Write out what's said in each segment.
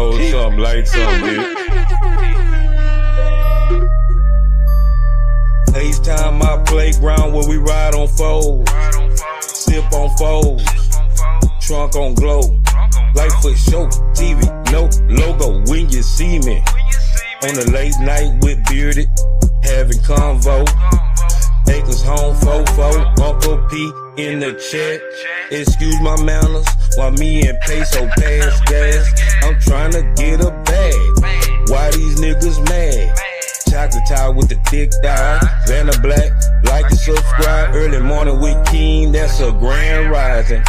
Roll some, light some, bitch. FaceTime my playground where we ride on foes. Sip on foes. Trunk on glow. Light for show. TV, no logo when you see me. On the late night with Bearded, having convo. Acres home, fofo, Uncle P in the chat. Excuse my manners, while me and Peso pass gas. I'm trying to get a bag. Why these niggas mad? Chocolate tie with the thick thigh. Vanna Black, like and subscribe. Early morning with King, that's a grand rising.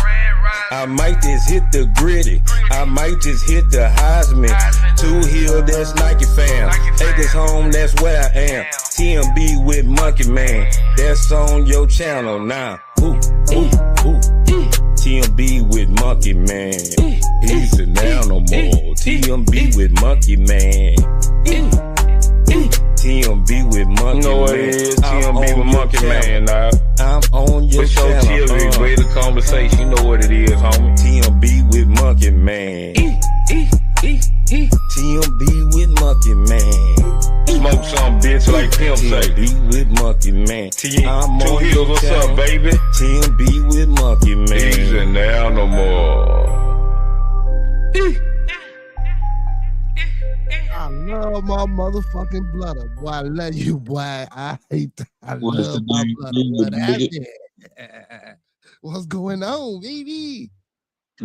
I might just hit the gritty. I might just hit the Heisman. 2 Hill, that's Nike fam. Acres home, that's where I am. TMB with Monkey Man. That's on your channel now. Ooh, ooh, ooh. TMB with Monkey Man. He's a now no more. TMB with Monkey Man. TMB with Monkey Man. No, it is TMB with Monkey Man, nah. I'm on your channel. TMB, way the conversation, you know what it is, homie. TMB with Monkey Man. TMB with Monkey Man. Smoke some bitch like Pimp say. TMB with Monkey Man. I'm on 2 Hills, what's up, baby? TMB with Monkey Man. He's in there no more. I love my motherfucking blood. Boy, I love you, boy. I hate that. I love my blood. What's going on, baby?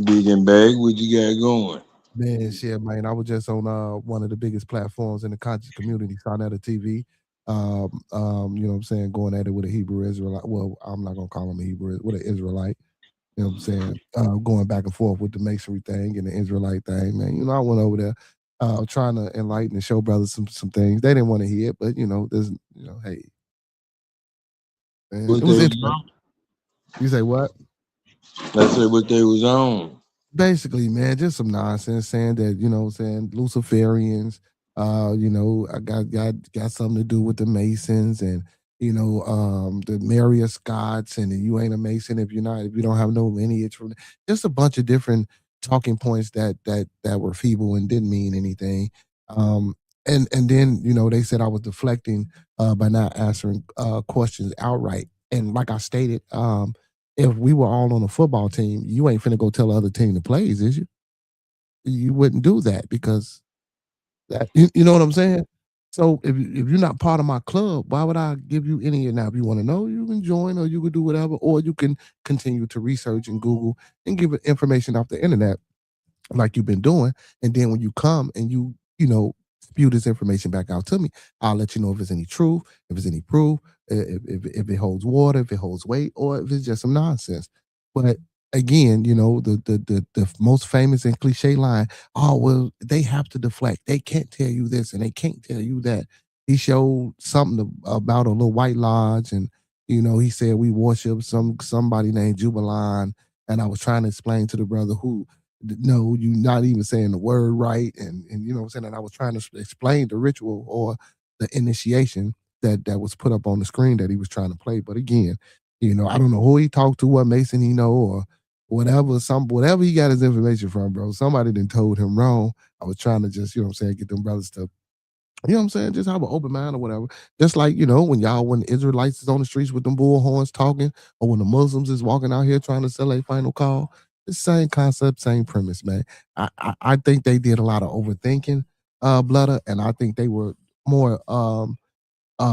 Big and Bag, what you got going? Man, shit, man. I was just on one of the biggest platforms in the conscious community, Sonetta TV. You know what I'm saying, going at it with a Hebrew Israelite. Well, I'm not gonna call him a Hebrew, with an Israelite. You know what I'm saying? Going back and forth with the masonry thing and the Israelite thing, man. You know, I went over there trying to enlighten and show brothers some things. They didn't want to hear it, but you know, there's hey. Man, it was interesting. You say what? I said what they was on. Basically, man, just some nonsense saying that, you know what I'm saying, Luciferians, you know, I got something to do with the Masons and, you know, the Marius Scots, and you ain't a Mason if you don't have no lineage from just a bunch of different talking points that were feeble and didn't mean anything. And then, you know, they said I was deflecting by not answering questions outright. And like I stated, if we were all on a football team, you ain't finna go tell the other team to plays, is you? You wouldn't do that because that you know what I'm saying? So if you're not part of my club, why would I give you any? Now, if you want to know, you can join or you can do whatever, or you can continue to research and Google and give it information off the internet like you've been doing. And then when you come and you know, spew this information back out to me, I'll let you know if there's any truth, if there's any proof, if it holds water, if it holds weight, or if it's just some nonsense. But again, you know, the most famous and cliche line, oh, well, they have to deflect. They can't tell you this and they can't tell you that. He showed something about a little white lodge, and, you know, he said we worship somebody named Jubilant, and I was trying to explain to the brother who, no, you're not even saying the word right, and you know what I'm saying, and I was trying to explain the ritual or the initiation that was put up on the screen that he was trying to play. But again, you know, I don't know who he talked to, what Mason he know, or whatever he got his information from, bro. Somebody done told him wrong. I was trying to just, you know what I'm saying, get them brothers to, you know what I'm saying, just have an open mind or whatever. Just like, you know, when the Israelites is on the streets with them bullhorns talking, or when the Muslims is walking out here trying to sell a final call, the same concept, same premise, man. I think they did a lot of overthinking, Blooder, and I think they were more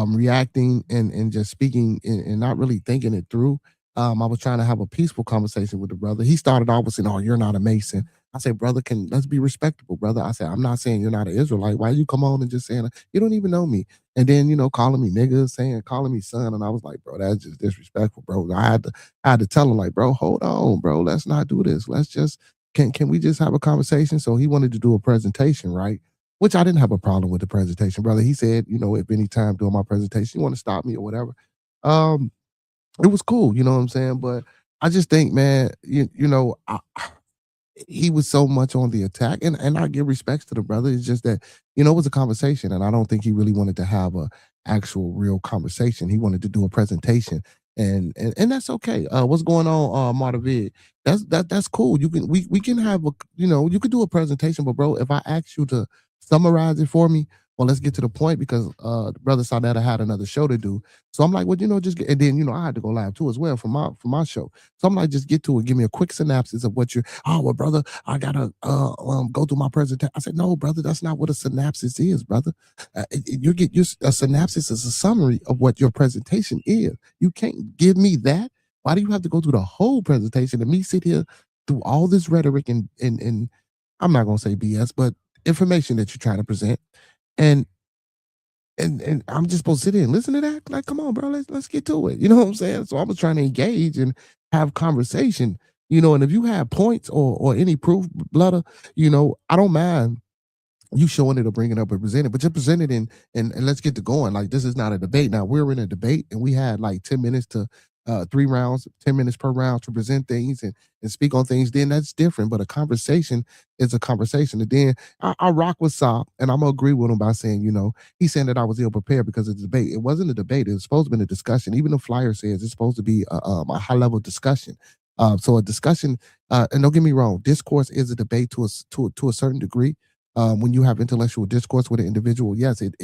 reacting and just speaking and not really thinking it through. I was trying to have a peaceful conversation with the brother. He started off with saying, "Oh, you're not a Mason." I said, "Brother, let's be respectable, brother." I said, "I'm not saying you're not an Israelite. Why you come on and just saying you don't even know me?" And then, you know, calling me nigga, calling me son, and I was like, "Bro, that's just disrespectful, bro." I had to tell him, like, "Bro, hold on, bro. Let's not do this. Let's just can we just have a conversation?" So he wanted to do a presentation, right? Which I didn't have a problem with the presentation, brother. He said, you know, if any time during my presentation you want to stop me or whatever, it was cool, you know what I'm saying? But I just think, man, you know, he was so much on the attack, and I give respects to the brother. It's just that, you know, it was a conversation, and I don't think he really wanted to have a actual real conversation. He wanted to do a presentation, And that's okay. What's going on, Marta? That's cool. We can have a, you could do a presentation, but bro, if I ask you to summarize it for me, well, let's get to the point because the brother Sonetta had another show to do. So I'm like, well, just get, and then I had to go live too as well for my show. So I'm like, just get to it. Give me a quick synopsis of what you're. Oh well, brother, I gotta go through my presentation. I said, no, brother, that's not what a synopsis is, brother. You get your a synopsis is a summary of what your presentation is. You can't give me that. Why do you have to go through the whole presentation and me sit here through all this rhetoric and I'm not gonna say BS, but information that you're trying to present, and and I'm just supposed to sit here and listen to that? Like, come on, bro, let's get to it. You know what I'm saying? So I was trying to engage and have conversation. And if you have points or any proof, Blooder, I don't mind you showing it or bringing it up or present it, but just present it and let's get to going. Like, this is not a debate. Now we're in a debate and we had like 10 minutes to 3 rounds, 10 minutes per round to present things and speak on things. Then that's different. But a conversation is a conversation. And then I rock with Saab and I'm gonna agree with him by saying, he's saying that I was ill prepared because of the debate. It wasn't a debate. It was supposed to be a discussion. Even the flyer says it's supposed to be a high level discussion. So a discussion, and don't get me wrong, discourse is a debate to a certain degree. When you have intellectual discourse with an individual, yes, it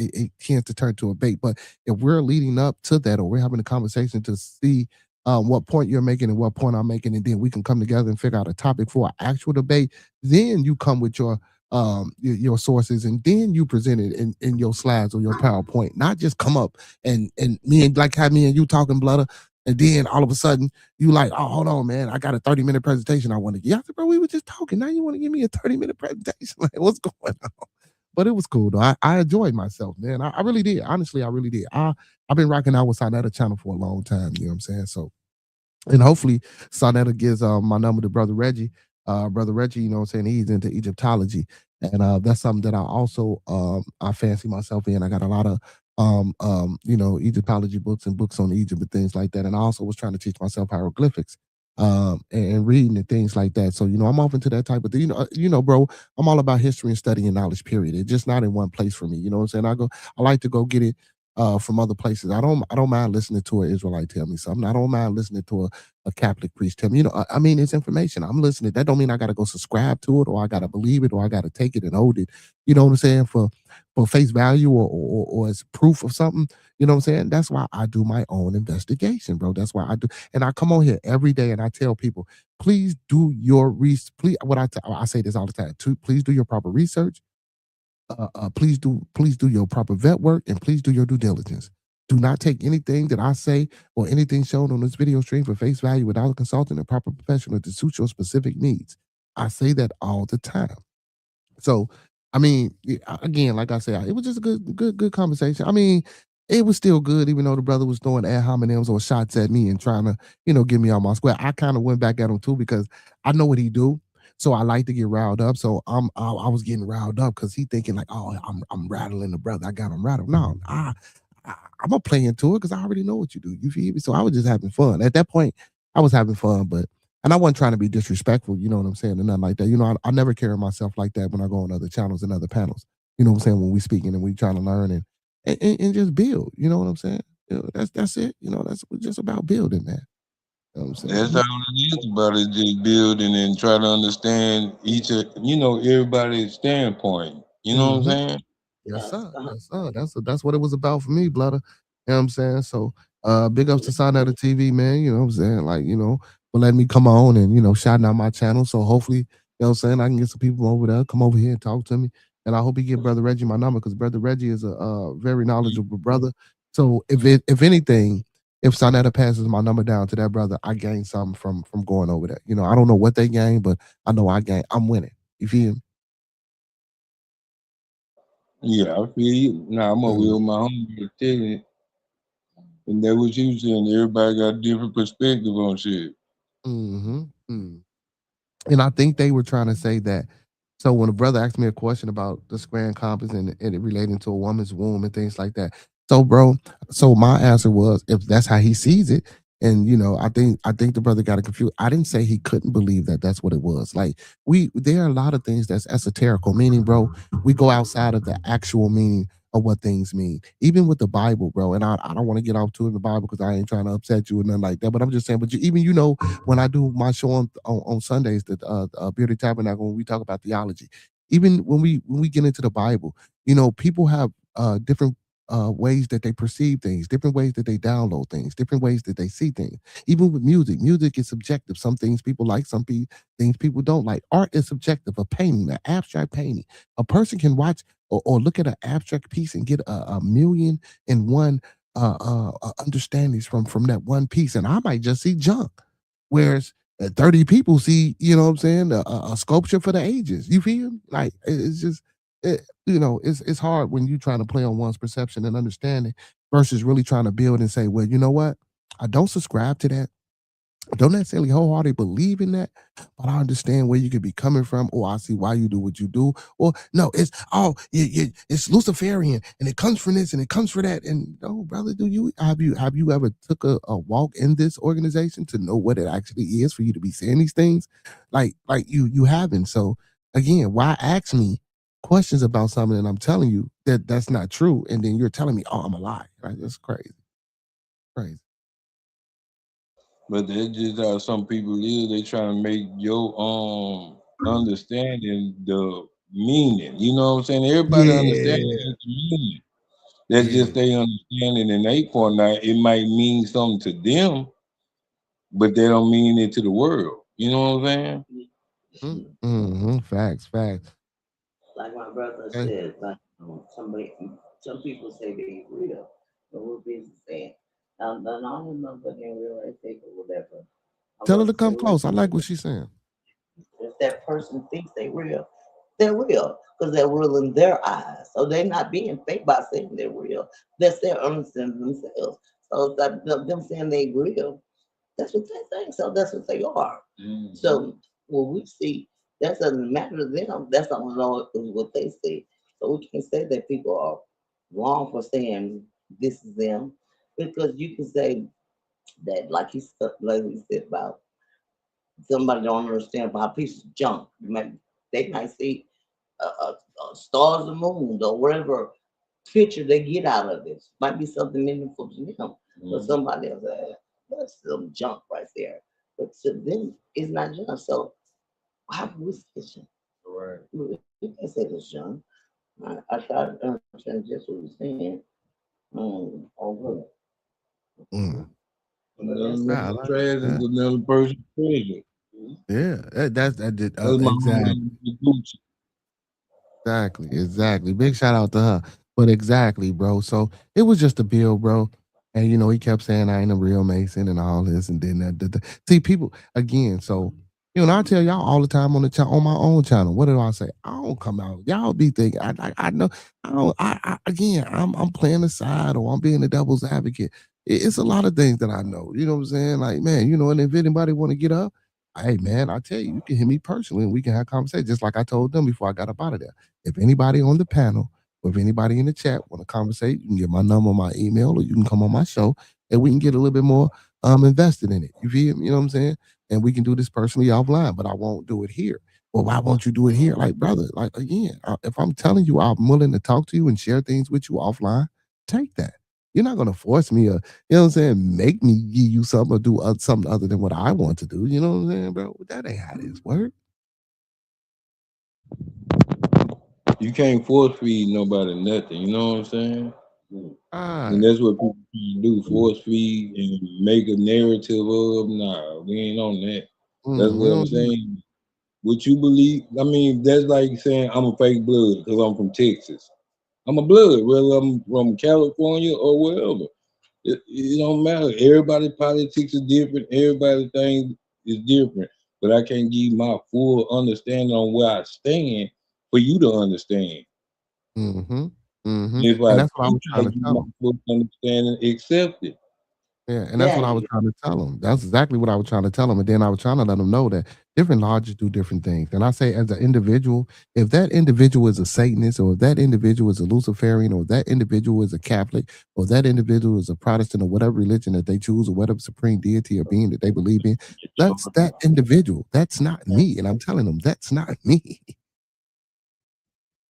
tends to turn to a debate. But if we're leading up to that, or we're having a conversation to see what point you're making and what point I'm making, and then we can come together and figure out a topic for an actual debate, then you come with your sources, and then you present it in your slides or your PowerPoint, not just come up and me and like have me and you talking, Blooder, and then all of a sudden you like, oh, hold on, man, I got a 30-minute presentation I want to give. I said, bro, we were just talking. Now you want to give me a 30-minute presentation? Like, what's going on? But it was cool though. I enjoyed myself, man. I really did. Honestly, I really did. I've been rocking out with Sonetta channel for a long time. You know what I'm saying? So, and hopefully Sonetta gives my number to Brother Reggie. Brother Reggie, you know what I'm saying? He's into Egyptology. And that's something that I also I fancy myself in. I got a lot of Egyptology books and books on Egypt and things like that. And I also was trying to teach myself hieroglyphics and reading and things like that. So, I'm off into that type of thing. Bro, I'm all about history and studying knowledge, period. It's just not in one place for me. You know what I'm saying? I like to go get it from other places. I don't mind listening to an Israelite tell me something. I don't mind listening to a Catholic priest tell me. I mean, it's information. I'm listening. That don't mean I got to go subscribe to it or I got to believe it or I got to take it and hold it. You know what I'm saying? For face value or as proof of something. You know what I'm saying? That's why I do my own investigation, bro. That's why I do. And I come on here every day and I tell people, please do your research. Please, I say this all the time. Please do your proper research. Please do your proper vet work and please do your due diligence. Do not take anything that I say or anything shown on this video stream for face value without consulting a proper professional to suit your specific needs. I say that all the time. So, I mean, again, like I said, it was just a good conversation. I mean, it was still good, even though the brother was throwing ad hominems or shots at me and trying to, get me on my square. I kind of went back at him too because I know what he do. So I like to get riled up. So I was getting riled up because he thinking like, oh, I'm rattling the brother. I got him rattled. No, I'm gonna play into it because I already know what you do. You feel me? So I was just having fun. At that point, I was having fun, and I wasn't trying to be disrespectful, you know what I'm saying, and nothing like that. I never carry myself like that when I go on other channels and other panels. You know what I'm saying? When we speaking and we trying to learn and just build. You know what I'm saying? That's it. That's just about building, man. You know what I'm saying? That's all it is about it, just building and try to understand everybody's standpoint. You know what I'm Mhm. saying? Yes, sir. Yes, sir. That's what it was about for me, Blooder. You know what I'm saying? So big ups to Sonetta TV, man. You know what I'm saying? Like, for letting me come on and, shouting out my channel. So hopefully, you know what I'm saying, I can get some people over there, come over here and talk to me. And I hope he give Brother Reggie my number because Brother Reggie is a very knowledgeable brother. So if anything, if Sonetta passes my number down to that brother, I gain something from going over there. I don't know what they gain, but I know I gain. I'm winning. You feel me? Yeah, I feel you. Nah, I'm over here with my homie telling it. And that what you saying. Everybody got a different perspective on shit. Mm-hmm. Mm. And I think they were trying to say that. So when a brother asked me a question about the square compass and it relating to a woman's womb and things like that. So, bro, so my answer was if that's how he sees it, and I think the brother got it confused. I didn't say he couldn't believe that that's what it was. Like there are a lot of things that's esoterical, meaning, bro, we go outside of the actual meaning of what things mean. Even with the Bible, bro. And I don't want to get off to the Bible because I ain't trying to upset you or nothing like that. But I'm just saying, but even when I do my show on Sundays, the Bearded Tabernacle, when we talk about theology, even when we get into the Bible, people have different ways that they perceive things, different ways that they download things, different ways that they see things. Even with music is subjective. Some things people like, things people don't like. Art is subjective. A painting, an abstract painting, a person can watch or look at an abstract piece and get a million and one understandings from that one piece, and I might just see junk. Whereas 30 people see, what I'm saying, a sculpture for the ages. You feel like it's just, it's hard when you're trying to play on one's perception and understanding versus really trying to build and say, well, you know what? I don't subscribe to that. I don't necessarily wholeheartedly believe in that, but I understand where you could be coming from, or I see why you do what you do. Or no, it's Luciferian, and it comes from this, and it comes from that. And no, brother, have you ever took a walk in this organization to know what it actually is for you to be saying these things? Like you haven't. So again, why ask me questions about something and I'm telling you that that's not true, and then you're telling me, oh, I'm a lie. Right? That's crazy, crazy. But that's just how some people is. They trying to make your understanding the meaning. You know what I'm saying? Everybody understands Yeah, the meaning. That's just yeah. they understanding in 8.9. It might mean something to them, but they don't mean it to the world. You know what I'm saying? Mm-hmm. Facts, facts. Like my brother Okay. said, like some people say they real, but we're busy saying, and I don't know, but they realize they or whatever. My Tell her brother to said, come well, close. I like what she's saying. if that person thinks they're real because they're real in their eyes. So they're not being fake by saying they're real. That's their understanding themselves. So that them saying they real, that's what they think. So that's what they are. Mm-hmm. So when we see that doesn't matter to them, that's not what they see. So we can't say that people are wrong for saying this is them because you can say that like he said about somebody don't understand about a piece of junk. They might see stars and moons or whatever picture they get out of this. Might be something meaningful to them, but somebody else, that's some junk right there. But to them, it's not junk. So how can we say it's junk? Right. We can say it's junk. I try to understand just what you're saying. Over. Mm. Another I like trash is that. another person's treasure. Yeah, that did That's my exactly. Gucci. Exactly. Big shout out to her. But exactly, bro. So it was just a bill, bro. And he kept saying I ain't a real Mason and all this, and then that. See, people again. So I tell y'all all the time on the on my own channel. What do I say? I don't come out. Y'all be thinking I know. I don't. Again, I'm playing the side or I'm being the devil's advocate. It's a lot of things that I know. You know what I'm saying? Like man, and if anybody want to get up, hey man, I tell you, you can hit me personally and we can have conversation. Just like I told them before I got up out of there. If anybody on the panel or if anybody in the chat want to conversate, you can get my number, my email, or you can come on my show and we can get a little bit more invested in it. You feel me? You know what I'm saying? And we can do this personally offline, but I won't do it here. Well, why won't you do it here? Like, brother, like again, if I'm telling you I'm willing to talk to you and share things with you offline, take that. You're not gonna force me or make me give you something or do something other than what I want to do. You know what I'm saying, bro? That ain't how this work. You can't force feed nobody nothing. You know what I'm saying? All And right. that's what people do, force feed and make a narrative of. Nah, we ain't on that. That's We what I'm don't do saying. What you believe, I mean, that's like saying I'm a fake blood because I'm from Texas. I'm a blood, whether I'm from California or wherever. It don't matter. Everybody's politics is different. Everybody's thing is different. But I can't give my full understanding on where I stand for you to understand. Mm-hmm. Mm-hmm. If And I that's what I do was trying not to give tell my him. full understanding, accept it. Yeah, and that's Yeah, what I was trying to tell him. That's exactly what I was trying to tell him. And then I was trying to let him know that different lodges do different things. And I say, as an individual, if that individual is a Satanist, or if that individual is a Luciferian, or if that individual is a Catholic, or that individual is a Protestant, or whatever religion that they choose, or whatever supreme deity or being that they believe in, that's that individual. That's not me. And I'm telling them that's not me.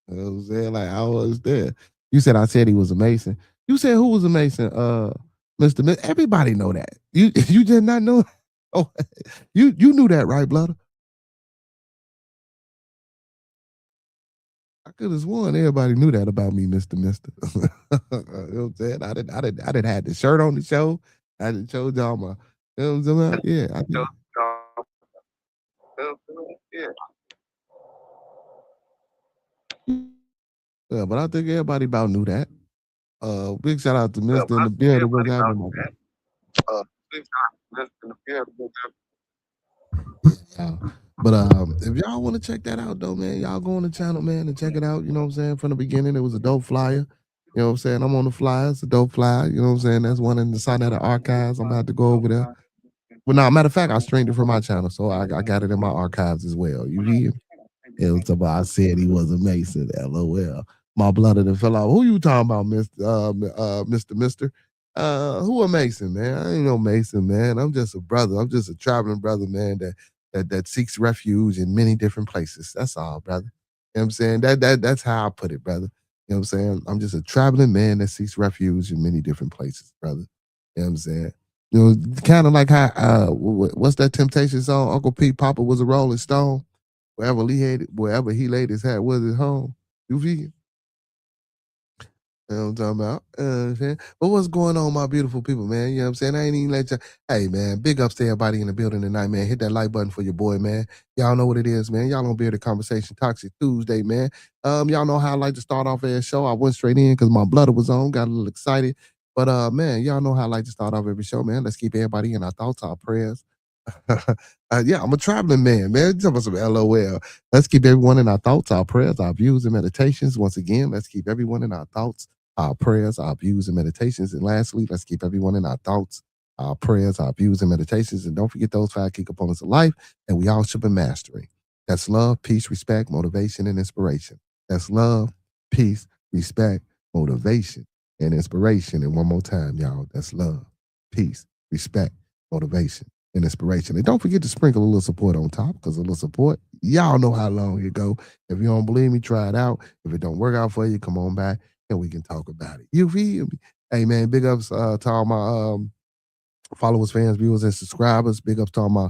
You know what I'm saying? Like I was there. You said I said he was a Mason. You said who was a Mason? Mr. Everybody know that. You did not know. Oh, you knew that, right, Blood? I could have sworn everybody knew that about me, Mister. You know what I'm saying? I didn't had the shirt on the show. I didn't showed y'all my. You know what I'm talking about? Yeah, I did. Yeah, but I think everybody about knew that. Big shout out to Mister in the building. What's happening, my guy? Yeah. But if y'all want to check that out though, man, y'all go on the channel, man, and check it out. You know what I'm saying? From the beginning, it was a dope flyer. You know what I'm saying? I'm on the flyer. It's a dope flyer. You know what I'm saying? That's one in the side of the archives. I'm about to go over there. Well, no, matter of fact, I streamed it from my channel, so I got it in my archives as well. You hear? It was about I said he was a Mason. LOL. My blood that fell out. Who you talking about, Mister? Who a Mason, man? I ain't no Mason, man. I'm just a brother. I'm just a traveling brother, man, that seeks refuge in many different places. That's all, brother. You know what I'm saying? That's how I put it, brother. You know what I'm saying? I'm just a traveling man that seeks refuge in many different places, brother. You know what I'm saying? You know, kind of like how what's that Temptation song? Uncle Pete Papa was a Rolling Stone. Wherever he laid his hat was his home. You feel? You know what I'm talking about? But what's going on, my beautiful people, man? You know what I'm saying? I ain't even let you. Hey, man, big ups to everybody in the building tonight, man. Hit that like button for your boy, man. Y'all know what it is, man. Y'all on Bearded Conversation Toxiq Tuesday, man. Y'all know how I like to start off every show. I went straight in because my blood was on, got a little excited. But man, y'all know how I like to start off every show, man. Let's keep everybody in our thoughts, our prayers. Yeah, I'm a traveling man. Talking about some LOL. Let's keep everyone in our thoughts, our prayers, our views, and meditations. Once again, let's keep everyone in our thoughts, our prayers, our views, and meditations. And lastly, let's keep everyone in our thoughts, our prayers, our views, and meditations. And don't forget those 5 key components of life that we all should be mastering. That's love, peace, respect, motivation, and inspiration. That's love, peace, respect, motivation, and inspiration. And one more time, y'all. That's love, peace, respect, motivation, and inspiration. And don't forget to sprinkle a little support on top, because a little support, y'all know how long it go. If you don't believe me, try it out. If it don't work out for you, come on back and we can talk about it. You feel me? Hey man, big ups to all my followers, fans, viewers, and subscribers. Big ups to all my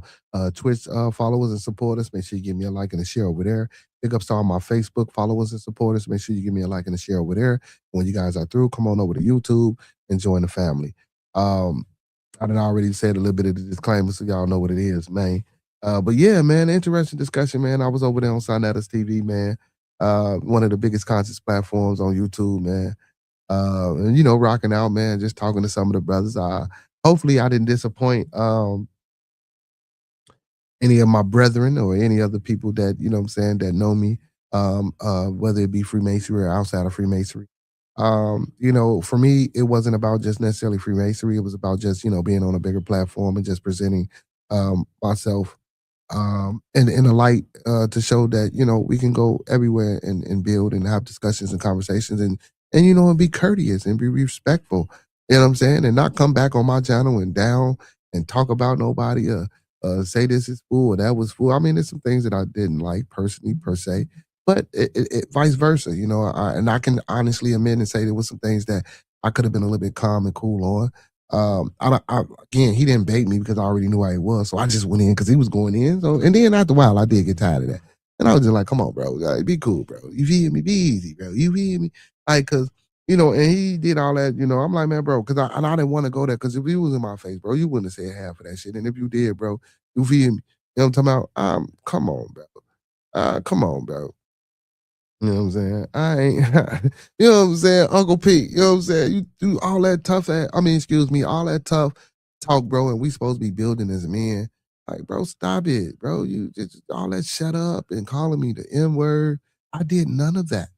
Twitch followers and supporters. Make sure you give me a like and a share over there. Big ups to all my Facebook followers and supporters. Make sure you give me a like and a share over there. When you guys are through, come on over to YouTube and join the family. I done already said a little bit of the disclaimer, so y'all know what it is, man. But yeah, man, interesting discussion, man. I was over there on Sonetta's TV, man. One of the biggest content platforms on YouTube, man. And you know, rocking out, man, just talking to some of the brothers. Hopefully I didn't disappoint any of my brethren or any other people that, you know what I'm saying, that know me, whether it be Freemasonry or outside of Freemasonry. You know, for me, it wasn't about just necessarily Freemasonry. It was about just, you know, being on a bigger platform and just presenting myself in a light to show that, you know, we can go everywhere and build and have discussions and conversations and you know, and be courteous and be respectful. You know what I'm saying? And not come back on my channel and down and talk about nobody, say this is fool or that was fool. I mean, there's some things that I didn't like personally per se, but it vice versa, you know. And I can honestly admit and say there was some things that I could have been a little bit calm and cool on. Again, he didn't bait me because I already knew how he was, so I just went in because he was going in. So, and then after a while, I did get tired of that, and I was just like, "Come on, bro, like, be cool, bro. You feel me? Be easy, bro. You feel me? Like, cause you know." And he did all that, you know. I'm like, man, bro, because I didn't want to go there because if he was in my face, bro, you wouldn't have said half of that shit. And if you did, bro, you feel me? You know what I'm talking about? Come on, bro. Come on, bro. You know what I'm saying? I ain't, you know what I'm saying? Uncle Pete, you know what I'm saying? You do all that excuse me, all that tough talk, bro, and we supposed to be building as men. Like, bro, stop it, bro. You just all that shut up and calling me the N word. I did none of that.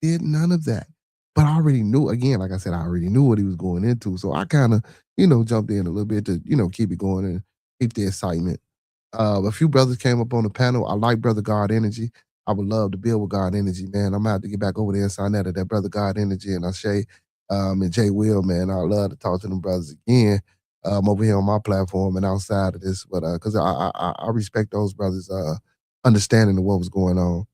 Did none of that. But I already knew, again, like I said, I already knew what he was going into. So I kind of, you know, jumped in a little bit to, you know, keep it going and keep the excitement. A few brothers came up on the panel. I like Brother God Energy. I would love to build with God Energy, man. I'm out to get back over there and sign that Brother God Energy and Ashay and Jay Will, man. I love to talk to them brothers again over here on my platform and outside of this. But because I respect those brothers' understanding of what was going on.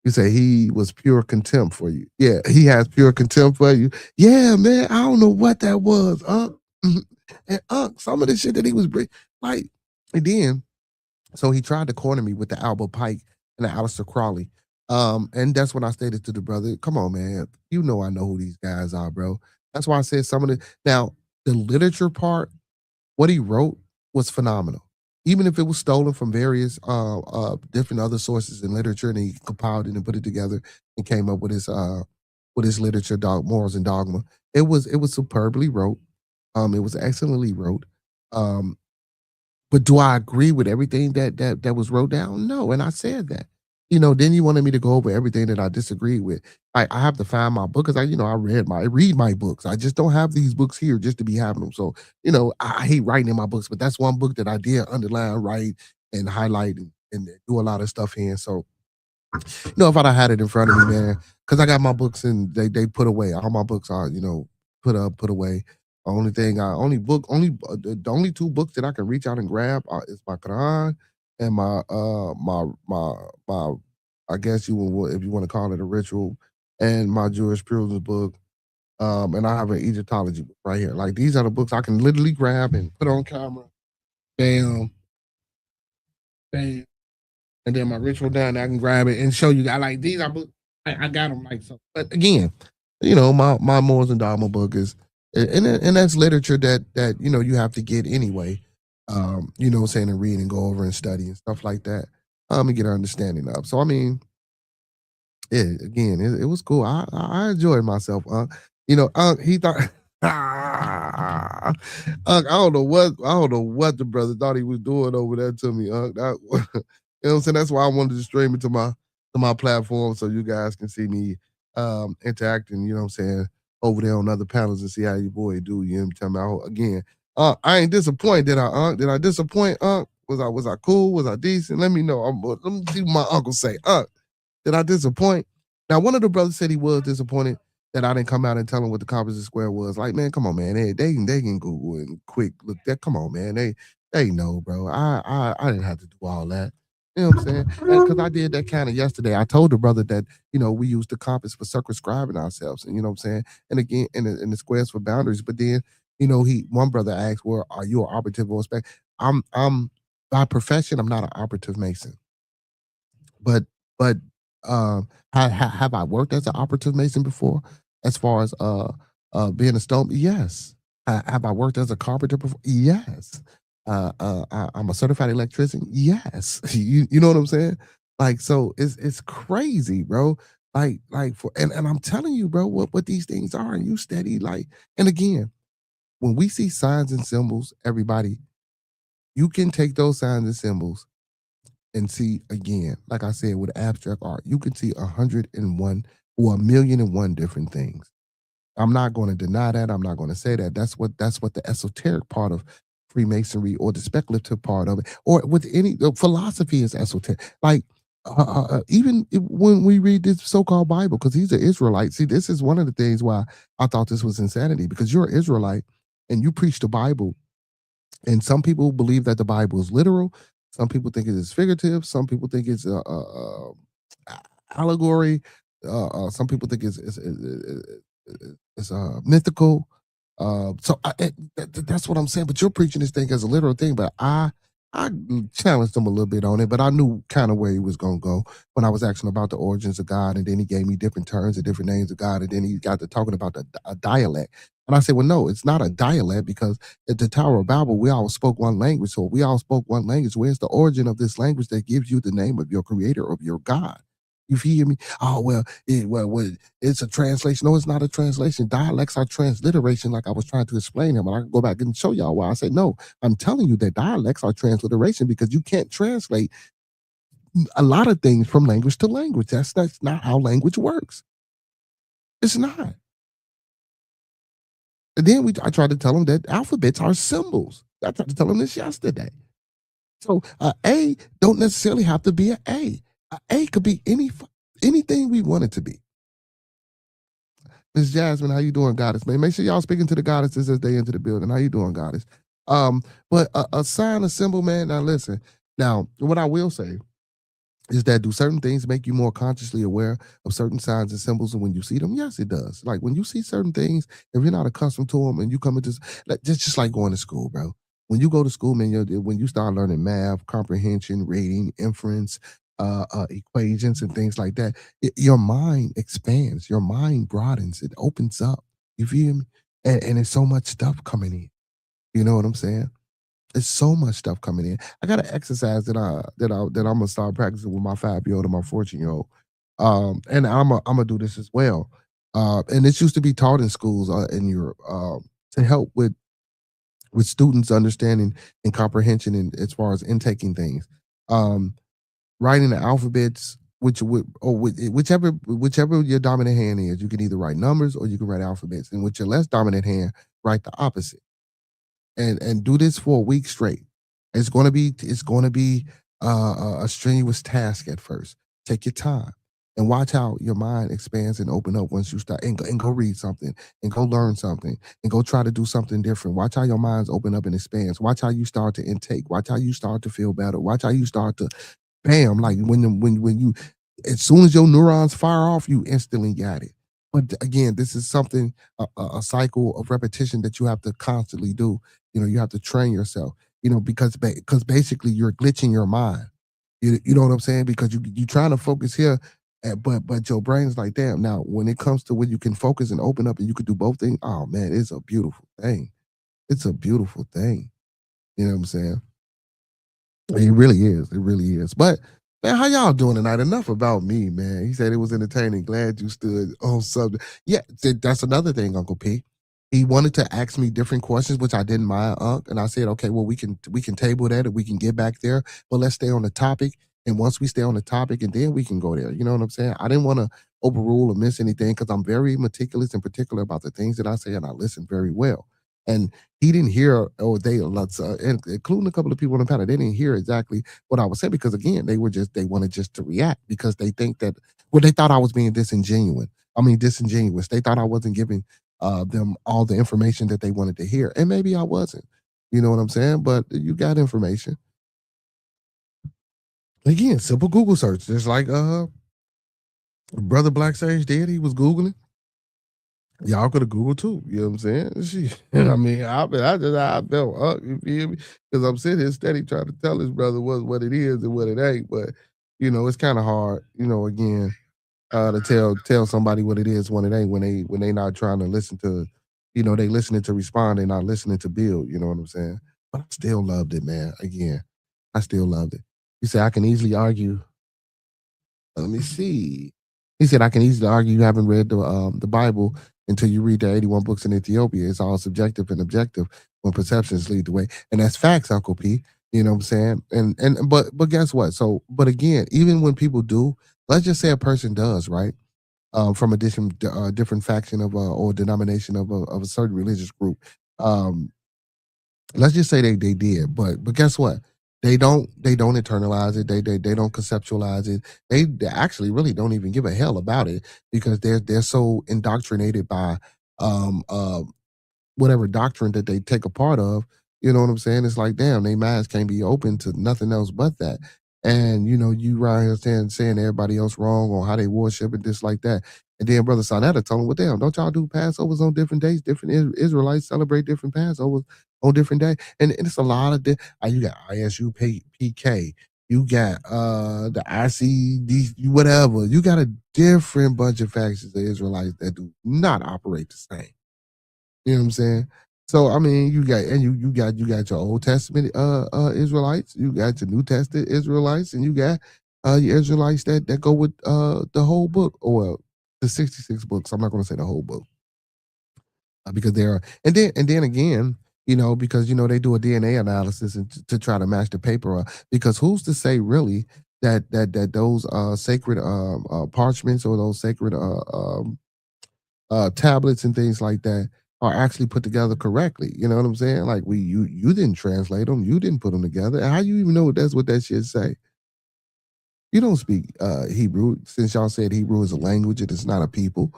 You say he was pure contempt for you. Yeah, he has pure contempt for you. Yeah, man, I don't know what that was, and some of the shit that he was like, and then so he tried to corner me with the Albert Pike and the Aleister Crowley. And that's when I stated to the brother, come on, man. You know I know who these guys are, bro. That's why I said some of the now the literature part, what he wrote was phenomenal. Even if it was stolen from various different other sources in literature, and he compiled it and put it together and came up with his literature, morals and dogma. It was superbly wrote. It was excellently wrote. Um, but do I agree with everything that was wrote down? No, and I said that. Then you wanted me to go over everything that I disagreed with. I have to find my book because I read my books. I just don't have these books here just to be having them. So, I hate writing in my books, but that's one book that I did underline, write, and highlight and do a lot of stuff in. So, if I'd have had it in front of me, man, because I got my books and they put away. All my books are, put away. The only two books that I can reach out and grab is my Quran and my I guess you will, if you want to call it a ritual, and my jurisprudence book. And I have an Egyptology book right here. Like these are the books I can literally grab and put on camera. Bam, bam, and then my ritual down there, I can grab it and show you. I like these. I got them like so. But again, my morals and dogma book is, and that's literature that you have to get anyway. Saying and read and go over and study and stuff like that. And get an understanding of. So I mean, yeah, again, it was cool. I enjoyed myself. He thought. I don't know what the brother thought he was doing over there to me. That, you know what I'm saying? That's why I wanted to stream it to my platform so you guys can see me interacting, you know what I'm saying, over there on other panels and see how your boy do. You know what I'm talking about? Again, I ain't disappointed, did I, Did I disappoint, Was I cool? Was I decent? Let me know. Let me see what my uncle say. Did I disappoint? Now, one of the brothers said he was disappointed that I didn't come out and tell him what the Composite Square was. Like, man, come on, man. They can Google and quick look that. Come on, man. They know, bro. I didn't have to do all that. You know what I'm saying? Because I did that kind of yesterday. I told the brother that, we use the compass for circumscribing ourselves. And you know what I'm saying? And again, in the squares for boundaries. But then, one brother asked, well, are you an operative or spec? I'm by profession, I'm not an operative Mason. But have I worked as an operative Mason before? As far as being a stone, yes. Have I worked as a carpenter before? Yes. I'm a certified electrician. Yes. You know what I'm saying? Like, so it's crazy, bro. Like and I'm telling you, bro, what these things are, and you steady, like, and again, when we see signs and symbols, everybody, you can take those signs and symbols and see again, like I said, with abstract art, you can see 101 or 1,000,001 different things. I'm not going to deny that. I'm not going to say that. That's what the esoteric part of Freemasonry or the speculative part of it, or with any philosophy is esoteric. Like even when we read this so-called Bible, because he's an Israelite. See, this is one of the things why I thought this was insanity, because you're an Israelite and you preach the Bible, and some people believe that the Bible is literal. Some people think it is figurative. Some people think it's allegory. Some people think it's mythical. That's what I'm saying. But you're preaching this thing as a literal thing. But I challenged him a little bit on it. But I knew kind of where he was going to go when I was asking about the origins of God. And then he gave me different terms and different names of God. And then he got to talking about a dialect. And I said, well, no, it's not a dialect, because at the Tower of Babel, we all spoke one language. So if we all spoke one language, where's the origin of this language that gives you the name of your creator, of your God? You feel me? Oh, well, it's a translation. No, it's not a translation. Dialects are transliteration, like I was trying to explain them. And I can go back and show y'all why I said, no, I'm telling you that dialects are transliteration, because you can't translate a lot of things from language to language. That's not how language works. It's not. And then I tried to tell them that alphabets are symbols. I tried to tell them this yesterday. So A don't necessarily have to be an A. A could be anything we want it to be. Miss Jasmine, how you doing, goddess? Man, make sure y'all speaking to the goddesses as they enter the building. How you doing, goddess? But a sign, a symbol, man. Now listen. Now, what I will say, is that do certain things make you more consciously aware of certain signs and symbols and when you see them? Yes, it does. Like when you see certain things, if you're not accustomed to them and you come into like just like going to school, bro. When you go to school, man, when you start learning math, comprehension, reading, inference, equations, and things like that, your mind expands, your mind broadens, it opens up. You feel me? And there's so much stuff coming in. You know what I'm saying? There's so much stuff coming in. I got an exercise that I'm gonna start practicing with my 5-year-old and my 14-year-old. And I'm gonna do this as well. And this used to be taught in schools in Europe to help with students understanding and comprehension and as far as intaking things. Um, Writing the alphabets, whichever your dominant hand is, you can either write numbers or you can write alphabets. And with your less dominant hand, write the opposite and do this for a week straight. It's going to be a strenuous task at first. Take your time and watch how your mind expands and open up once you start and go read something and go learn something and go try to do something different. Watch how your minds open up and expands. Watch how you start to intake. Watch how you start to feel better. Watch how you start to bam, like when you as soon as your neurons fire off, you instantly got it. But again, this is something a cycle of repetition that you have to constantly do. You know, you have to train yourself. You know, because basically you're glitching your mind. You know what I'm saying? Because you trying to focus here, but your brain's like, damn. Now, when it comes to when you can focus and open up and you can do both things, oh man, it's a beautiful thing. It's a beautiful thing. You know what I'm saying? It really is. It really is. But man, how y'all doing tonight? Enough about me, man. He said it was entertaining. Glad you stood on something. Yeah, that's another thing, Uncle P. He wanted to ask me different questions, which I didn't mind, Unc. And I said, okay, well, we can table that and we can get back there. But let's stay on the topic. And once we stay on the topic, and then we can go there. You know what I'm saying? I didn't want to overrule or miss anything because I'm very meticulous and particular about the things that I say, and I listen very well. And he didn't hear, or including a couple of people on the panel, they didn't hear exactly what I was saying because again, they wanted just to react because they think that, well, they thought I was being disingenuous. Disingenuous. They thought I wasn't giving them all the information that they wanted to hear, and maybe I wasn't. You know what I'm saying? But you got information. Again, simple Google search. Just like Brother Black Sage did. He was Googling. Y'all could have Googled too. You know what I'm saying? I mean, I felt up, you feel me? Because I'm sitting here steady trying to tell his brother what it is and what it ain't. But, you know, it's kind of hard, you know, again, to tell somebody what it is when it ain't, when they not trying to listen to, you know, they listening to respond, they not listening to build, you know what I'm saying? But I still loved it, man. Again, I still loved it. You say I can easily argue. Let me see. He said I can easily argue you haven't read the Bible until you read the 81 books in Ethiopia. It's all subjective and objective when perceptions lead the way. And that's facts, Uncle P. You know what I'm saying? But guess what? So, but again, even when people do, let's just say a person does, right? From a different faction of or denomination of a certain religious group. Let's just say they did, but guess what? They don't internalize it. They don't conceptualize it. They actually really don't even give a hell about it because they're so indoctrinated by um uh whatever doctrine that they take a part of. You know what I'm saying? It's like, damn, they minds can't be open to nothing else but that. And you know, you right here saying everybody else wrong on how they worship and this like that. And then Brother Sonetta told him, well, damn, don't y'all do Passovers on different days? Different Israelites celebrate different Passovers on different days. And it's a lot of you got ISUPK, you got the ICD, whatever. You got a different bunch of factions of Israelites that do not operate the same. You know what I'm saying? So I mean, you got your Old Testament Israelites, you got your New Testament Israelites, and you got your Israelites that go with the whole book, or the 66 books. I'm not going to say the whole book because there are, and then again, you know, because you know they do a DNA analysis and to try to match the paper. Because who's to say really that those sacred parchments or those sacred tablets and things like that are actually put together correctly. You know what I'm saying? Like you didn't translate them, you didn't put them together. How you even know that's what that shit say? You don't speak Hebrew, since y'all said Hebrew is a language and it's not a people.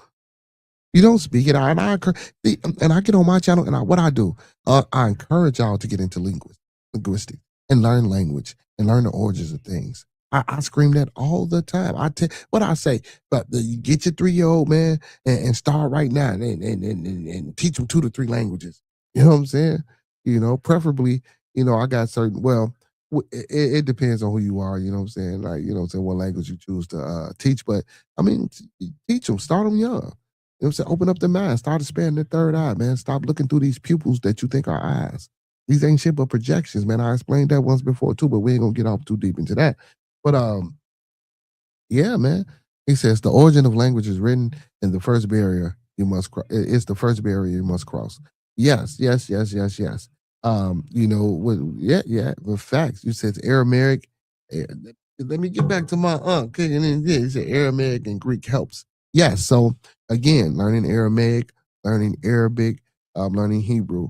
You don't speak it. And I get on my channel and what I do, I encourage y'all to get into linguistics and learn language and learn the origins of things. I scream that all the time. What I say, but you get your 3-year-old man and start right now and teach them 2 to 3 languages. You know what I'm saying? Preferably, I got certain. Well, it depends on who you are. You know what I'm saying? Like, what language you choose to teach. But I mean, teach them, start them young. You know what I'm saying? Open up their mind, start expanding their third eye, man. Stop looking through these pupils that you think are eyes. These ain't shit but projections, man. I explained that once before too, but we ain't gonna get off too deep into that. But yeah, man. He says the origin of language is written in the first barrier you must cross. It's the first barrier you must cross. Yes, yes, yes, yes, yes. Yeah, with facts. You said Aramaic. Let me get back to my okay, and then he said Aramaic and Greek helps. Yes. So again, learning Aramaic, learning Arabic, learning Hebrew.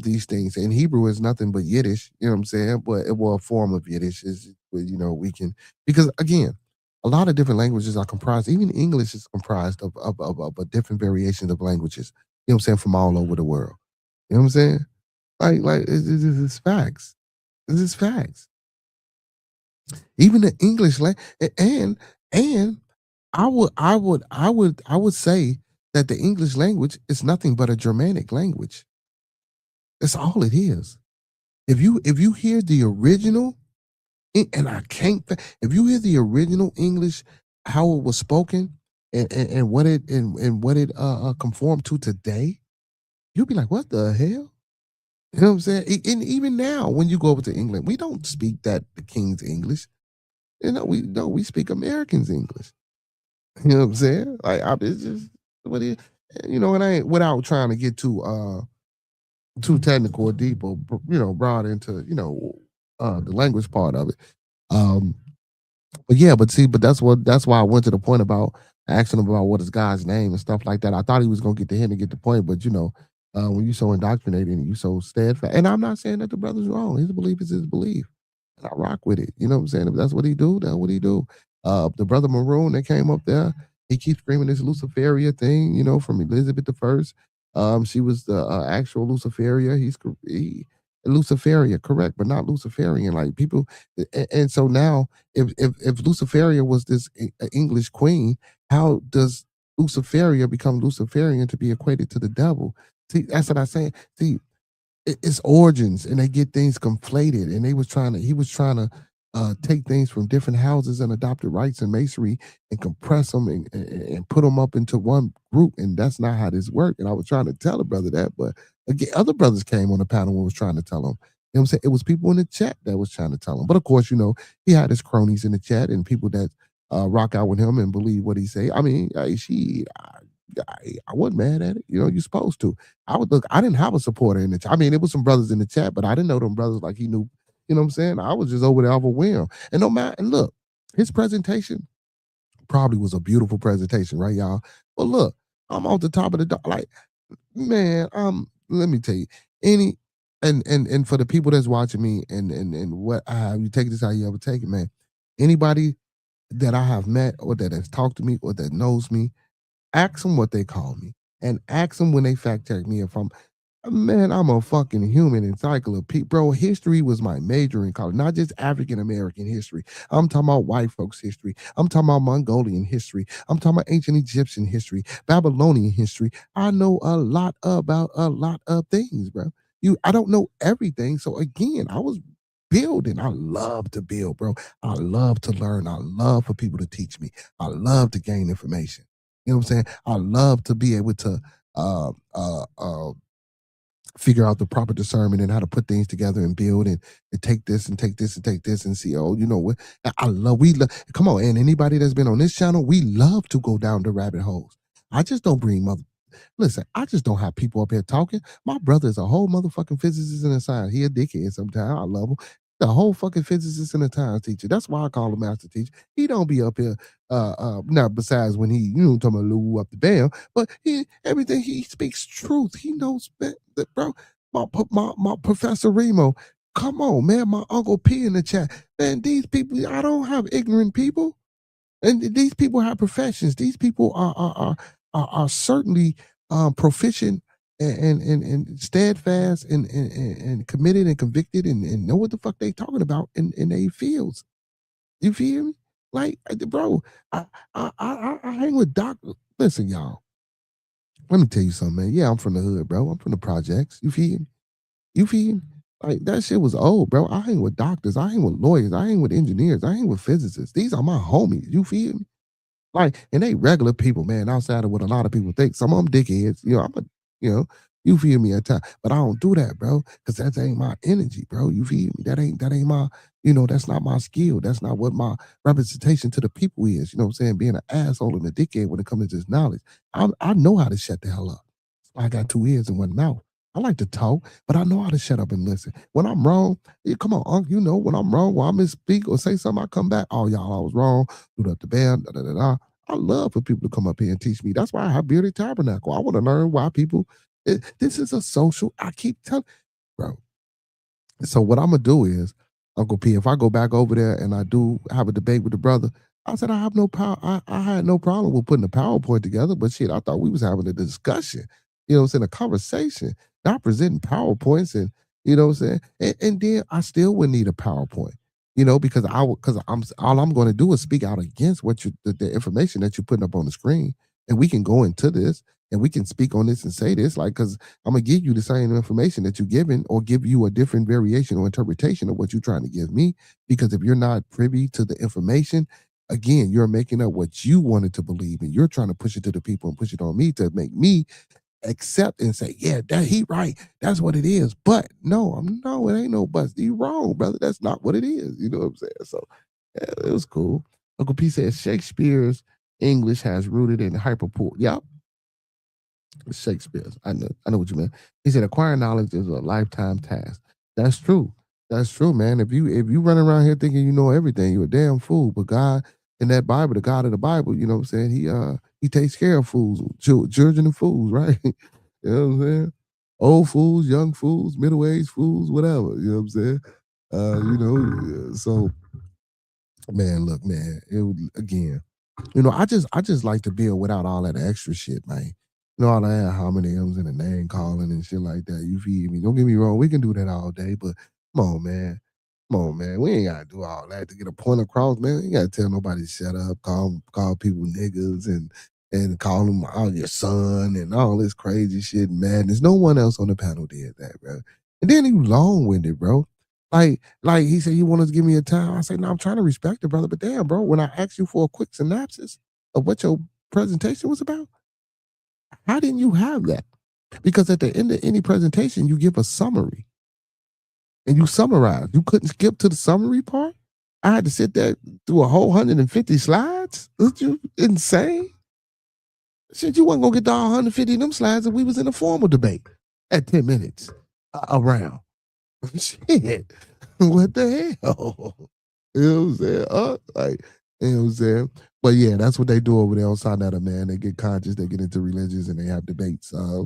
These things, and Hebrew is nothing but Yiddish. You know what I'm saying? But it was a form of Yiddish. Is we can, because again, a lot of different languages are comprised. Even English is comprised of a different variations of languages. You know what I'm saying? From all over the world. You know what I'm saying? Like it's facts. This is facts. Even the English and I would say that the English language is nothing but a Germanic language. That's all it is. If you hear the original, and I can't, if you hear the original English, how it was spoken, and what it conformed to today, you'll be like, what the hell? You know what I'm saying? And even now, when you go over to England, we don't speak the King's English. We speak Americans English. You know what I'm saying? Like, it's just what it, and I ain't, without trying to get too technical or deep or broad into the language part of it. But yeah, but that's why I went to the point about asking him about what is God's name and stuff like that. I thought he was gonna get the hint and get the point, but when you so indoctrinated and you so steadfast, and I'm not saying that the brother's wrong. His belief is his belief. And I rock with it. You know what I'm saying? If that's what he do, that's what he do. The brother Maroon that came up there, he keeps screaming this Luciferia thing, from Elizabeth the First. She was the actual Luciferia. Luciferia, correct, but not Luciferian. Like people, and so now, if Luciferia was this English queen, how does Luciferia become Luciferian to be equated to the devil? See, that's what I say. See, it's origins, and they get things conflated, and he was trying to take things from different houses and adopted rights and masonry and compress them and put them up into one group, and that's not how this worked. And I was trying to tell the brother that, but again, other brothers came on the panel and was trying to tell him. You know what I'm saying? It was people in the chat that was trying to tell him. But of course, he had his cronies in the chat and people that rock out with him and believe what he say. I mean, I wasn't mad at it. You're supposed to. I didn't have a supporter in the chat. I mean, it was some brothers in the chat, but I didn't know them brothers like he knew. You know what I'm saying? I was just over there overwhelmed. And no matter, and look, his presentation probably was a beautiful presentation, right, y'all? But look, I'm off the top of the dog. Like, man, let me tell you, and for the people that's watching me and what I have, you take this how you ever take it, man. Anybody that I have met or that has talked to me or that knows me, ask them what they call me, and ask them when they fact check me if I'm a fucking human encyclopedia. Bro, history was my major in college, not just African American history. I'm talking about white folks' history. I'm talking about Mongolian history. I'm talking about ancient Egyptian history, Babylonian history. I know a lot about a lot of things, bro. I don't know everything. So again, I was building. I love to build, bro. I love to learn. I love for people to teach me. I love to gain information. You know what I'm saying? I love to be able to figure out the proper discernment and how to put things together and build and take this and take this and take this and see, what we love. Come on, and anybody that's been on this channel, we love to go down the rabbit holes. I just don't bring listen, I just don't have people up here talking. My brother is a whole motherfucking physicist and a science. He a dickhead sometimes. I love him. The whole fucking physicist and a science teacher. That's why I call him master teacher. He don't be up here, now besides when he, talking about Lou up the bam, but everything he speaks truth. He knows that, bro. My Professor Remo, come on, man. My Uncle P in the chat. Man, these people, I don't have ignorant people. And these people have professions. These people are certainly proficient and steadfast and committed and convicted and know what the fuck they talking about in their fields. You feel me? Like, bro, I hang with doctors. Listen, y'all. Let me tell you something, man. Yeah, I'm from the hood, bro. I'm from the projects. You feel me? You feel me? Like that shit was old, bro. I hang with doctors. I hang with lawyers. I hang with engineers. I hang with physicists. These are my homies. You feel me? Like, and they regular people, man, outside of what a lot of people think. Some of them dickheads, you know, you feel me at times. But I don't do that, bro, because that ain't my energy, bro. You feel me? That ain't my, that's not my skill. That's not what my representation to the people is. You know what I'm saying? Being an asshole and a dickhead when it comes to this knowledge. I know how to shut the hell up. I got 2 ears and 1 mouth. I like to talk, but I know how to shut up and listen. When I'm wrong, come on, Unc, when I'm wrong, when I misspeak or say something, I come back. Oh, y'all, I was wrong. Do up the band, da da da da. I love for people to come up here and teach me. That's why I have Bearded Tabernacle. I want to learn why people. This is a social. I keep telling, bro. So what I'm gonna do is, Uncle P, if I go back over there and I do have a debate with the brother, I said I have no power. I had no problem with putting a PowerPoint together, but shit, I thought we was having a discussion. You know what I'm saying? A conversation, not presenting PowerPoints and you know what I'm saying? And then I still would need a PowerPoint. Because I'm all I'm going to do is speak out against what the information that you're putting up on the screen, and we can go into this and we can speak on this and say this, like, because I'm gonna give you the same information that you're giving, or give you a different variation or interpretation of what you're trying to give me. Because if you're not privy to the information, again, you're making up what you wanted to believe, and you're trying to push it to the people and push it on me to make me accept and say, yeah, that he right. That's what it is. But no, it ain't no but. You wrong, brother. That's not what it is. You know what I'm saying? So yeah, it was cool. Uncle P says Shakespeare's English has rooted in hyperpole. Yep. Shakespeare's. I know what you meant. He said acquiring knowledge is a lifetime task. That's true. That's true, man. If you run around here thinking you know everything, you're a damn fool. But God in that Bible, the God of the Bible, you know what I'm saying? He takes care of fools, children and fools, right? You know what I'm saying? Old fools, young fools, middle-aged fools, whatever. You know what I'm saying? So man, look, man, again, I just like to build without all that extra shit, man. All that ad hominems and the name calling and shit like that. You feel me? Don't get me wrong, we can do that all day, but come on, man. Come on, man. We ain't gotta do all that to get a point across, man. You gotta tell nobody to shut up, call people niggas and call them out your son and all this crazy shit and madness. No one else on the panel did that, bro. And then he was long-winded, bro. Like he said, you want to give me a time? I say, no, I'm trying to respect it, brother. But damn, bro, when I asked you for a quick synopsis of what your presentation was about, how didn't you have that? Because at the end of any presentation, you give a summary and you summarize. You couldn't skip to the summary part. I had to sit there through a whole 150 slides. Was you insane? Shit, you wasn't gonna get the all 150 of them slides if we was in a formal debate at 10 minutes around. Shit, what the hell? You know what I'm saying? You know what I'm saying? But yeah, that's what they do over there on Sonata, man. They get conscious, they get into religions, and they have debates. I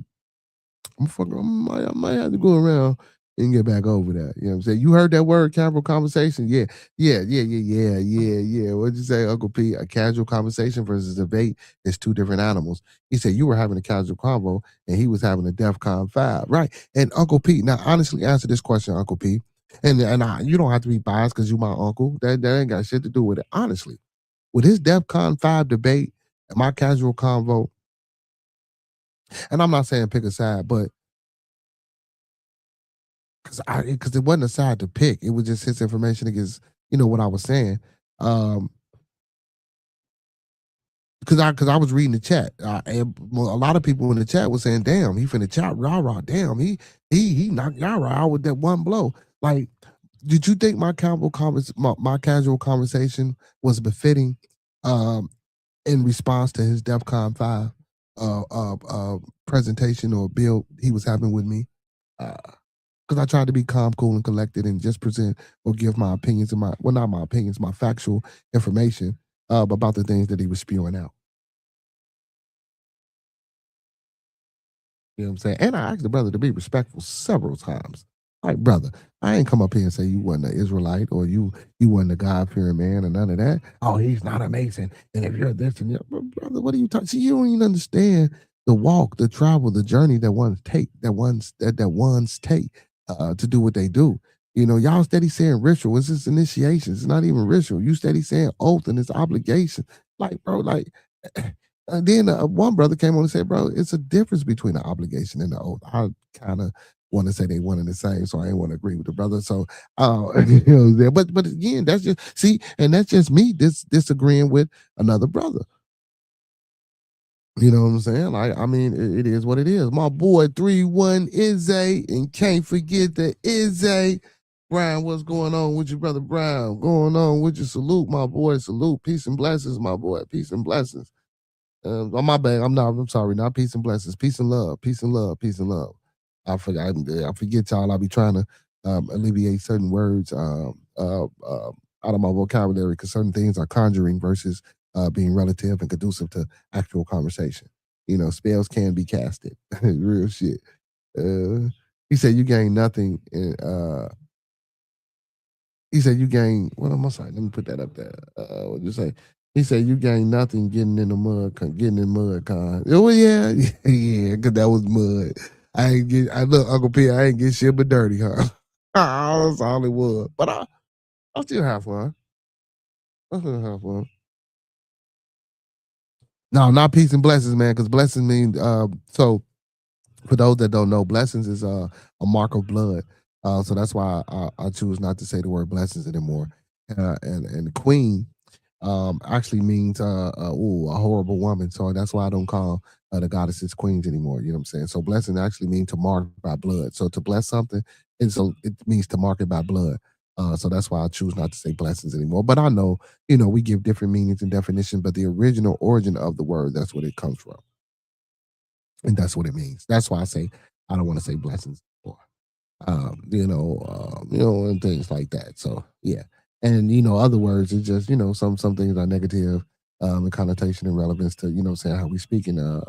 might have to go around and get back over that. You know what I'm saying? You heard that word, casual conversation? Yeah. What'd you say, Uncle P? A casual conversation versus debate is two different animals. He said you were having a casual convo and he was having a DEFCON 5. Right. And Uncle P, now honestly answer this question, Uncle P. You don't have to be biased because you my uncle. That ain't got shit to do with it. Honestly, with his DEFCON 5 debate and my casual convo, and I'm not saying pick a side, but because it wasn't a side to pick. It was just his information against, what I was saying. Because I was reading the chat. And a lot of people in the chat was saying, damn, he finna chop rah-rah. Damn, he knocked Yara out with that one blow. Like, did you think my casual conversation was befitting in response to his DEFCON 5 presentation or build he was having with me? Because I tried to be calm, cool, and collected and just present or give my opinions and not my opinions, my factual information about the things that he was spewing out. You know what I'm saying? And I asked the brother to be respectful several times. Like, brother, I ain't come up here and say you wasn't an Israelite or you wasn't a God-fearing man or none of that. Oh, he's not amazing. And if you're this and that, brother, what are you talking? See, you don't even understand the walk, the travel, the journey that ones take to do what they do. You know, y'all steady saying ritual. It's just initiation. It's not even ritual. You steady saying oath and it's obligation. Like, bro, like, and then one brother came on and said, bro, it's a difference between the obligation and the oath. I kind of want to say they one and the same, so I ain't want to agree with the brother. So, you know, but again, that's just, see, and that's just me disagreeing with another brother. You know what I'm saying? Like, I mean, it is what it is. My boy 3-1 Izzy, and can't forget the Izzy. Brian, what's going on with you, brother Brian? Going on with you? Salute, my boy. Salute. Peace and blessings, my boy. Peace and blessings. Oh, my bad. I'm sorry. Not peace and blessings. Peace and love. Peace and love. Peace and love. I forget y'all. I'll be trying to alleviate certain words out of my vocabulary because certain things are conjuring versus being relative and conducive to actual conversation. You know, spells can be casted. Real shit. He said you gain nothing. He said you gain. What am I saying? Let me put that up there. What you say? He said you gain nothing getting in the mud, getting in mud, con. Oh yeah, yeah, because that was mud. I look, Uncle P, I ain't get shit but dirty, huh? That's all it was. But I still have fun. I still have fun. No, not peace and blessings, man, because blessings mean so for those that don't know, blessings is a mark of blood. So that's why I choose not to say the word blessings anymore. And queen actually means a horrible woman. So that's why I don't call the goddesses queens anymore. You know what I'm saying? So blessing actually means to mark by blood. So to bless something, and so it means to mark it by blood. So that's why I choose not to say blessings anymore. But I know, you know, we give different meanings and definitions, but the original origin of the word, that's what it comes from. And that's what it means. That's why I say I don't want to say blessings anymore. And things like that. So yeah. And other words, it's just, some things are negative in connotation and relevance to, saying how we speak and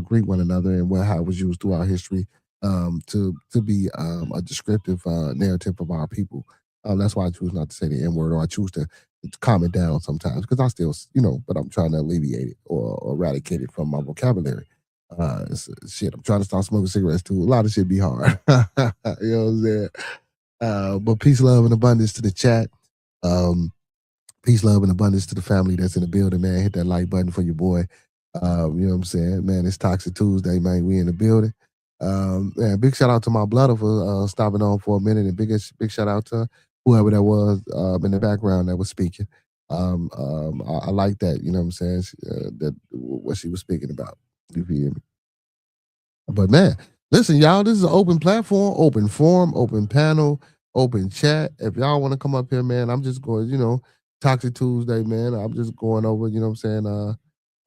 greet one another and how it was used throughout history to be a descriptive narrative of our people. That's why I choose not to say the N word, or I choose to calm it down sometimes because I still, but I'm trying to alleviate it or eradicate it from my vocabulary. Shit, I'm trying to start smoking cigarettes too. A lot of shit be hard. You know what I'm saying? But peace, love, and abundance to the chat. Peace, love, and abundance to the family that's in the building, man. Hit that like button for your boy. You know what I'm saying? Man, it's Toxiq Tuesday, man. We in the building. Man, big shout out to my brother for stopping on for a minute, and big shout out to whoever that was in the background that was speaking. I like that, you know what I'm saying? That what she was speaking about. You feel me? But man, listen, y'all, this is an open platform, open forum, open panel, open chat. If y'all want to come up here, man, I'm just going, Toxiq Tuesday, man. I'm just going over, you know what I'm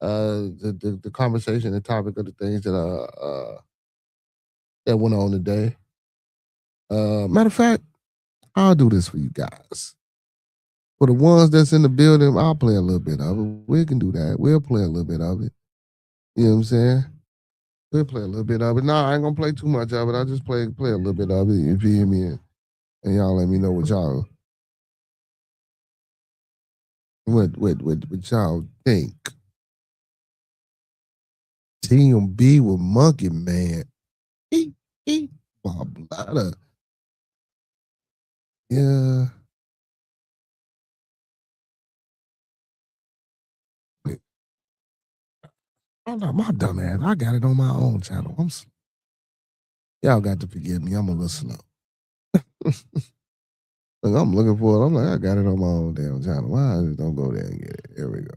saying, the conversation, the topic of the things that went on today. Matter of fact, I'll do this for you guys. For the ones that's in the building, I'll play a little bit of it. We can do that. We'll play a little bit of it. You know what I'm saying? We'll play a little bit of it. No, I ain't gonna play too much of it. I'll just play a little bit of it. You feel me? And y'all let me know what y'all think. TMB with Monkey Man. My bladder. Yeah. Oh no, my dumb ass. I got it on my own channel. Y'all got to forgive me. I'm a little slow. Look, I'm looking for it. I'm like, I got it on my own damn channel. Why I just don't go there and get it? Here we go.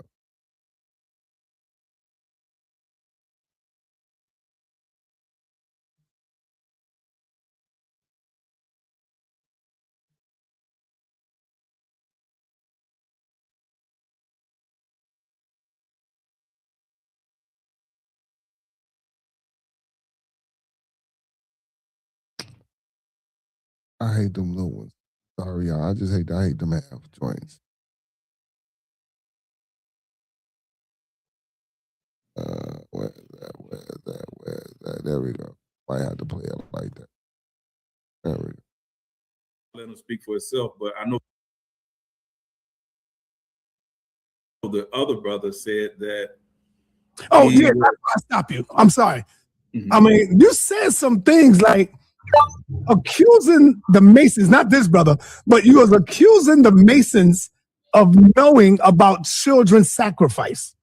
I hate them little ones. Sorry, y'all. I hate them half joints. Where's that? There we go. I have to play it like that. There we go. Let him speak for itself, but I know the other brother said that. Oh, yeah, that's why I stop you. I'm sorry. I mean, you said some things like accusing the Masons, not this brother, but you was accusing the Masons of knowing about children's sacrifice.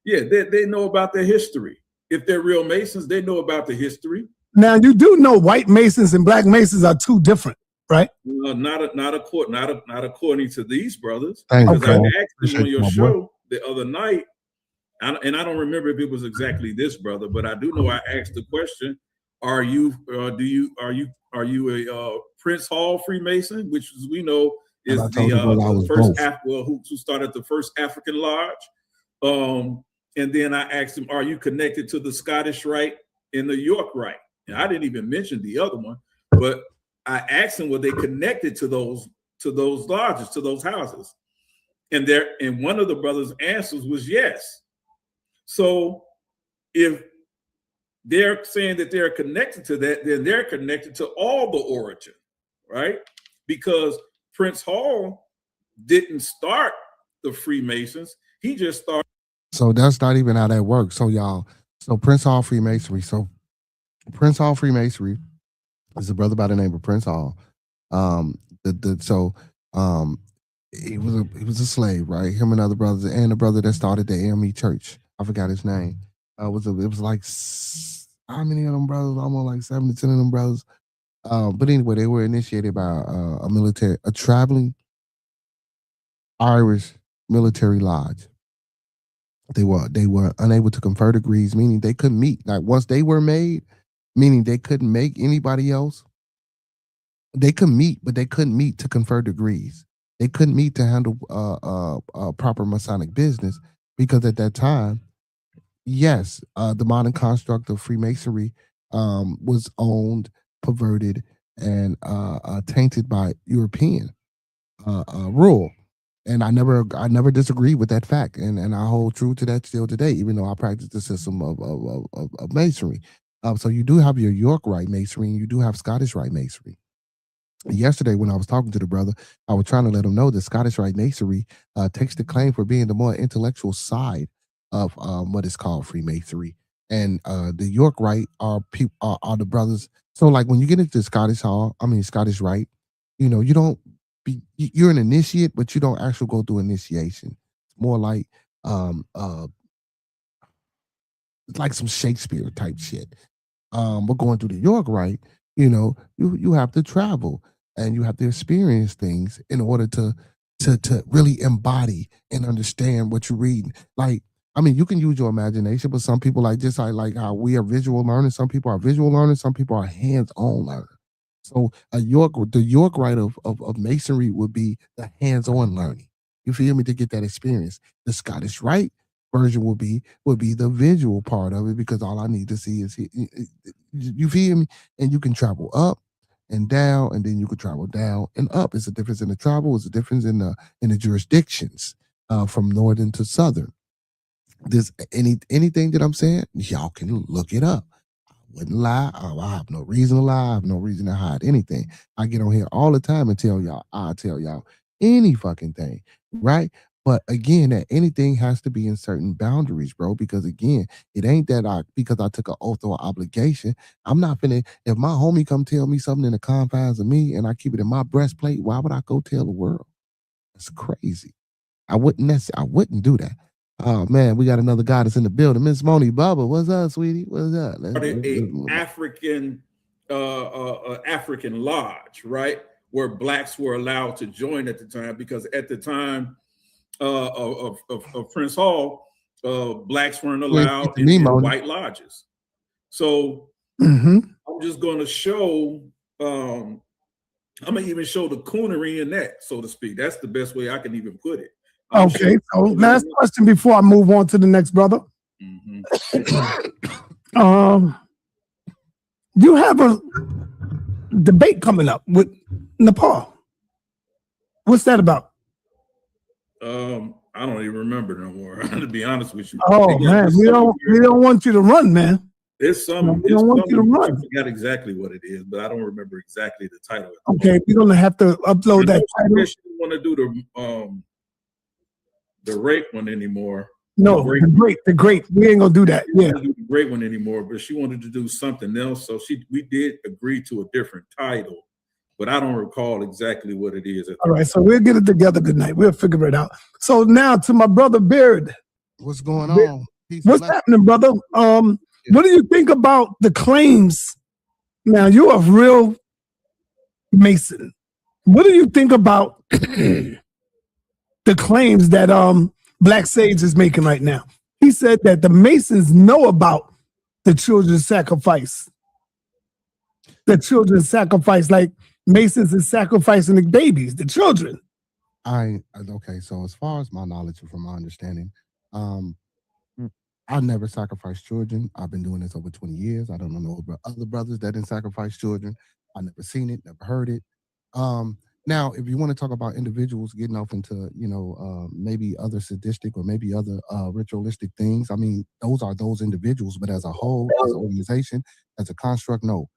Yeah, they know about their history. If they're real Masons, they know about the history. Now, you do know white Masons and black Masons are two different, right? Not according to these brothers. Thank Because you. I asked them on your show the other night, and I don't remember if it was exactly this brother, but I do know I asked the question: are you a Prince Hall Freemason, which as we know is the first who started the first African lodge? And then I asked him, are you connected to the Scottish Rite and the York Rite? And I didn't even mention the other one, but I asked him, were they connected to those lodges, to those houses? And one of the brothers' answers was yes. So if they're saying that they're connected to that, then they're connected to all the origin, right? Because Prince Hall didn't start the Freemasons. He just started. So that's not even how that works. So y'all, Prince Hall Freemasonry. So Prince Hall Freemasonry is a brother by the name of Prince Hall. He was a slave, right? Him and other brothers, and the brother that started the AME Church. I forgot his name. It was like how many of them brothers? Almost like 7 to 10 of them brothers. But anyway, they were initiated by a traveling Irish military lodge. They were unable to confer degrees, meaning they couldn't meet. Like once they were made, meaning they couldn't make anybody else. They could meet, but they couldn't meet to confer degrees. They couldn't meet to handle proper Masonic business because at that time, yes, the modern construct of Freemasonry was owned, perverted, and tainted by European rule. And I never disagreed with that fact, and I hold true to that still today, even though I practice the system of Masonry. So you do have your York Rite Masonry, and you do have Scottish Rite Masonry. Yesterday, when I was talking to the brother, I was trying to let him know that Scottish Rite Masonry takes the claim for being the more intellectual side of what is called Freemasonry, and the York Rite are the brothers. So, like when you get into Scottish Rite, you know, you're an initiate, but you don't actually go through initiation. It's more like it's like some Shakespeare type shit. But going through the York Rite, you know, you have to travel and you have to experience things in order to really embody and understand what you're reading. Like, I mean, you can use your imagination, but some people like how we are visual learners. Some people are visual learners. Some people are hands-on learners. So the York Rite of Masonry would be the hands-on learning. You feel me? To get that experience. The Scottish Rite version would be the visual part of it, because all I need to see is, you feel me? And you can travel up and down, and then you can travel down and up. It's a difference in the travel. It's a difference in the jurisdictions from northern to southern. There's anything that I'm saying, y'all can look it up. Wouldn't lie. I have no reason to lie. I have no reason to hide anything. I get on here all the time and tell y'all any fucking thing, right? But again, that anything has to be in certain boundaries, bro, because again, it ain't that because I took an oath or obligation. I'm not finna, if my homie come tell me something in the confines of me and I keep it in my breastplate, why would I go tell the world? That's crazy. I wouldn't do that. Oh man, we got another goddess in the building. Miss Moni Bubba, what's up, sweetie? What's up? African lodge, right? Where blacks were allowed to join at the time, because at the time of Prince Hall, blacks weren't allowed in white lodges. So I'm just going to show. I'm gonna even show the coonery in that, so to speak. That's the best way I can even put it. Okay, so last question before I move on to the next brother. You have a debate coming up with Nepal. What's that about? I don't even remember no more, to be honest with you. Oh man, we don't want you to run, man. It's some. We don't want you to run. I forgot exactly what it is, but I don't remember exactly the title. Okay, we're gonna have to upload that title. I guess you don't want to do the rape one anymore. No, the great. We ain't gonna do that. Yeah, do the great one anymore. But she wanted to do something else, so we did agree to a different title, but I don't recall exactly what it is. All right, so we'll get it together tonight. We'll figure it out. So now to my brother Beard. What's going on? What's happening, brother? What do you think about the claims? Now you're a real Mason. What do you think about the claims that Black Sage is making right now? He said that the Masons know about the children's sacrifice. The children's sacrifice, like Masons is sacrificing the babies, the children. Okay, so as far as my knowledge from my understanding, I never sacrificed children. I've been doing this over 20 years. I don't know other brothers that didn't sacrifice children. I never seen it, never heard it. Now, if you want to talk about individuals getting off into, maybe other sadistic or maybe other ritualistic things, I mean, those are those individuals. But as a whole, as an organization, as a construct, no,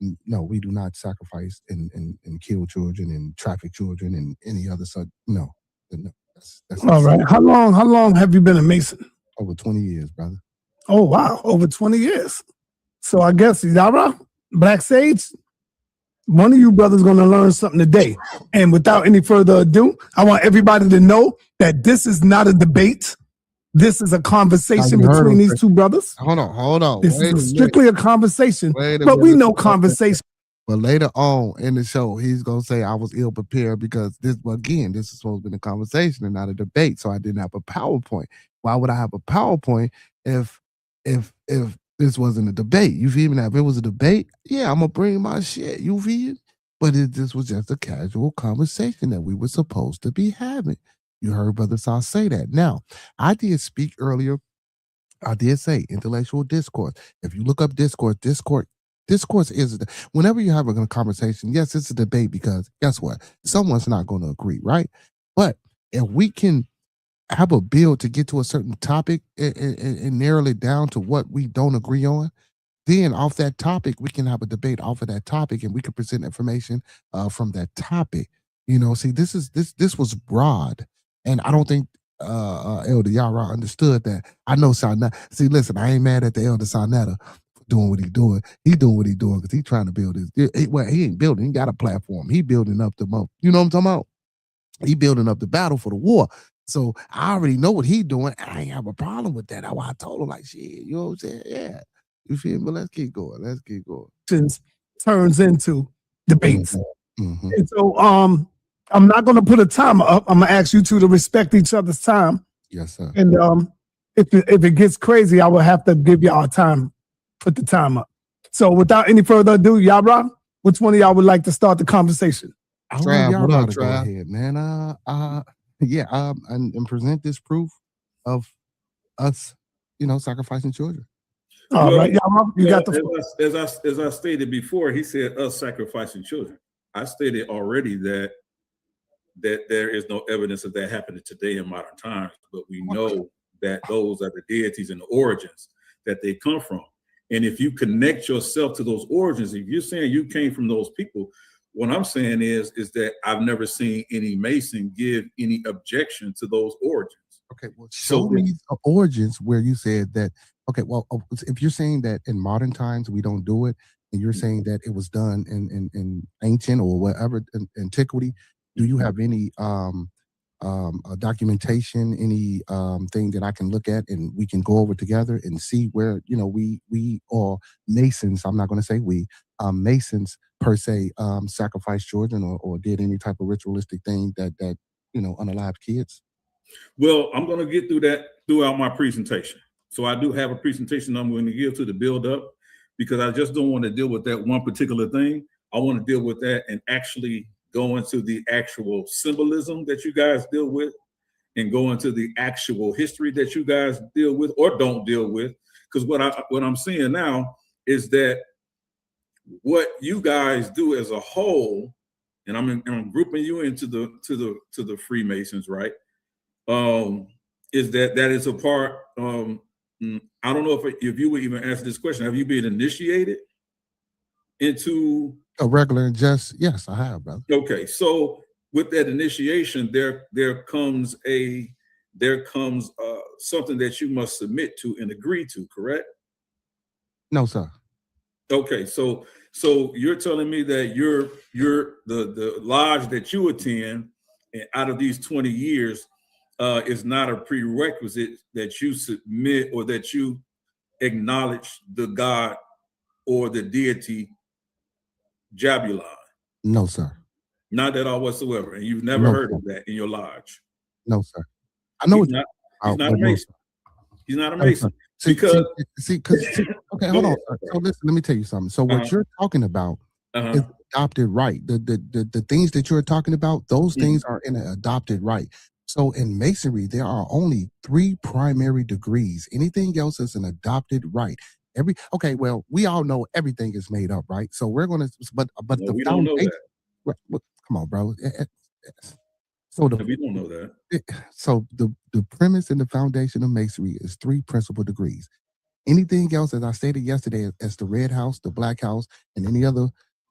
we do not sacrifice and kill children and traffic children and any other such. No. That's all right. How long have you been a Mason? Over 20 years, brother. Oh, wow. Over 20 years. So I guess, Yara, Black Sage, one of you brothers going to learn something today. And without any further ado, I want everybody to know that this is not a debate. This is a conversation between these two brothers. Hold on. This is strictly a conversation, but we know conversation. But later on in the show, he's going to say I was ill prepared because this is supposed to be a conversation and not a debate. So I didn't have a PowerPoint. Why would I have a PowerPoint if this wasn't a debate? You feel me? Now, if it was a debate, yeah, I'm going to bring my shit. You feel me? But this was just a casual conversation that we were supposed to be having. You heard Brother Saw say that. Now, I did speak earlier. I did say intellectual discourse. If you look up discourse is, whenever you're having a conversation, yes, it's a debate because guess what? Someone's not going to agree, right? But if we can have a build to get to a certain topic and narrow it down to what we don't agree on, then off that topic, we can have a debate off of that topic and we can present information from that topic. See, this was broad. And I don't think Elder Yara understood that. I know Sarnetta. See, listen, I ain't mad at the Elder Sarnetta doing what he's doing. He doing what he's doing because he's trying to build his. He ain't building. He got a platform. He building up the. You know what I'm talking about? He building up the battle for the war. So I already know what he's doing. And I ain't have a problem with that. That's why I told him like, shit. You know what I'm saying? Yeah. You feel me? But let's keep going. Turns into debates. Mm-hmm. And so I'm not going to put a timer up. I'm going to ask you two to respect each other's time. Yes, sir. And if it gets crazy, I will have to give y'all time. Put the time up. So without any further ado, Yara, which one of y'all would like to start the conversation? Trav, what up, Trav? Go ahead, man. And present this proof of us, sacrificing children. All right, Yara, you got the. As I stated before, he said us sacrificing children. I stated already that there is no evidence of that happening today in modern times, but we know that those are the deities and the origins that they come from. And if you connect yourself to those origins, if you're saying you came from those people, what I'm saying is that I've never seen any Mason give any objection to those origins. Okay, well, show me origins where you said that. Okay, well, if you're saying that in modern times we don't do it, and you're saying that it was done in ancient or whatever antiquity, do you have any documentation, any thing that I can look at and we can go over together and see where we or Masons, I'm not going to say we, Masons per se, sacrifice children or did any type of ritualistic thing that unalived kids? Well, I'm going to get through that throughout my presentation. So I do have a presentation I'm going to give to the build up, because I just don't want to deal with that one particular thing. I want to deal with that and actually go into the actual symbolism that you guys deal with and go into the actual history that you guys deal with or don't deal with. Because what I'm seeing now is that what you guys do as a whole, and I'm grouping you into the Freemasons, right? Is that is a part. I don't know if you would even answer this question. Have you been initiated into a regular and just? Yes, I have, brother. Okay, so with that initiation, there comes a there comes something that you must submit to and agree to, correct? No, sir. Okay, so you're telling me that the lodge that you attend, and out of these 20 years, is not a prerequisite that you submit or that you acknowledge the God or the deity Jabulon? No, sir. Not at all whatsoever. And you've never heard of that in your lodge? No, sir. I know he's not a Mason. He's not a Mason. Okay, hold on. So listen, let me tell you something. So what you're talking about is adopted right. The things that you're talking about, those things are in an adopted right. So in Masonry, there are only 3 primary degrees. Anything else is an adopted right. Okay, well, we all know everything is made up, right? So we're gonna, but the we don't know that. Come on, bro. So we don't know that. So the premise and the foundation of Masonry is 3 principal degrees. Anything else, as I stated yesterday, as the red house, the black house, and any other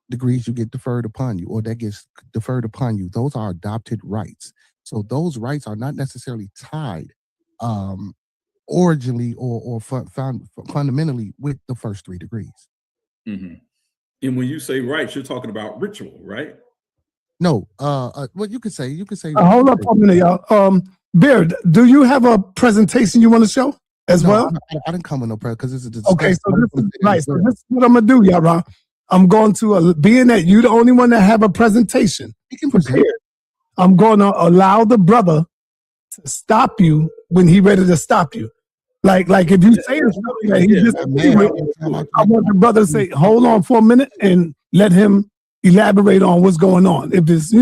degrees you get deferred upon you, or that gets deferred upon you, those are adopted rights. So those rights are not necessarily tied originally or fundamentally with the first 3 degrees. Mm-hmm. And when you say rights, you're talking about ritual, right? No, what you could say, hold up for a minute, y'all. Beard, do you have a presentation you want to show as well? I didn't come with no prayer because this is a okay. So this is right. So this is what I'm gonna do, y'all. I'm going to being that you're the only one that have a presentation. You can present. I'm going to allow the brother to stop you when he ready to stop you. Like if you say something that he disagrees with, I want the brother to say, hold on for a minute and let him elaborate on what's going on. If this,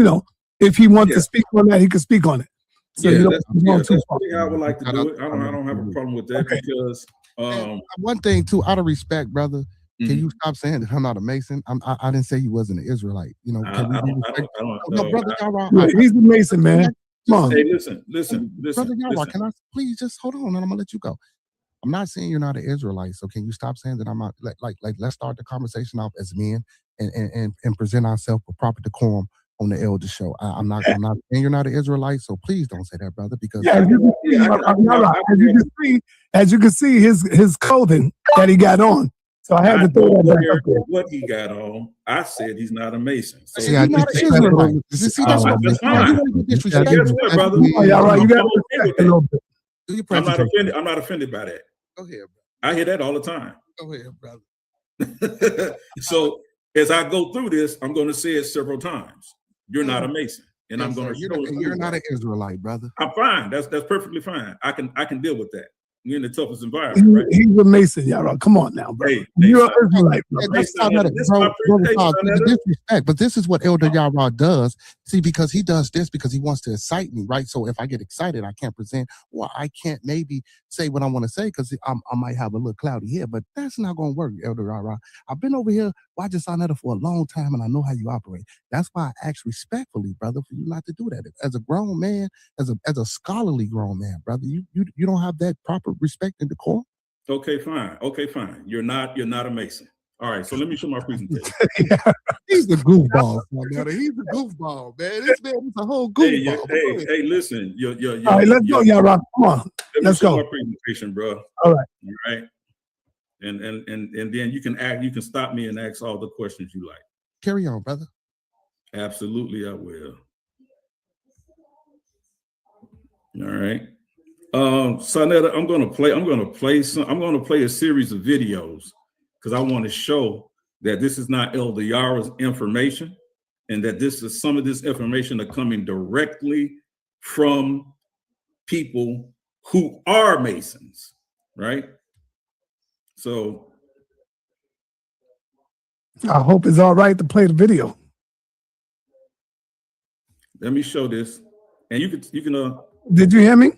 if he wants to speak on that, he can speak on it. So that's I would like to do it. I don't have a problem with that because one thing too, out of respect, brother. Can you stop saying that I'm not a Mason? I didn't say you wasn't an Israelite. No, brother, he's a Mason, man. Come on. Hey, listen. Brother Yara, can I please just hold on and I'm gonna let you go. I'm not saying you're not an Israelite, so can you stop saying that I'm not? Like let's start the conversation off as men and present ourselves with proper decorum on the Elder Show. I'm not saying you're not an Israelite, so please don't say that, brother. Because as you can see, his clothing that he got on. So I had to throw that back up there. What he got on, I said he's not a Mason. So he's not an Israelite. See, that's what guess what, brother? All right, you got to respect a little bit. I'm not offended. I'm not offended by that. Go ahead, bro. I hear that all the time. Go ahead, brother. So as I go through this, I'm going to say it several times. You're not a Mason, and I'm going to. You're not an Israelite, brother. I'm fine. That's perfectly fine. I can deal with that. We're in the toughest environment, right? He's a Mason, y'all. Come on now, bro. You're an Israelite, bro. Disrespect, but this is what Elder Yara does. See, because he does this because he wants to excite me, right? So if I get excited, I can't present, or I can't maybe say what I want to say because I might have a little cloudy hair, but that's not going to work, Elder Yara. I've been over here watching Sonetta for a long time, and I know how you operate. That's why I ask respectfully, brother, for you not to do that. As a grown man, as a scholarly grown man, brother, you don't have that proper respect and decorum. Okay, fine. You're not a Mason. All right, so let me show my presentation. He's the goofball, man. He's the goofball, man. This man is a whole goofball. Hey, listen. All right, let's go, y'all. Come on, let's go. My presentation, bro. All right. And then you can stop me and ask all the questions you like. Carry on, brother. Absolutely, I will. All right. Sonetta, I'm gonna play a series of videos because I want to show that this is not Elder Yara's information and that some of this information are coming directly from people who are Masons, right? So I hope it's all right to play the video. Let me show this, and you can. Did you hear me?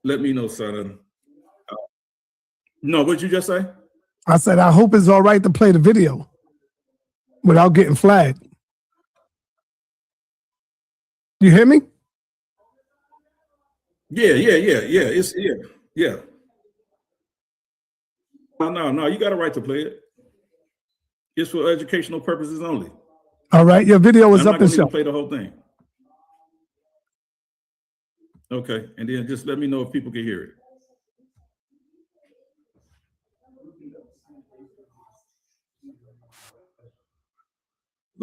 Let me know, son. No, what did you just say? I said, I hope it's all right to play the video without getting flagged. You hear me? Yeah. Yeah. No, you got a right to play it. It's for educational purposes only. All right, your video is up and show. Play the whole thing. Okay, and then just let me know if people can hear it.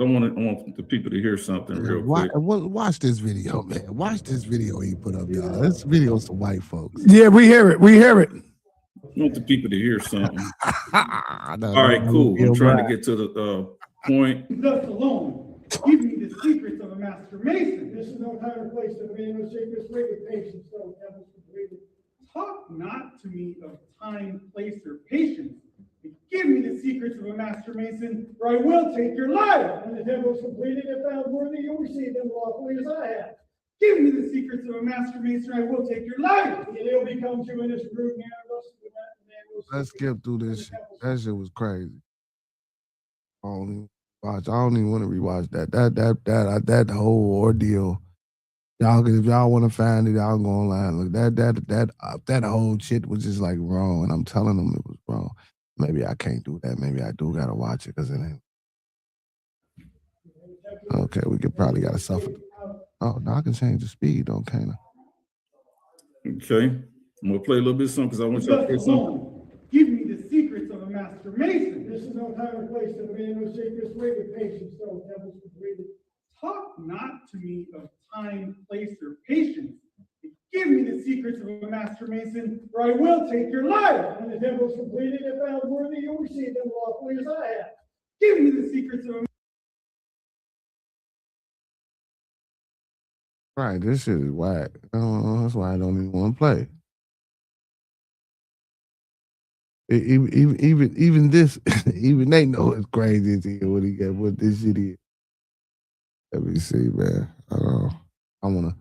I want the people to hear something real quick. Watch this video, man. Watch this video he put up, y'all. This video's to white folks. Yeah, we hear it. We hear it. I want the people to hear something. All right, cool. I'm trying to get to the point. Thus alone, give me the secrets of a master mason. This is no time or place to be no secrets, wicked patience, so devils completed. Talk not to me of time, place, or patience. Give me the secrets of a master mason, or I will take your life. And the devils completed, if found worthy, you'll receive them lawfully as I have. Give me the secrets of a master mason, or I will take your life. And it'll become to in this rude man. Let's skip through this shit. That shit was crazy. I don't even want to rewatch that. That whole ordeal. Y'all, if y'all want to find it, y'all go online. Look, that whole shit was just like wrong, and I'm telling them it was wrong. Maybe I can't do that. Maybe I do gotta watch it because it ain't. Okay, we could probably gotta suffer. Oh, now I can change the speed, though, can't I? Okay, I'm gonna play a little bit of something because I want y'all to hear something. Give me the secrets of a master mason. This is no time or place to be no secrets, wicked patience, so devils completed. Talk not to me of time, place, or patience. Give me the secrets of a master mason, or I will take your life. And the devils completed, if found worthy, you'll receive them lawfully as I have. Give me the secrets of a Right, this shit is whack. That's why I don't even want to play. Even this, even they know it's crazy as hell what he got, what this shit is. Let me see, man. I wanna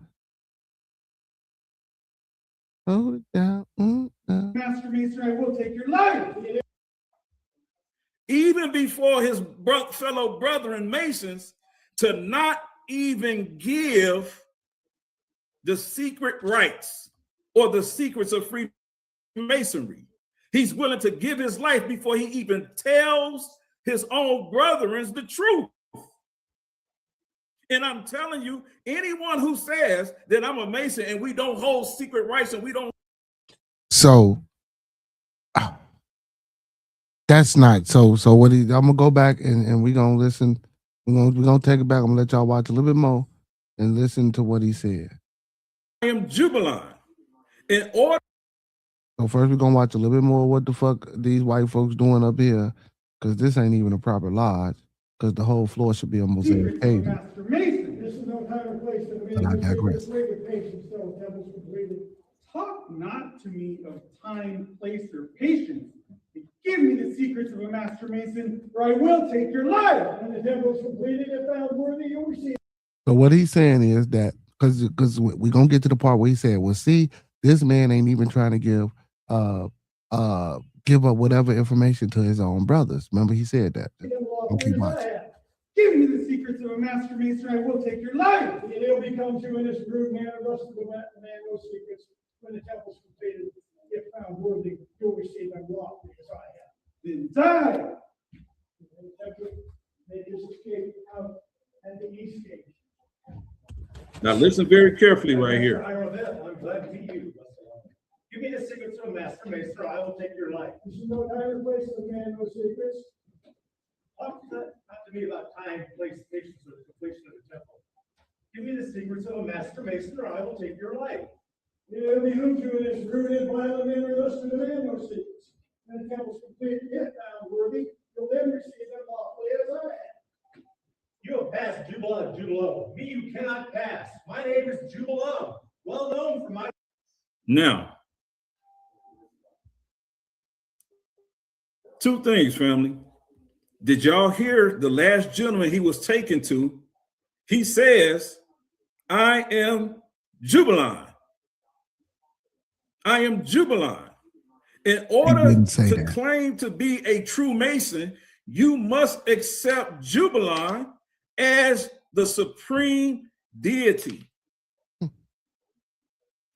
hold it down. master mason, I will take your life. Even before his fellow brethren Masons, to not even give the secret rites or the secrets of Freemasonry. He's willing to give his life before he even tells his own brethren the truth. And I'm telling you, anyone who says that I'm a Mason and we don't hold secret rites and we don't. So that's not so what I'm gonna go back and we're gonna listen. We're gonna take it back. I'm gonna let y'all watch a little bit more and listen to what he said. I am jubilant. In order. So first we're gonna watch a little bit more of what the fuck these white folks doing up here, because this ain't even a proper lodge, because the whole floor should be a mosaic pavement. Master Mason, this is no time or place to be. But I digress. Patience, so devils completed. Talk not to me of time, place, or patience. Give me the secrets of a master mason, or I will take your life. And the devils completed, if found worthy, you'll receive. So what he's saying is that because we're gonna get to the part where he said, well, see, this man ain't even trying to give up whatever information to his own brothers. Remember he said that. Keep watching. Give me the secrets of a master mason, I will take your life. And it'll become to in this rude man, the rest of the man no secrets. When the temple's completed, if found worthy, you'll receive them lawfully as I have. Then die. And the temple made his escape out at the east gate. Now listen very carefully right here. I'm glad to meet you. Give me the secrets of a master mason, or I will take your life. This is no time or place for the man no secrets. Talk not to me about time, place, patience, or the completion of the temple. Give me the secrets of a master mason, or I will take your life. It'll behoove you in this rude and violent manner, thus to demand no secrets. When the temple's completed, if found worthy, you'll then receive them lawfully as I have. You have passed Jubilant. Me you cannot pass. My name is Jubilant, well known for my. Now, two things, family. Did y'all hear the last gentleman he was taken to? He says, I am Jubilant. I am Jubilant. In order to claim to be a true Mason, you must accept Jubilant as the supreme deity.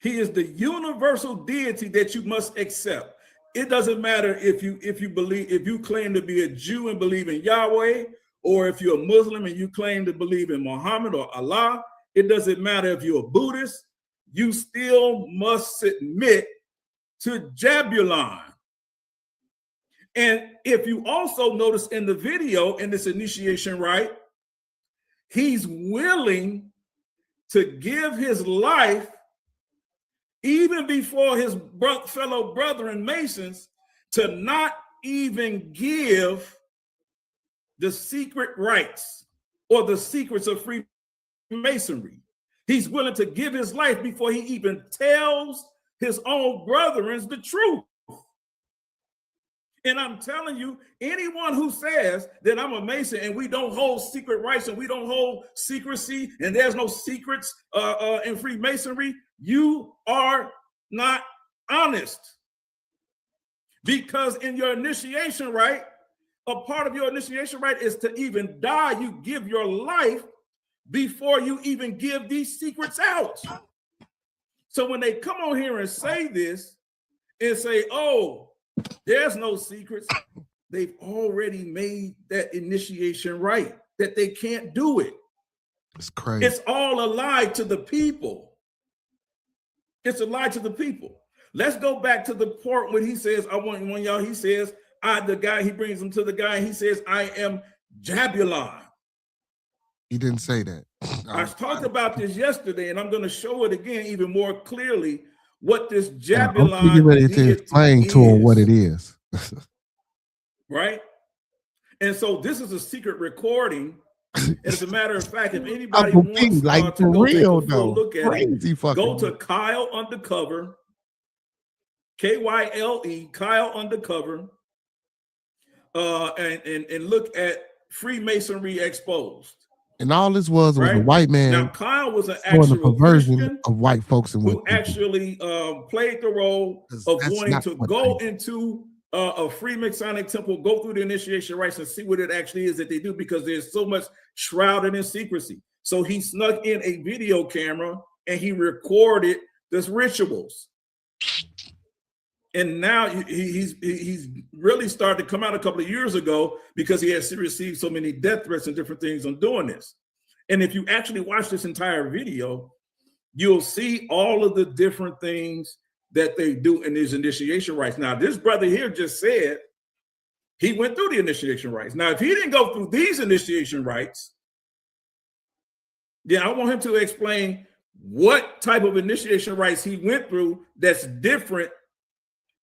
He is the universal deity that you must accept. It doesn't matter if you claim to be a Jew and believe in Yahweh, or if you're a Muslim and you claim to believe in Muhammad or Allah. It doesn't matter if you're a Buddhist. you still must submit to Jabulon. And if you also notice in the video, in this initiation rite, he's willing to give his life even before his fellow brethren Masons, to not even give the secret rites or the secrets of Freemasonry. He's willing to give his life before he even tells his own brethren the truth. And I'm telling you, anyone who says that I'm a Mason and we don't hold secret rites and we don't hold secrecy and there's no secrets in Freemasonry, you are not honest. Because in your initiation rite, a part of your initiation rite is to even die. You give your life before you even give these secrets out. So when they come on here and say this and say, oh, there's no secrets, they've already made that initiation rite, that they can't do it. It's crazy. It's all a lie to the people. It's a lie to the people. Let's go back to the part when he says, I want one, y'all, he says, he brings him to the guy, he says, I am Jabulon. He didn't say that. I talked about this yesterday, and I'm going to show it again even more clearly what this Jabulon I'm ready to explain to him what it is. Right? And so this is a secret recording. And as a matter of fact, if anybody wants like to go real, take a full look at crazy it, fucking go to Kyle Undercover, Kyle Kyle Undercover, and look at Freemasonry Exposed. And all this was a white man. Now, Kyle was an actual perversion Christian of white folks and who actually played the role of wanting to go into a Freemasonic temple, go through the initiation rites and see what it actually is that they do, because there's so much shrouded in secrecy. So he snuck in a video camera and he recorded this rituals. And now he's really started to come out a couple of years ago because he has received so many death threats and different things on doing this. And if you actually watch this entire video, you'll see all of the different things that they do in these initiation rites. Now, this brother here just said he went through the initiation rites. Now, if he didn't go through these initiation rites, then I want him to explain what type of initiation rites he went through that's different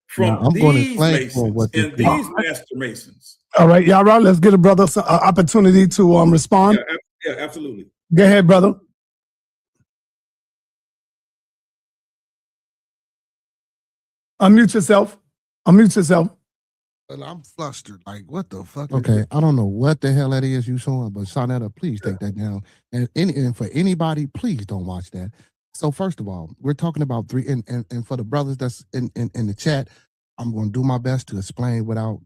from these Masons and these Master Masons. All right, y'all right. Let's get a brother some opportunity to respond. Yeah, absolutely. Go ahead, brother. Unmute yourself. Unmute yourself. I'm flustered. Like, what the fuck? Okay, I don't know what the hell that is you showing, but Shawnetta, please take that down. And for anybody, please don't watch that. So first of all, we're talking about three, and for the brothers that's in the chat, I'm going to do my best to explain without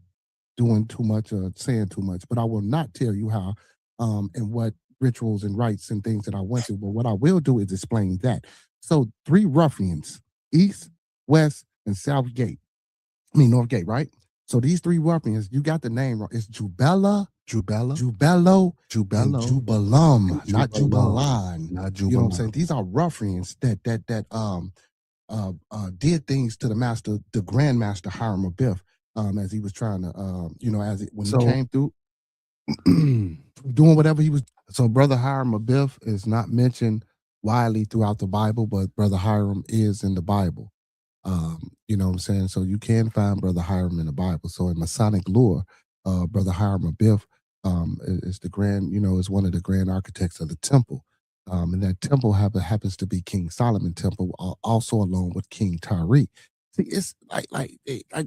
doing too much or saying too much, but I will not tell you how and what rituals and rites and things that I went to, but what I will do is explain that. So 3 ruffians, East, West, and North Gate, right? So these 3 ruffians, you got the name wrong. It's Jubello, Jubalum, not Jubalon. Not Jubalon. You know what I'm saying? These are ruffians that did things to the master, the Grand Master Hiram Abiff, as he was trying to, when he came through, doing whatever he was. So Brother Hiram Abiff is not mentioned widely throughout the Bible, but Brother Hiram is in the Bible. You know what I'm saying? So you can find Brother Hiram in the Bible. So in Masonic lore, Brother Hiram Abiff is the grand, is one of the grand architects of the temple. And that temple happens to be King Solomon temple, also along with King Tariq. See, it's like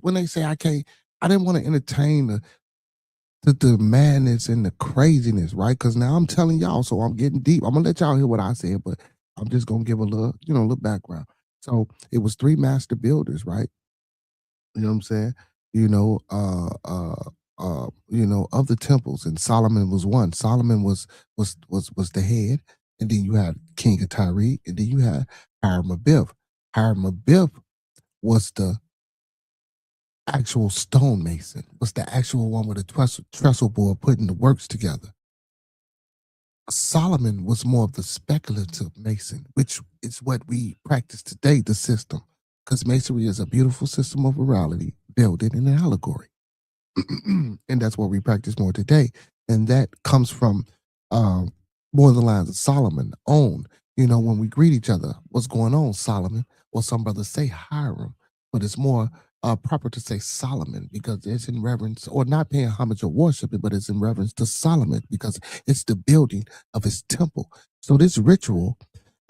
when they say I didn't want to entertain the madness and the craziness, right? Because now I'm telling y'all, so I'm getting deep. I'm gonna let y'all hear what I said, but I'm just gonna give a little, little background. So it was 3 master builders, right? You know what I'm saying? Of the temples, and Solomon was one. Solomon was the head, and then you had King of Tariq, and then you had Hiram Abiff. Hiram Abiff was the actual stonemason, was the actual one with a trestle board putting the works together. Solomon was more of the speculative mason, which is what we practice today, the system. Because masonry is a beautiful system of morality, built in an allegory. And that's what we practice more today. And that comes from more of the lines of Solomon own. You know, when we greet each other, what's going on, Solomon? Or some brothers say Hiram, but it's more proper to say Solomon because it's in reverence, or not paying homage or worship, but it's in reverence to Solomon because it's the building of his temple. So this ritual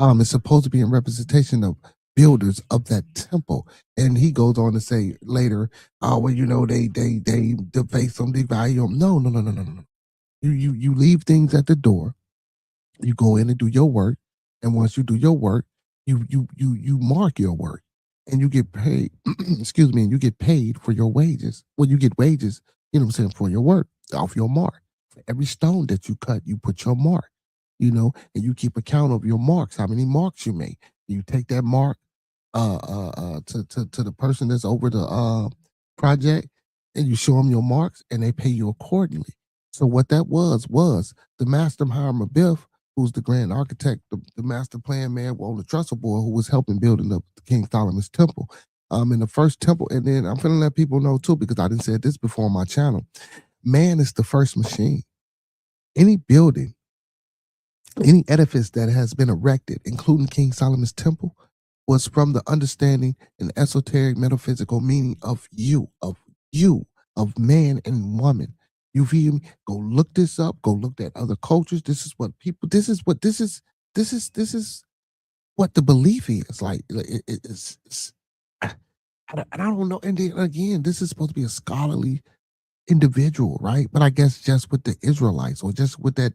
is supposed to be in representation of builders of that temple. And he goes on to say later, well, you know, they deface them, they value them. No. You leave things at the door. You go in and do your work, and once you do your work, you mark your work, and you get paid. Excuse me, and you get paid for your wages. Well, you get wages, you know what I'm saying, for your work off your mark. For every stone that you cut, you put your mark. You know, and you keep account of your marks, how many marks you make. You take that mark to the person that's over the project, and you show them your marks, and they pay you accordingly. So what that was the master Hiram Abiff, who's the grand architect, the master plan man on the trestle board, who was helping building up King Solomon's temple. In the first temple, and then I'm gonna let people know too, because I didn't say this before on my channel. Man is the first machine. Any building, any edifice that has been erected, including King Solomon's temple, was from the understanding and esoteric metaphysical meaning of of man and woman. You feel me? Go look this up. Go look at other cultures. This is what what the belief is. Like it's I don't know. And then again, this is supposed to be a scholarly individual, right? But I guess just with the Israelites, or just with that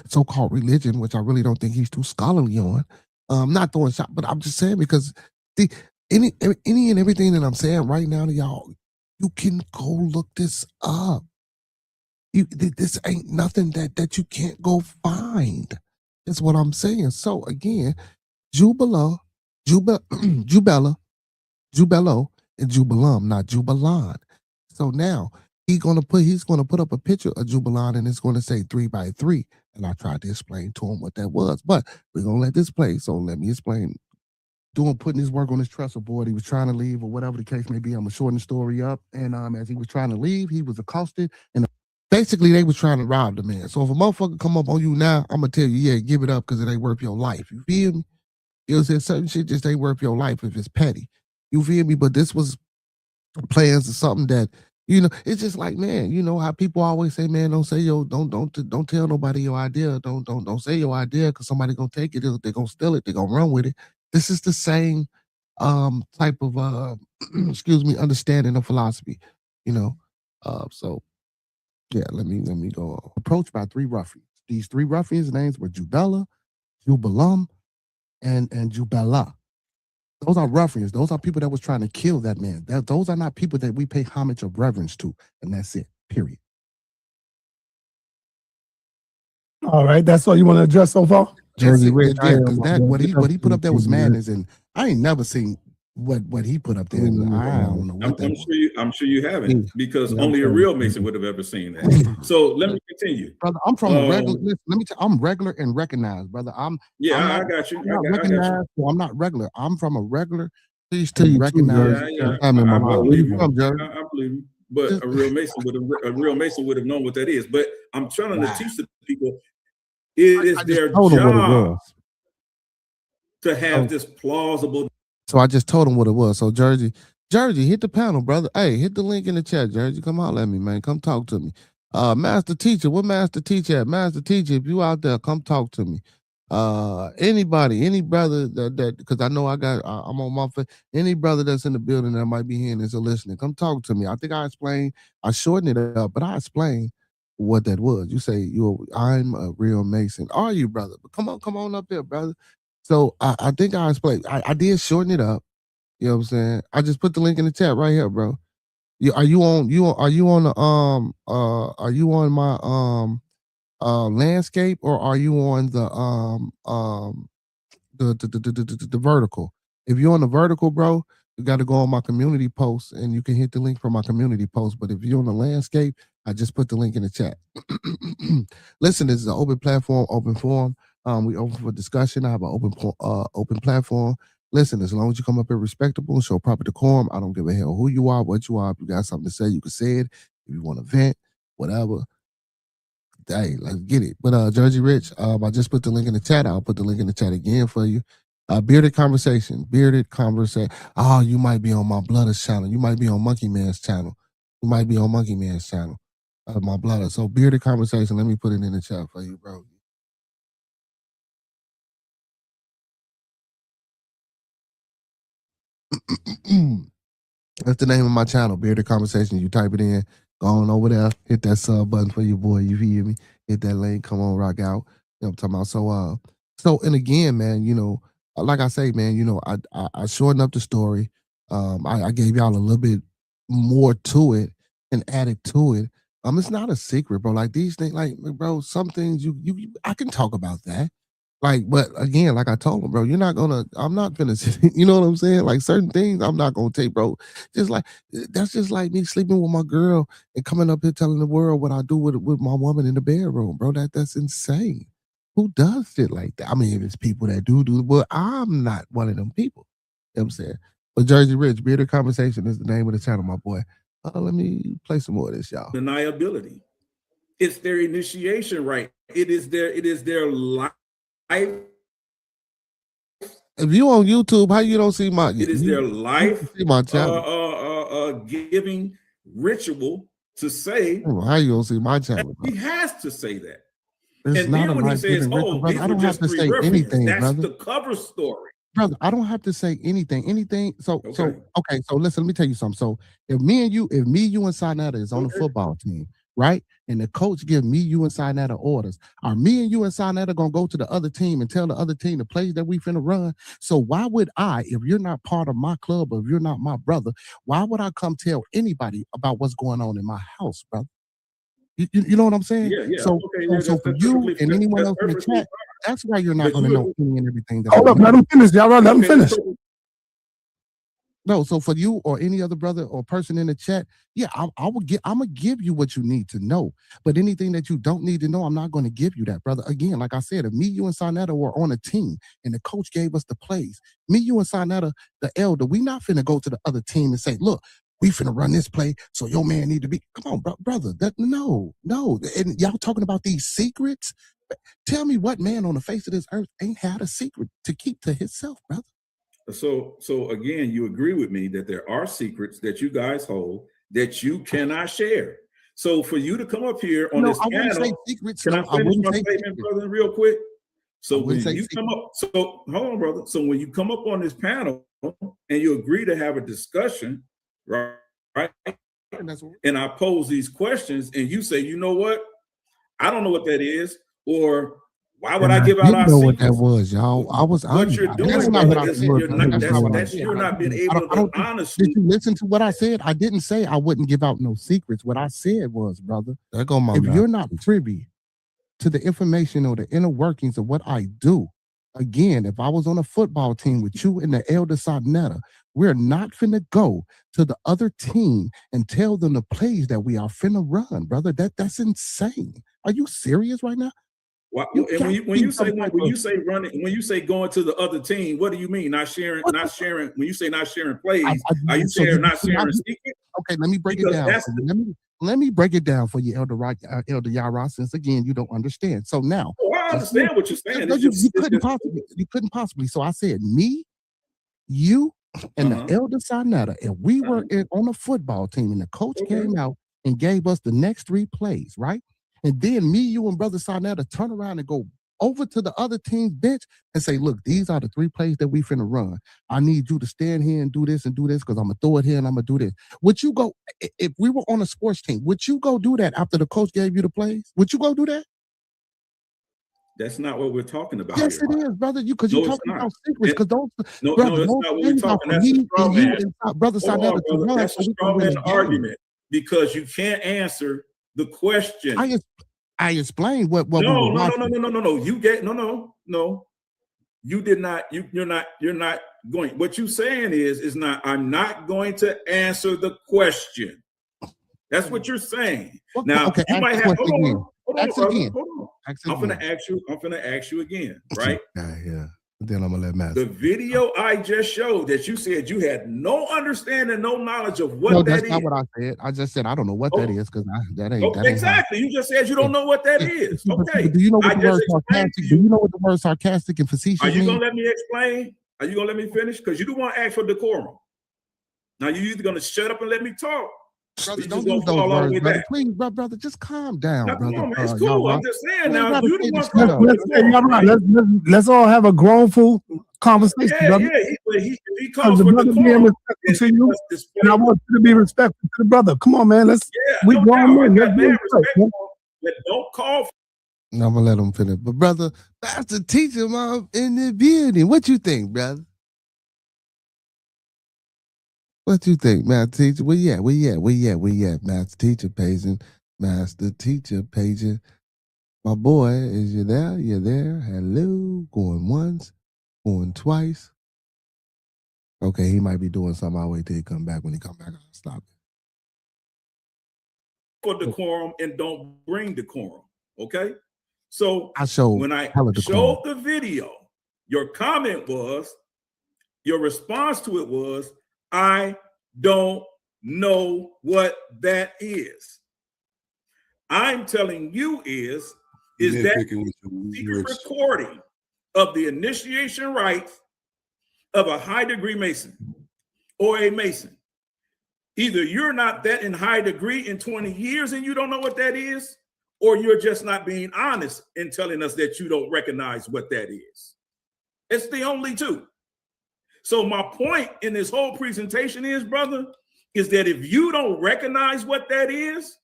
so-called religion, which I really don't think he's too scholarly on. Not throwing shot, but I'm just saying, because any and everything that I'm saying right now to y'all, you can go look this up. This ain't nothing that you can't go find. That's what I'm saying. So again, Jubela, Jubelo, and Jubilam, not Jubilan. So now he's gonna put up a picture of Jubilan, and it's gonna say 3x3. And I tried to explain to him what that was, but we're gonna let this play. So let me explain. Putting his work on his trestle board, he was trying to leave, or whatever the case may be. I'm gonna shorten the story up. And as he was trying to leave, he was accosted, and basically they was trying to rob the man. So if a motherfucker come up on you now, I'm gonna tell you, yeah, give it up, because it ain't worth your life. You feel me? You know, certain shit just ain't worth your life if it's petty. You feel me? But this was plans or something that, you know, it's just like, man, you know how people always say, man, don't tell nobody your idea. Don't say your idea, because somebody gonna take it. They're gonna steal it. They're gonna run with it. This is the same type of excuse me, understanding of philosophy, you know. So yeah, let me go. Approached by 3 ruffians. These 3 ruffians' names were Jubela, Jubilam, and Jubela. Those are ruffians. Those are people that was trying to kill that man. Those are not people that we pay homage or reverence to. And that's it, period. All right, that's all you want to address so far? Jersey Rich, yeah, because what he put up there was madness, and I ain't never seen what he put up there. I don't know what that was. I'm sure you haven't, because only a real Mason would have ever seen that. So let me continue. Brother, I'm from a regular, listen, let me tell you, I'm regular and recognized, brother. I got you. I'm not regular. I'm from a regular. Please tell you recognize. I believe you. But a real Mason would have known what that is. But I'm trying to teach the people, it is their job to have this plausible. So I just told him what it was. So Jersey, hit the panel, brother. Hey, hit the link in the chat, Jersey. Come holler at me, man. Come talk to me. Master Teacher, what Master Teacher at? Master Teacher, if you out there, come talk to me. Anybody, any brother that because I know I'm on my any brother that's in the building that might be hearing this or listening, come talk to me. I think I shortened it up, but I explained what that was. You say I'm a real Mason. Are you, brother? But come on up here, brother. So I think I explained. I did shorten it up. You know what I'm saying? I just put the link in the chat right here, bro. Are you on my landscape, or are you on the vertical? If you're on the vertical, bro, you got to go on my community post, and you can hit the link from my community post. But if you're on the landscape, I just put the link in the chat. Listen, this is an open platform, open forum. We open for discussion. I have an open platform. Listen, as long as you come up here respectable and show proper decorum, I don't give a hell who you are, what you are. If you got something to say, you can say it. If you want to vent, whatever. Hey, let's get it. But Jersey Rich, I just put the link in the chat. I'll put the link in the chat again for you. Bearded conversation. Oh, you might be on my Blooders channel. You might be on Monkey Man's channel. You might be on Monkey Man's channel. My Blooders. So bearded conversation. Let me put it in the chat for you, bro. That's the name of my channel, Bearded Conversation. You type it in, go on over there, hit that sub button for your boy. You hear me? Hit that link, come on, rock out. You know what I'm talking about? So and again, man, you know, like I say, man, you know, I shortened up the story. I gave y'all a little bit more to it and added to it. It's not a secret, bro. Like these things, like, bro, some things I can talk about that. Like, but again, like I told him, bro, I'm not gonna, you know what I'm saying? Like certain things I'm not gonna take, bro. That's just like me sleeping with my girl and coming up here telling the world what I do with my woman in the bedroom, bro. That's insane. Who does shit like that? I mean, it's people that do, but I'm not one of them people. You know what I'm saying? But Jersey Rich, Bearded Conversation is the name of the channel, my boy. Let me play some more of this, y'all. Deniability. It's their initiation right. It is their life. If you on YouTube, how you don't see my? It is their life. See my channel. Giving ritual to say. How you don't see my channel? He has to say that. It's and not then when he says, "Oh, brother, I don't have to say anything, that's brother. the cover story." Brother, I don't have to say anything. So listen, let me tell you something. So if me, you, and Sinetta is on the football team, right? And the coach give me, you, and Sinetta orders. Are me and you and Sinetta gonna go to the other team and tell the other team the plays that we finna run? So why would I, if you're not part of my club or if you're not my brother, why would I come tell anybody about what's going on in my house, brother? You know what I'm saying? Yeah. So for you and anyone else in the chat, that's why you're not going to know any and everything. Hold up, let him finish, y'all. Let him finish. No, so for you or any other brother or person in the chat, yeah, I'm gonna give you what you need to know. But anything that you don't need to know, I'm not going to give you that, brother. Again, like I said, if me, you, and Sinetta were on a team and the coach gave us the plays, me, you, and Sinetta, the elder, we not finna go to the other team and say, look, we finna run this play, so your man need to be. Come on, brother. No. And y'all talking about these secrets? Tell me what man on the face of this earth ain't had a secret to keep to himself, brother? So again, you agree with me that there are secrets that you guys hold that you cannot share. So for you to come up here on this panel, can I finish my statement, brother, real quick? So when you come up, so hold on, brother. So when you come up on this panel and you agree to have a discussion, right? And I pose these questions and you say, you know what? I don't know what that is, or why would I give out our secrets? What that was, y'all. I was what you're doing. You're not being able to honestly. Did you listen to what I said? I didn't say I wouldn't give out no secrets. What I said was, brother, if you're not privy to the information or the inner workings of what I do, again, if I was on a football team with you and the elder Sinetta, we're not finna go to the other team and tell them the plays that we are finna run, brother. That's insane. Are you serious right now? And when you say running, when you say going to the other team, what do you mean? Not sharing. When you say not sharing plays, are you not sharing secrets? Okay, let me break it down. Let me break it down for you, Elder Yara, since again you don't understand. So now, I understand what you're saying. You couldn't possibly. So I said me, you, and the elder Sinetta, and we were on a football team, and the coach came out and gave us the next 3 plays, right? And then me, you, and brother Sinetta turn around and go over to the other team's bench and say, look, these are the 3 plays that we finna run. I need you to stand here and do this because I'm gonna throw it here and I'm gonna do this. Would you go, if we were on a sports team, would you go do that after the coach gave you the plays? Would you go do that? That's not what we're talking about. Yes, it is, brother. Because you're talking about secrets. Because those, that's not what we're talking. That's a straw man. Brother Sinetta, that's a straw man argument because you can't answer the question. I explained what no. You get no. You did not. You're not going. What you're saying is not. I'm not going to answer the question. That's what you're saying. Okay, Now okay, you might have. Hold on. Ask again. I'm gonna ask you again, right? Yeah. Then I'm gonna let Matt. The video I just showed that you said you had no understanding, no knowledge of what that is. That's not what I said. I just said I don't know what that is because that ain't exactly. You just said you don't know what that is. Okay. Do you know what the word sarcastic? Do you know what the word sarcastic and facetious means? Are you gonna let me explain? Are you gonna let me finish? Because you don't want to ask for decorum. Now you're either gonna shut up and let me talk. Brother, don't use those words, brother. Please, brother, just calm down, now, brother. Come on, man. It's cool. I'm just saying now. You let's all have a grownful conversation, brother. He calls for decorum. To you, and I want you to be respectful to the brother. Come on, man. We grown men. But don't call. I'm gonna let him finish. But brother, that's the teacher, mom, in the building. What you think, brother? What you think, master teacher? Where you at? Master teacher paging. Master teacher paging. My boy, is you there? You there? Hello? Going once, going twice. Okay, he might be doing something. I'll wait till he come back. When he come back, I'll stop it. For decorum and don't bring decorum. Okay? So when I showed the video, your comment was, your response to it was, I don't know what that is. I'm telling you is that secret recording of the initiation rites of a high degree Mason or a Mason. Either you're not that in high degree in 20 years and you don't know what that is, or you're just not being honest in telling us that you don't recognize what that is. It's the only two. So my point in this whole presentation is, brother, is that if you don't recognize what that is,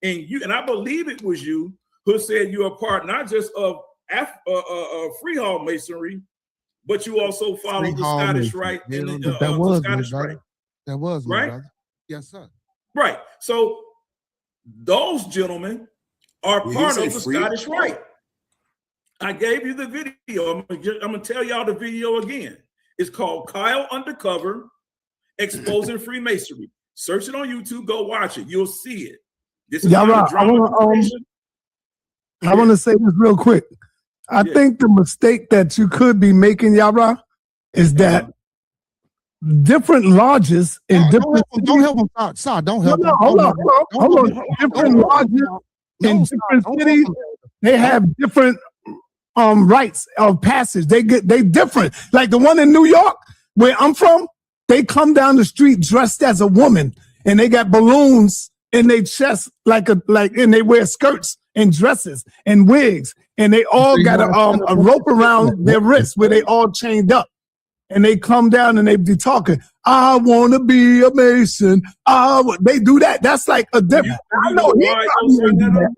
and I believe it was you who said you're a part not just of Freehall Masonry, but you also follow the Scottish Rite and the Scottish Rite. That was me, right? Brother. Yes, sir. Right. So those gentlemen are part of the Scottish Rite. I gave you the video. I'm gonna tell y'all the video again. It's called Kyle Undercover, Exposing Freemasonry. Search it on YouTube. Go watch it. You'll see it. This is I want to say this real quick. I think the mistake that you could be making, Yara, is that different lodges in different. Don't help him. Sorry, don't help him. Hold on. Different lodges in different cities, they have different rites of passage. They different. Like the one in New York, where I'm from, they come down the street dressed as a woman, and they got balloons in their chest, and they wear skirts and dresses and wigs, and they all got a rope around their wrists where they all chained up, and they come down and they be talking. I want to be a Mason. They do that. That's like a different. I know he probably didn't do that.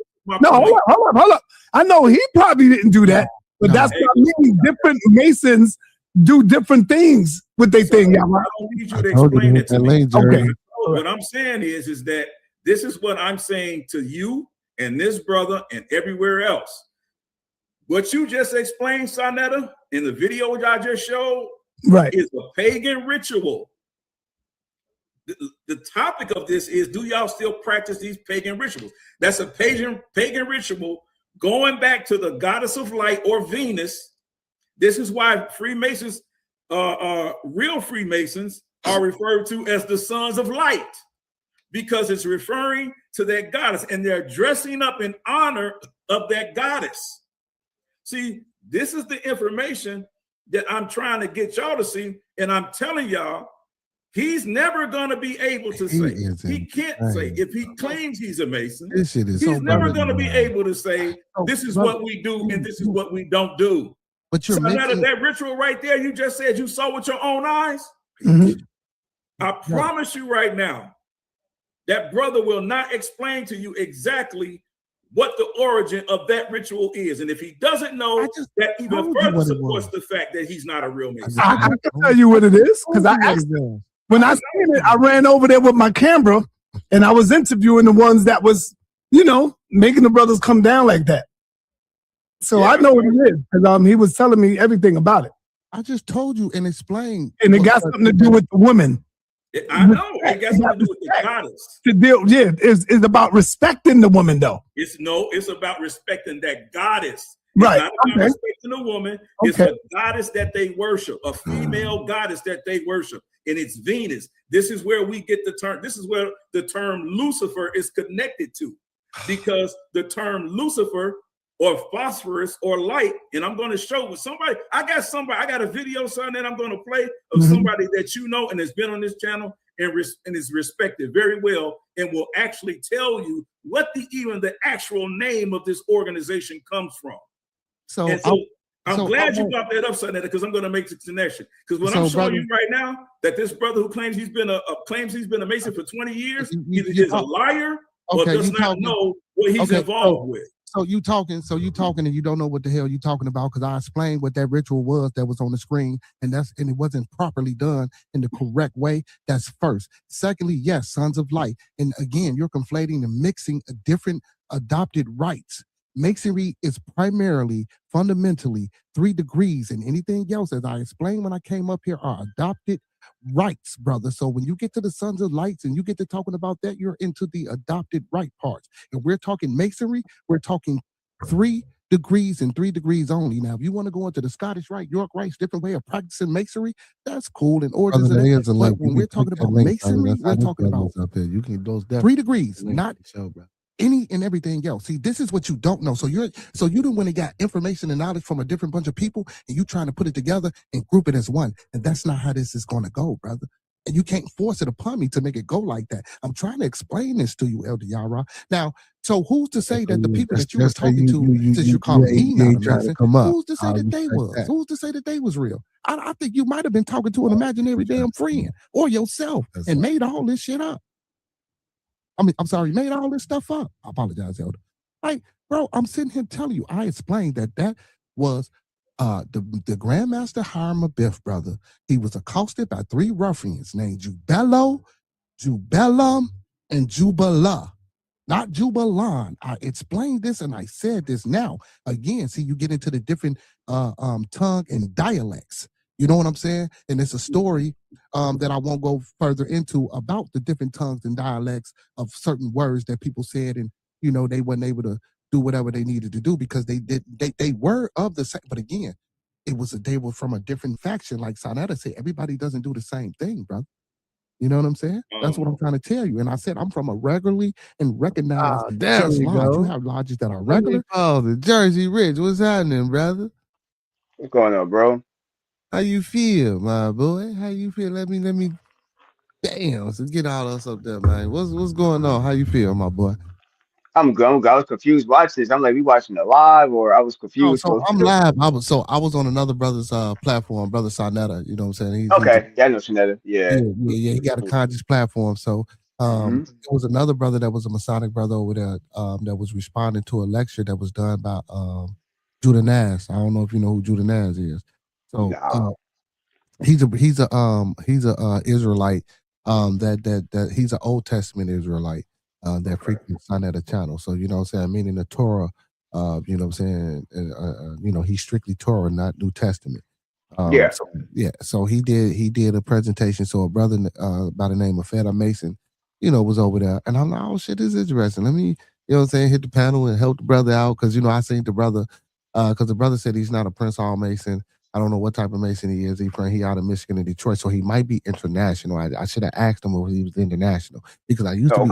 No, hold up. I know he probably didn't do that, but that's what I mean. Different Masons do different things with their thing. I don't need you to explain it to me. Okay. What I'm saying is that this is what I'm saying to you and this brother and everywhere else. What you just explained, Sonetta, in the video which I just showed, right, is a pagan ritual. The topic of this is, do y'all still practice these pagan rituals? That's a pagan ritual going back to the goddess of light, or Venus. This is why Freemasons, real Freemasons, are referred to as the sons of light, because it's referring to that goddess, and they're dressing up in honor of that goddess. See, this is the information that I'm trying to get y'all to see, and I'm telling y'all, he's never going to be able to say, he can't say, if he claims he's a Mason, he's never going to be able to say, this is what we do and this is what we don't do. But you're that ritual right there, you just said you saw with your own eyes. I promise you right now, that brother will not explain to you exactly what the origin of that ritual is. And if he doesn't know, that even further supports the fact that he's not a real Mason. I can tell you what it is, because I asked him. When I seen it, I ran over there with my camera and I was interviewing the ones that was, making the brothers come down like that. So I know what it is, because he was telling me everything about it. I just told you and explained. And it got something to do with the women. I know. It got something to do with the goddess. To deal, yeah, it's about respecting the woman, though. It's about respecting that goddess. It's right. Not about respecting a woman. It's a goddess that they worship, a female goddess that they worship, and it's Venus. This is where we get the term. This is where the term Lucifer is connected to, because the term Lucifer or phosphorus or light, and I'm going to show with somebody. I got a video, son, that I'm going to play of somebody that you know and has been on this channel and is respected very well, and will actually tell you what even the actual name of this organization comes from. So I'm glad you brought that up, son, because I'm going to make the connection. Because what I'm showing you right now, that this brother who claims he's been a Mason for 20 years either is a liar or does not know what he's involved with. So you talking and you don't know what the hell you talking about, because I explained what that ritual was that was on the screen, and it wasn't properly done in the correct way. That's first. Secondly, yes, Sons of Light. And again, you're conflating and mixing a different adopted rites. Masonry is primarily, fundamentally 3 degrees, and anything else, as I explained when I came up here, are adopted rights, brother. So when you get to the Sons of Lights and you get to talking about that, you're into the adopted right parts. And we're talking Masonry, we're talking 3 degrees and 3 degrees only. Now, if you want to go into the Scottish Rite, York Rite's different way of practicing Masonry, that's cool and orders. But when we're talking about Masonry, we're talking about up here. You can those 3 degrees, not any and everything else. See, this is what you don't know. So you didn't when got information and knowledge from a different bunch of people, and you trying to put it together and group it as one. And that's not how this is going to go, brother. And you can't force it upon me to make it go like that. I'm trying to explain this to you, Elder Yara. Now, so who's to say that the people that you were talking to, since you called me not a Mason, who's to say that they was? Who's to say that they was real? I think you might have been talking to an imaginary damn friend or yourself and made all this shit up. I'm sorry, made all this stuff up. I apologize, Elder. Like, bro, I'm sitting here telling you, I explained that was the Grandmaster Hiram Abiff, brother. He was accosted by 3 ruffians named Jubello, Jubellum, and Jubala. Not Jubalan. I explained this and I said this now. Again, see, you get into the different tongue and dialects. You know what I'm saying? And it's a story that I won't go further into about the different tongues and dialects of certain words that people said, and you know they weren't able to do whatever they needed to do because they were of the same. But again, they were from a different faction. Like Sonetta said, everybody doesn't do the same thing, brother. You know what I'm saying? That's what I'm trying to tell you. And I said I'm from a regularly and recognized just lodge. You have lodges that are regular. Oh, the Jersey Ridge. What's happening, brother? What's going on, bro? How you feel, my boy? How you feel? Let me. Damn, so get all us up there, man. What's going on? How you feel, my boy? I'm good. I was confused watching this. I'm like, we watching it live, or I was confused. So I'm live. I was on another brother's platform, brother Sonetta. You know what I'm saying? Yeah, I know Sonetta. Yeah. He got a conscious platform. So there was another brother that was a Masonic brother over there that was responding to a lecture that was done by Judah Nash. I don't know if you know who Judah Nash is. So he's a Israelite. That he's an Old Testament Israelite. That frequent Sonetta channel. So you know what I'm saying? Meaning the Torah. You know what I'm saying? He's strictly Torah, not New Testament. So he did a presentation. So a brother by the name of Feda Mason, was over there, and I'm like, oh shit, this is interesting. Let me, hit the panel and help the brother out because I seen the brother. Because the brother said he's not a Prince Hall Mason. I don't know what type of Mason he is. He out of Michigan and Detroit, so he might be international. I should have asked him if he was international because I used to be.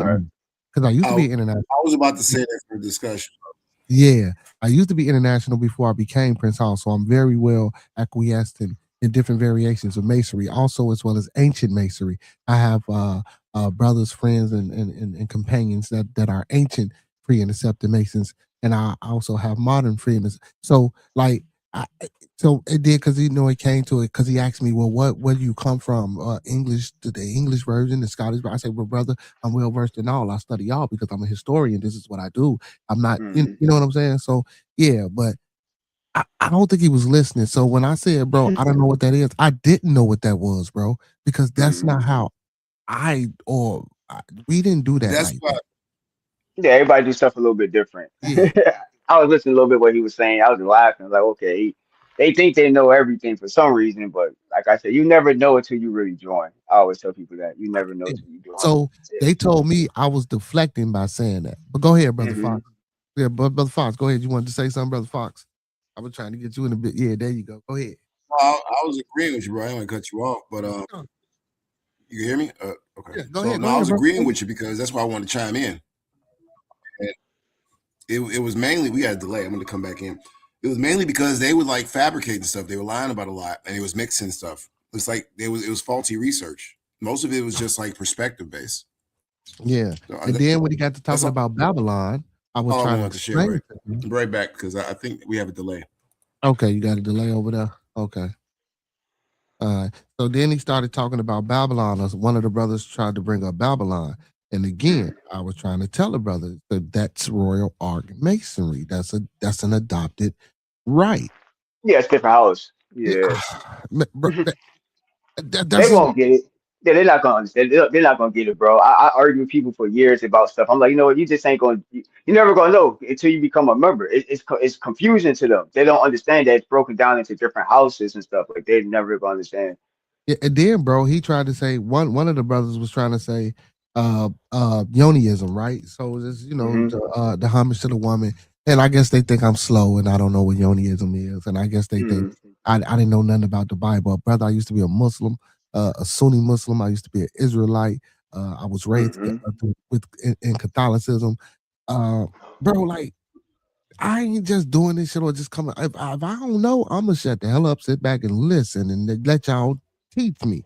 Because I used to be international. I was about to say that for discussion. Yeah, I used to be international before I became Prince Hall, so I'm very well acquiesced in different variations of masonry, also as well as ancient masonry. I have brothers, friends, and companions that are ancient free and accepted Masons, and I also have modern free and so like. So it did because it came to it because he asked me, well, where do you come from? English, the English version, the Scottish. I said, well, brother, I'm well versed in all. I study all because I'm a historian. This is what I do. I'm not, you know what I'm saying? So yeah, but I don't think he was listening. So when I said, bro, I don't know what that is, I didn't know what that was, bro, because that's not how we didn't do that. That's why. Yeah, everybody do stuff a little bit different. Yeah. I was listening a little bit what he was saying. I was laughing. I was like, okay, they think they know everything for some reason, but like I said, you never know until you really join. I always tell people that you never know until you join. So they told me I was deflecting by saying that. But go ahead, brother Fox. Yeah, brother Fox, go ahead. You wanted to say something, brother Fox? I was trying to get you in a bit. Yeah, there you go. Go ahead. I was agreeing with you, bro. I didn't want to cut you off, but you hear me? Okay. Yeah, go so ahead, no, go I was ahead, agreeing with you because that's why I wanted to chime in. And it was mainly, we got a delay. I'm going to come back in. It was mainly because they would like fabricating stuff. They were lying about a lot, and it was mixing stuff. It's like it was faulty research. Most of it was just like perspective based. Yeah, so, and then when he got to talking about Babylon, I was trying to share. Right. I'll be right back because I think we have a delay. Okay, you got a delay over there. Okay. So then he started talking about Babylon. One of the brothers tried to bring up Babylon. And again, I was trying to tell the brother that that's Royal Ark Masonry. That's an adopted right. Yeah, it's different house. Yeah. They won't get it. Yeah, they're not gonna understand. They're not gonna get it, bro. I argue with people for years about stuff. I'm like, you know what? You just ain't gonna. You're never gonna know until you become a member. It's confusion to them. They don't understand that it's broken down into different houses and stuff. Like they're never gonna understand. Yeah, and then, bro, he tried to say one of the brothers was trying to say Yoniism, right? So it's the homage to the woman, and I guess they think I'm slow and I don't know what Yoniism is, and I guess they think I didn't know nothing about the Bible. Brother, I used to be a Muslim, a Sunni Muslim. I used to be an Israelite. I was raised in Catholicism, bro. Like I ain't just doing this shit or just coming. If I don't know, I'm gonna shut the hell up, sit back and listen, and let y'all teach me.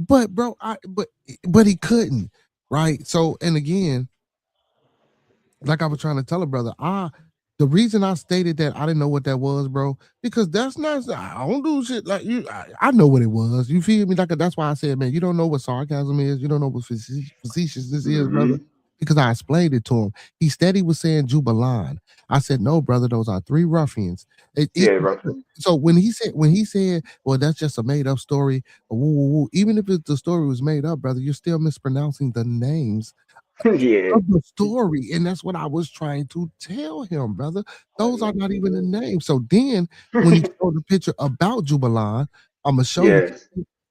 But bro, but he couldn't, right? So, and again, like I was trying to tell a brother, the reason I stated that I didn't know what that was, bro, because that's not, I don't do shit like you. I know what it was. You feel me? Like that's why I said, man, you don't know what sarcasm is. You don't know what facetiousness is, brother. Because I explained it to him. He steady was saying Jubalan. I said, no, brother, those are three ruffians. So when he said, well, that's just a made up story. Even if the story was made up, brother, you're still mispronouncing the names of the story. And that's what I was trying to tell him, brother. Those are not even the names. So then when he showed the picture about Jubalan, I'm gonna show you.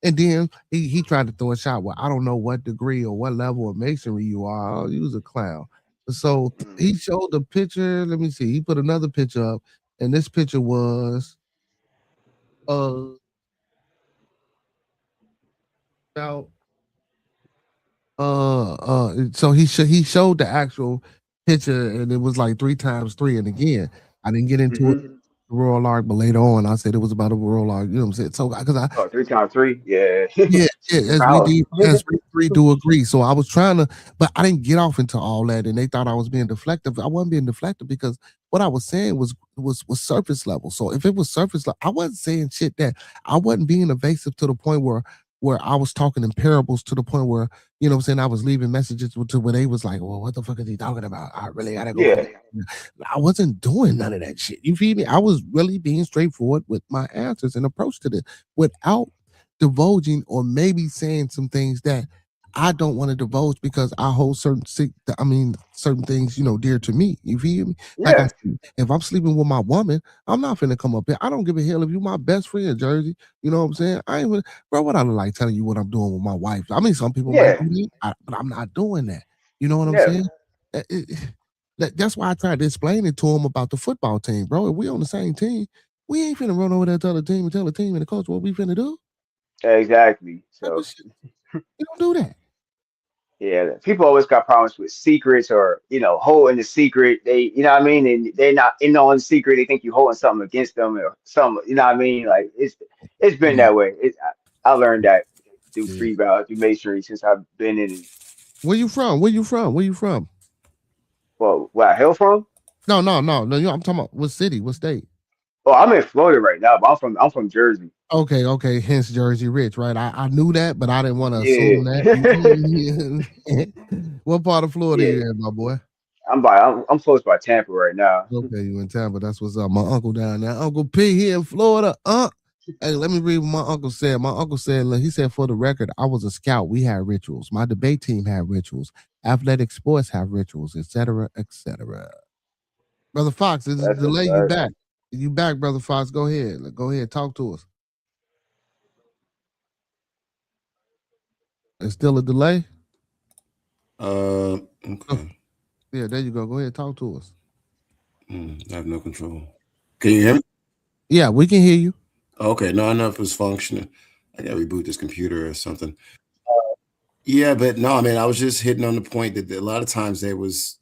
And then he tried to throw a shot. Well, I don't know what degree or what level of masonry you are. Oh, you was a clown. So he showed the picture. Let me see. He put another picture up, and this picture was about so he showed the actual picture, and it was like 3 times 3. And again, I didn't get into it. Royal Ark, but later on I said it was about a Royal Ark. You know what I'm saying? So because 3 times 3, yeah. as we do agree. So I was trying to, but I didn't get off into all that, and they thought I was being deflective. I wasn't being deflective because what I was saying was surface level. So if it was surface level, I wasn't saying shit that I wasn't being evasive to the point where I was talking in parables to the point where, you know what I'm saying, I was leaving messages to where they was like, well, what the fuck is he talking about? I really gotta go. Yeah. I wasn't doing none of that shit. You feel me? I was really being straightforward with my answers and approach to this without divulging or maybe saying some things that I don't want to divulge because I hold certain things, dear to me. You feel me? Yeah. Like if I'm sleeping with my woman, I'm not finna come up here. I don't give a hell if you my best friend, Jersey. You know what I'm saying? I ain't bro, what I look like telling you what I'm doing with my wife. I mean, some people might do that, but I'm not doing that. You know what I'm saying? That's why I tried to explain it to him about the football team, bro. If we on the same team, we ain't finna run over there to tell the team and the coach what we finna do. Exactly. So you don't do that. Yeah, people always got problems with secrets or holding the secret. They, you know what I mean, and they're not in on the secret. They think you holding something against them or something. You know what I mean? Like it's been that way. I learned that through through masonry since I've been in it. Where you from? Where you from? Well, where I hail from? No. I'm talking about what city, what state? Oh, I'm in Florida right now, but I'm from Jersey. Okay. Hence Jersey Rich, right? I knew that, but I didn't want to assume that. What part of Florida you in, my boy? I'm close by Tampa right now. Okay, you in Tampa. That's what's up. My uncle down there, Uncle P here in Florida. Hey, let me read what my uncle said. My uncle said, he said, for the record, I was a scout. We had rituals. My debate team had rituals. Athletic sports have rituals, etc., etc. Brother Fox, is it delay you back? You back, Brother Fox. Go ahead. Go ahead. Talk to us. There's still a delay? Okay. Oh, yeah, there you go. Go ahead. Talk to us. I have no control. Can you hear me? Yeah, we can hear you. Okay. No, I know if it's functioning. I got to reboot this computer or something. Yeah, but no, I mean, I was just hitting on the point that a lot of times they was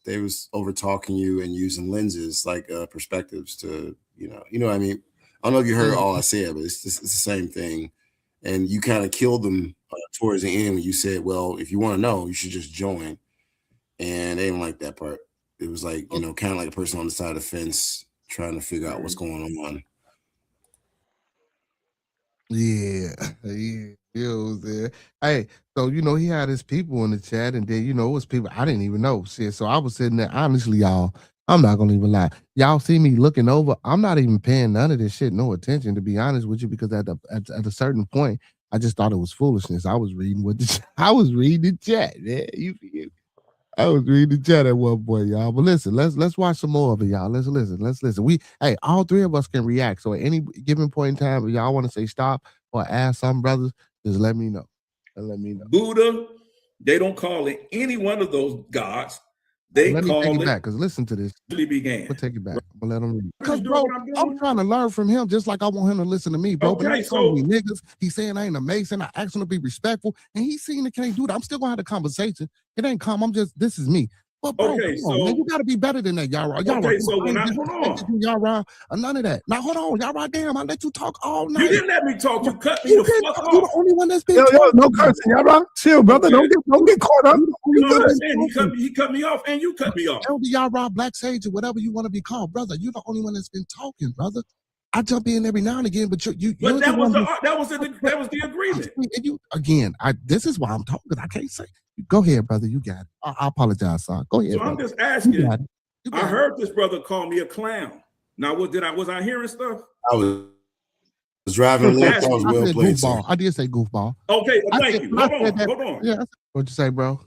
over talking you and using lenses like perspectives to, you know what I mean? I don't know if you heard all I said, but it's the same thing. And you kind of killed them towards the end when you said, well, if you want to know, you should just join. And they didn't like that part. It was like, kind of like a person on the side of the fence trying to figure out what's going on. Yeah. You know what I'm saying? Hey, so he had his people in the chat, and then it was people I didn't even know. Shit. So I was sitting there, honestly, y'all. I'm not gonna even lie. Y'all see me looking over. I'm not even paying none of this shit no attention, to be honest with you, because at a certain point, I just thought it was foolishness. I was reading I was reading the chat, man. I was reading the chat at one point, y'all. But listen, let's watch some more of it, y'all. Let's listen. All three of us can react. So at any given point in time, if y'all want to say stop or ask some brothers, just let me know. Buddha, they don't call it any one of those gods. Let me take it back, because listen to this. Began. We'll take it back. We'll let him read. Because, bro, I'm trying to learn from him just like I want him to listen to me, bro. Okay, but I told me niggas, he's saying I ain't a Mason. I asked him to be respectful, and he's saying it can't do that. I'm still going to have the conversation. It ain't calm. This is me. But, bro, okay, come on, man. You got to be better than that, y'all. Okay, so when hold on. Y'all, none of that. Now, hold on. Y'all, damn, I let you talk all night. You didn't let me talk. You cut me the fuck off. You're the only one that's been no cursing, y'all. Chill, brother. Okay. Don't get caught up. He cut me off, and you cut me off. Elder Yara, Black Sage, or whatever you want to be called, brother. You're the only one that's been talking, brother. I jump in every now and again, but you. But that was the agreement. And you again. This is why I'm talking. I can't say. Go ahead, brother. You got it. I apologize, son. Go ahead. So brother. I'm just asking. I heard this brother call me a clown. Now, was I hearing stuff? I was driving along. I was well played, goofball. I did say goofball. Okay, thank you. Hold on. Yeah. What'd you say, bro?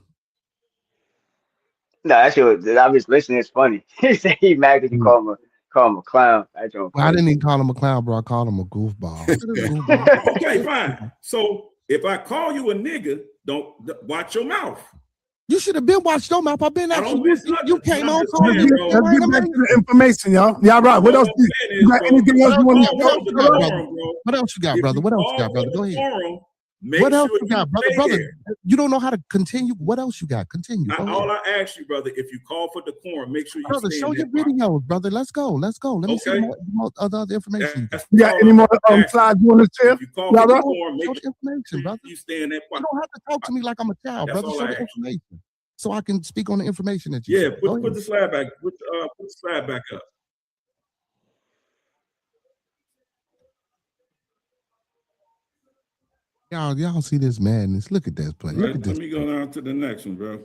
No, that shit. I was listening. It's funny. He said he mad because you call him a clown. I didn't even call him a clown, bro. I called him a goofball. Okay, fine. So if I call you a nigga, don't watch your mouth. You should have been watched your mouth. I've been actually. You came on. Let's get back to the information, y'all. Y'all right. What else? You got anything else you want to? What else you got, brother? What else you got, brother? Go ahead. What else you got, brother? You don't know how to continue. What else you got? Continue. All I ask you, brother, if you call for decorum, make sure you brother, show your videos, brother. Let's go. Let me see more other information. You got any more slides you want to share? If you call for decorum, make sure the information, brother. You stay in that part. You don't have to talk to me like I'm a child, brother. Show the information so I can speak on the information that you. Yeah, put the slide back. Put the slide back up. Y'all see this madness? Look at this play. Right, let me go down to the next one, bro.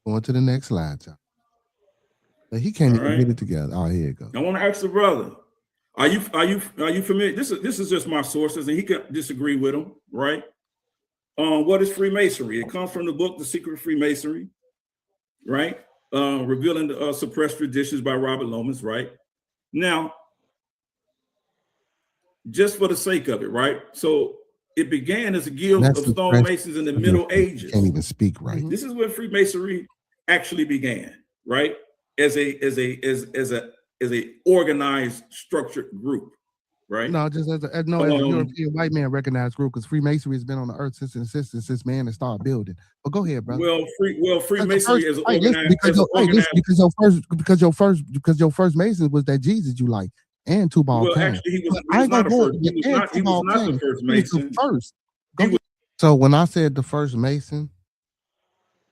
Going to the next slide, y'all. But he can't even get it together. Oh, here it goes. I want to ask the brother: Are you familiar? This is just my sources, and he can disagree with them, right? What is Freemasonry? It comes from the book The Secret Freemasonry, right? Revealing the suppressed traditions by Robert Lomas, right? Now, just for the sake of it, right? So it began as a guild of stonemasons in the Middle Ages. Can't even speak right. This is when Freemasonry actually began, right? As a organized, structured group, right? No, just as a European white man recognized group, because Freemasonry has been on the earth since man has started building. But go ahead, brother. Well, Freemasonry is organized. Because your first Masons was that Jesus you like. And Tubal well, Cain. Actually, he was not the first Mason. First. So when I said the first Mason,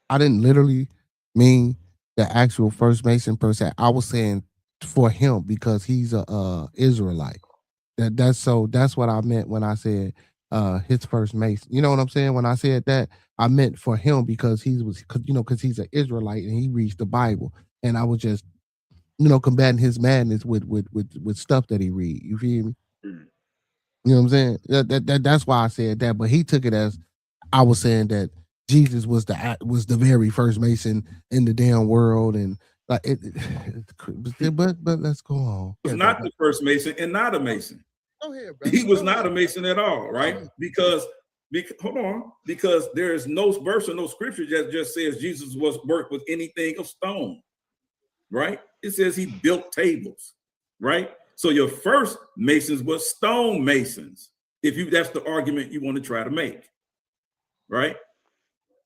I didn't literally mean the actual first Mason per se. I was saying for him because he's a Israelite. That's what I meant when I said his first Mason. You know what I'm saying? When I said that, I meant for him because because he's an Israelite and he reads the Bible, and I was just combating his madness with stuff that he read. You feel me? You know what I'm saying? That's why I said that. But he took it as I was saying that Jesus was the very first Mason in the damn world, and Like but let's go on. He was not the first Mason and not a Mason. Go ahead, brother. He was not a Mason at all, right? Because hold on, because there is no verse or no scripture that just says Jesus was worked with anything of stone, right? It says he built tables, right? So your first Masons were stone Masons, if that's the argument you want to try to make, right?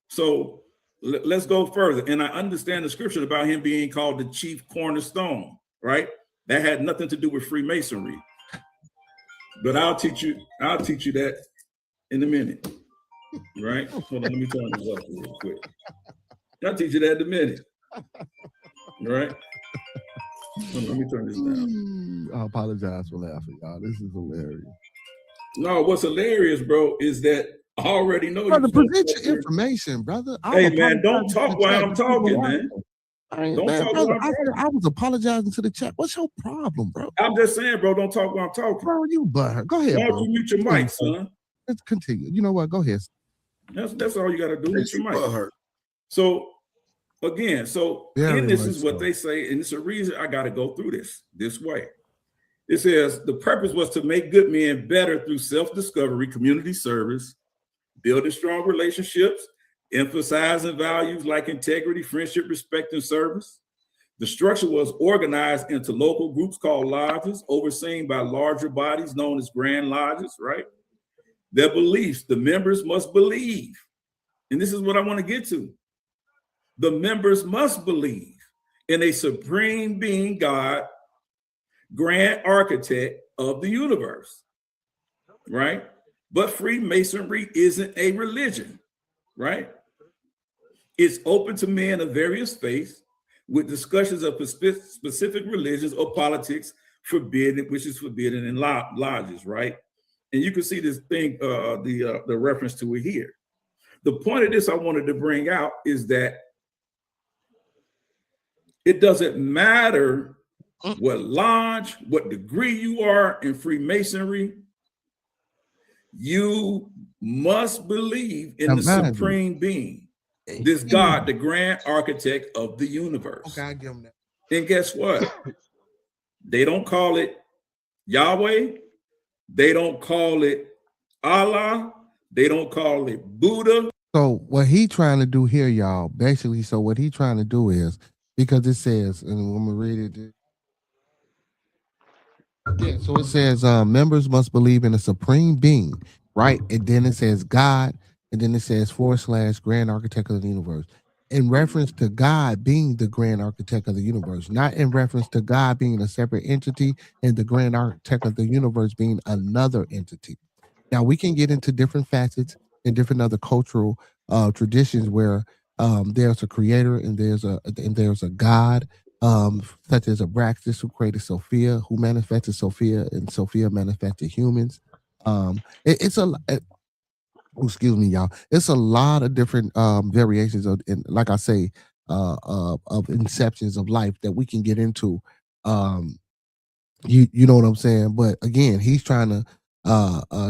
So let's go further. And I understand the scripture about him being called the chief cornerstone, right? That had nothing to do with Freemasonry. But I'll teach you that in a minute, right? Hold on, let me turn this up real quick. I'll teach you that in a minute, right? Hold on, let me turn this down. I apologize for laughing, y'all. This is hilarious. No, what's hilarious, bro, is that I already know you. Present your information, brother. Hey, man, don't talk while I'm talking, man. Don't talk while I'm talking. I was apologizing to the chat. What's your problem, bro? I'm just saying, bro, don't talk while I'm talking. Bro, you butthurt. Go ahead, Why bro. don't you mute your mic, son? Let's continue. You know what? Go ahead. That's all you got to do. Mute your mic. So, again, this is what they say, and it's a reason I got to go through this way. It says the purpose was to make good men better through self-discovery, community service, building strong relationships, emphasizing values like integrity, friendship, respect, and service. The structure was organized into local groups called lodges, overseen by larger bodies known as grand lodges, right? Their beliefs, the members must believe. And this is what I want to get to. The members must believe in a supreme being, God, grand architect of the universe, right? But Freemasonry isn't a religion, right? It's open to men of various faiths with discussions of specific religions or politics forbidden, which is forbidden in lodges, right? And you can see this thing, the reference to it here. The point of this I wanted to bring out is that it doesn't matter what lodge, what degree you are in Freemasonry, you must believe in the supreme being, this God, the grand architect of the universe. Okay, I give them that. And guess what? They don't call it Yahweh. They don't call it Allah. They don't call it Buddha. So what he trying to do here, y'all, basically, so what he trying to do is, because it says, and I'm gonna read it. Yeah, so it says members must believe in a supreme being, right? And then it says God, and then it says / grand architect of the universe. In reference to God being the grand architect of the universe, not in reference to God being a separate entity and the grand architect of the universe being another entity. Now we can get into different facets and different other cultural traditions where there's a creator and there's a God, such as Abraxas, who created Sophia, who manifested Sophia, and Sophia manifested humans. Excuse me, y'all. It's a lot of different variations of, and like I say, of inceptions of life that we can get into. You know what I'm saying? But again, he's trying to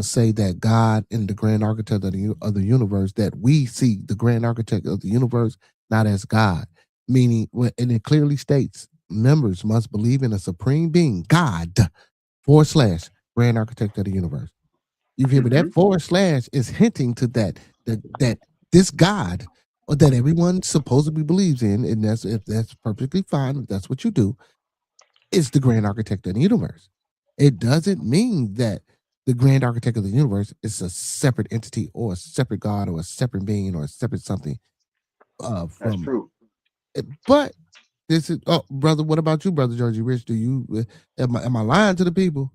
say that God and the grand architect of the universe, that we see the grand architect of the universe not as God, meaning, and it clearly states members must believe in a supreme being, God / grand architect of the universe. You hear me? That / is hinting to that this God, or that everyone supposedly believes in, and that's perfectly fine if that's what you do, is the grand architect of the universe. It doesn't mean that the grand architect of the universe is a separate entity or a separate God or a separate being or a separate something. That's true. But this is, brother, what about you, brother Georgie Rich? Do you am I lying to the people?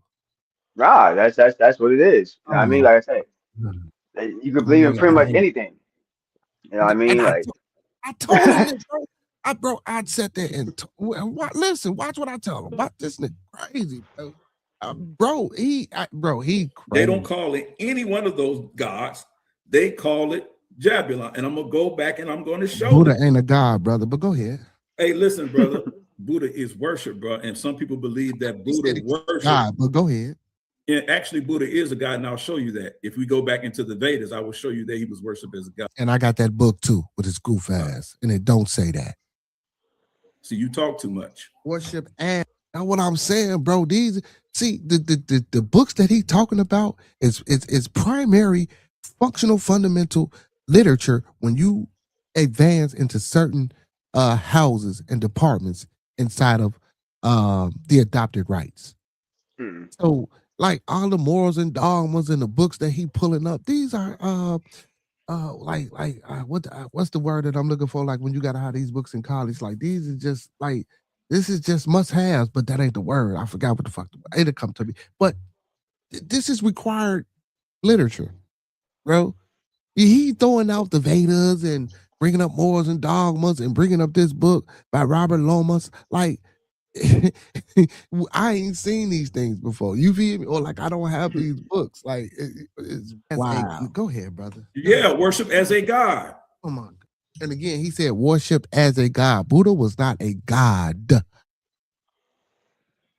Nah, that's what it is. You know what I mean? Like I said, you could believe in pretty much anything. You know what I mean? Like I told him, bro. I'd sat there and listen, watch what I tell him. Watch this nigga crazy, bro. He crazy. They don't call it any one of those gods. They call it Jabulon, and I'm gonna go back and I'm going to show Buddha ain't a god, brother. But go ahead. Hey, listen, brother. Buddha is worship, bro, and some people believe that Buddha worship God. But go ahead. And actually, Buddha is a god, and I'll show you that. If we go back into the Vedas, I will show you that he was worshipped as a god. And I got that book too with his goof ass, and it don't say that. See, you talk too much. Worship and that's what I'm saying, bro. These see the books that he talking about is primary functional fundamental literature when you advance into certain houses and departments inside of the adopted rights. So like all the morals and dogmas and the books that he pulling up, these are what's the word that I'm looking for? Like when you gotta have these books in college, like these are just like this is just must-haves, but that ain't the word. I forgot what the fuck it'll come to me. But this is required literature, bro. He throwing out the Vedas and bringing up morals and dogmas and bringing up this book by Robert Lomas. Like I ain't seen these things before. You feel me? Or like I don't have these books. Like it's wow. Go ahead, brother. Yeah, worship as a god. Come on. And again, he said worship as a god. Buddha was not a god.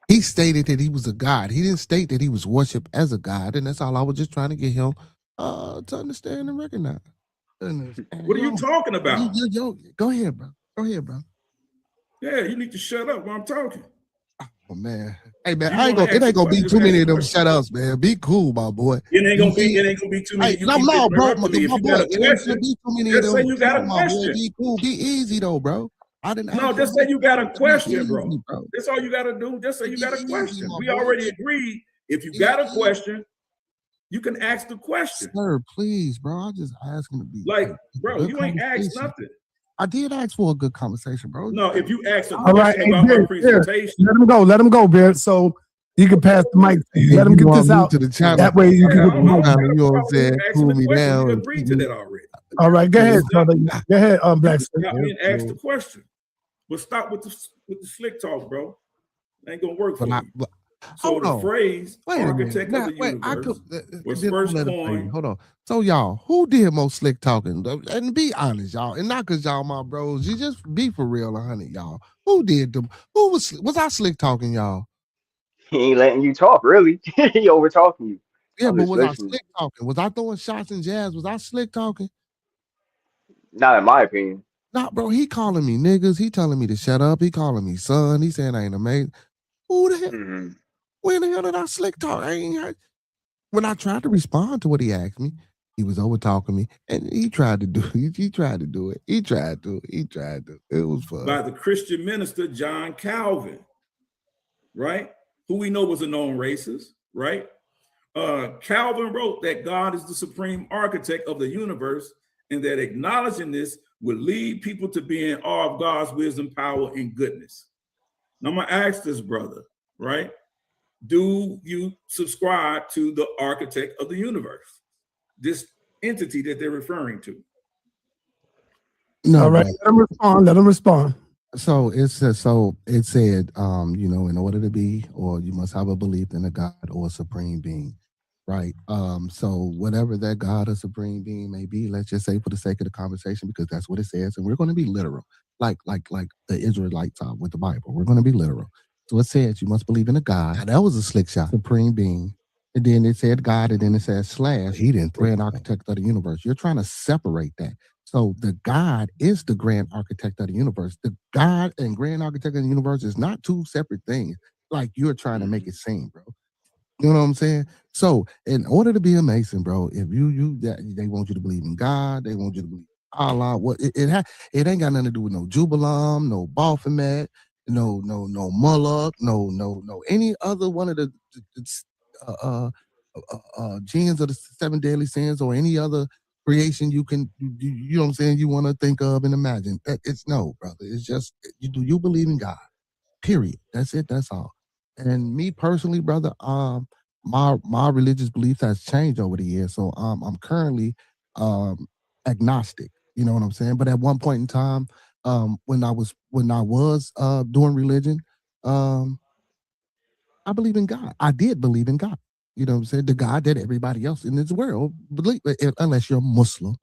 He stated that he was a god. He didn't state that he was worshipped as a god. And that's all I was just trying to get him to understand and recognize. What are you talking about? Go ahead, bro. Go ahead, bro. Yeah, you need to shut up while I'm talking. Oh man. Hey man, it ain't gonna be too many of them shut ups, man. Be cool, my boy. It ain't gonna be too many. No, bro. My boy, it ain't gonna be too many of them. Just say you got a question. Be cool, be easy though, bro. I didn't. No, just say you got a question, bro. That's all you gotta do. Just say you got a question. We already agreed. If you got a question, you can ask the question. Sir, please, bro. I'm just asking to be like, bro. You ain't asked nothing. I did ask for a good conversation, bro. No, if you ask a question about my presentation, let him go, Beard. So you can pass the mic. Let him get this out. To the channel. That way you can get you know what I'm saying? Cool me down. You agreed to that already. All right, go ahead, brother. Go ahead, Black. I mean, ask the question. But stop with the slick talk, bro. It ain't gonna work for you. So the phrase architect of the universe was first coined. Hold on. So y'all, who did most slick talking? And be honest, y'all. And not because y'all my bros. You just be for real, 100, y'all. Who did them? Who was I slick talking, y'all? He ain't letting you talk, really. He over talking you. Yeah, but was I slick talking? Was I throwing shots and jabs? Was I slick talking? Not in my opinion. Nah, bro, he calling me niggas. He telling me to shut up. He calling me son. He saying I ain't amazing. Who the hell? When the hell did I slick talk? When I tried to respond to what he asked me, he was over talking me, and he tried to do it. He tried to do it. He tried to. It was fun. By the Christian minister John Calvin, right? Who we know was a known racist, right? Calvin wrote that God is the supreme architect of the universe, and that acknowledging this would lead people to be in awe of God's wisdom, power, and goodness. Now I'm gonna ask this brother, right? Do you subscribe to the architect of the universe, this entity that they're referring to? No, all right. Let him respond. So it said, you know, in order to be, or you must have a belief in a God or a supreme being, right? So whatever that God or supreme being may be, let's just say for the sake of the conversation, because that's what it says, and we're going to be literal, like the Israelites are with the Bible. We're going to be literal. So it says you must believe in a God. Now, that was a slick shot. Supreme being. And then it said God, and then it said / he didn't grand architect of the universe. You're trying to separate that. So the God is the grand architect of the universe. The God and grand architect of the universe is not two separate things like you're trying to make it seem, bro. You know what I'm saying? So in order to be a Mason, bro, if they want you to believe in God, they want you to believe in Allah. What it ain't got nothing to do with no Jubilam, no Baphomet, no Moloch, no any other one of the genes of the 7 deadly sins or any other creation you can, you know what I'm saying, you want to think of and imagine. It's no, brother. It's just you believe in God. Period. That's it. That's all. And me personally, brother, my religious beliefs has changed over the years. So I'm currently agnostic. You know what I'm saying? But at one point in time, when I was doing religion, I believe in God. I did believe in God. You know what I'm saying? The God that everybody else in this world believe, unless you're Muslim,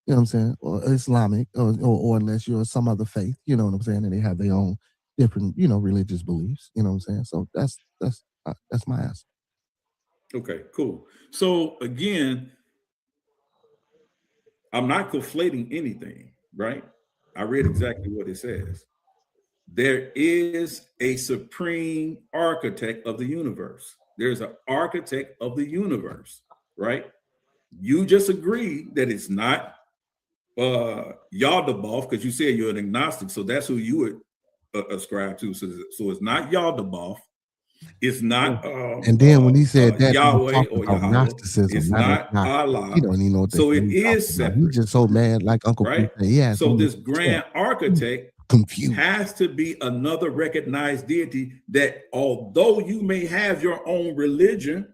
you know what I'm saying, or Islamic, or unless you're some other faith, you know what I'm saying, and they have their own different, you know, religious beliefs. You know what I'm saying? So that's my answer. Okay, cool. So again, I'm not conflating anything, right? I read exactly what it says. there is a supreme architect of the universe. There's an architect of the universe, right? You just agree that it's not Yaldabaoth, because you said you're an agnostic, so that's who you would ascribe to. So it's not Yaldabaoth. It's not and then when he said that, Yahweh or Yahweh. Gnosticism, It's not Allah. He don't even know what so it is separate. He's just so mad, like Uncle right? Pete said. Yeah. So this grand architect confused has to be another recognized deity that, although you may have your own religion,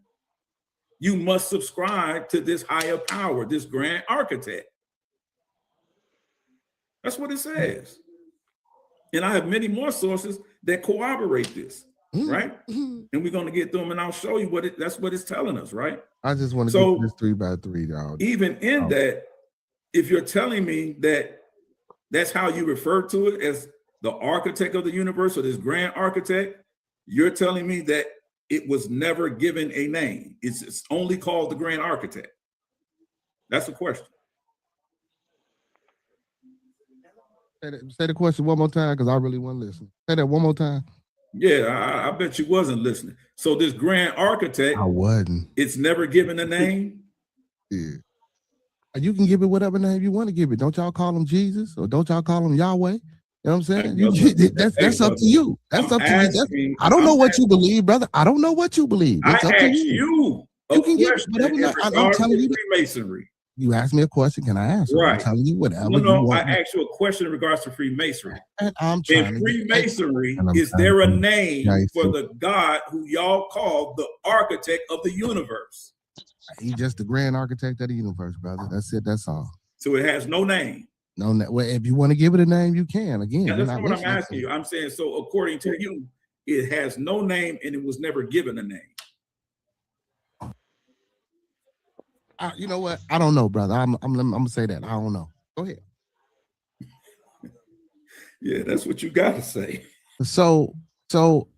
you must subscribe to this higher power, this grand architect. That's what it says. And I have many more sources that corroborate this, right? And we're going to get through them, and I'll show you that's what it's telling us, right? I just want to get this 3x3, dog. Even in that, if you're telling me that that's how you refer to it, as the architect of the universe, or this grand architect, you're telling me that it was never given a name. It's only called the grand architect. That's the question. Say the question one more time, because I really want to listen. Say that one more time. Yeah, I bet you wasn't listening. So this grand architect, I wasn't. It's never given a name. Yeah. You can give it whatever name you want to give it. Don't y'all call him Jesus, or don't y'all call him Yahweh? You know what I'm saying? That's up to you. That's up to you. I don't know what you believe, brother. I don't know what you believe. It's up to you. You can give whatever. I'm telling you. Freemasonry. You asked me a question. Can I answer? Right. I'm telling you whatever. No, I asked you a question in regards to Freemasonry. And I'm trying. In Freemasonry, is there a name for the God who y'all call the architect of the universe? He's just the grand architect of the universe, brother. That's it. That's all. So it has no name. No, well, if you want to give it a name, you can. Again, that's not what I'm asking you. I'm saying, so according to you, it has no name and it was never given a name. You know what? I don't know, brother. I'm gonna say that. I don't know. Go ahead. Yeah, that's what you got to say. So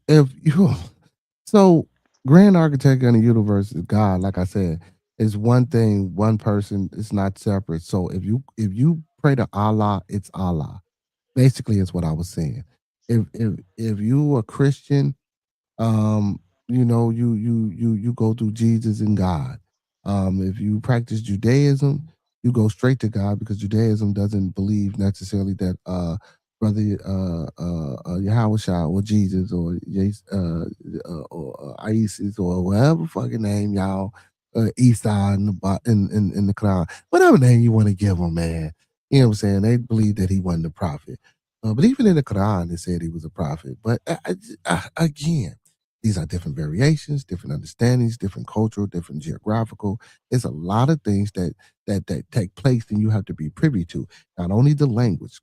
if you, grand architect of the universe is God. Like I said, is one thing, one person. It's not separate. So if you pray to Allah, it's Allah. Basically, it's what I was saying. If you a Christian, you go through Jesus and God. If you practice Judaism, you go straight to God, because Judaism doesn't believe necessarily that brother Yahushua or Jesus or Isis or whatever fucking name y'all Isa in the Quran, whatever name you want to give him, man. You know what I'm saying? They believe that he wasn't a prophet. But even in the Quran, they said he was a prophet. But again, these are different variations, different understandings, different cultural, different geographical. There's a lot of things that take place, and you have to be privy to. Not only the language,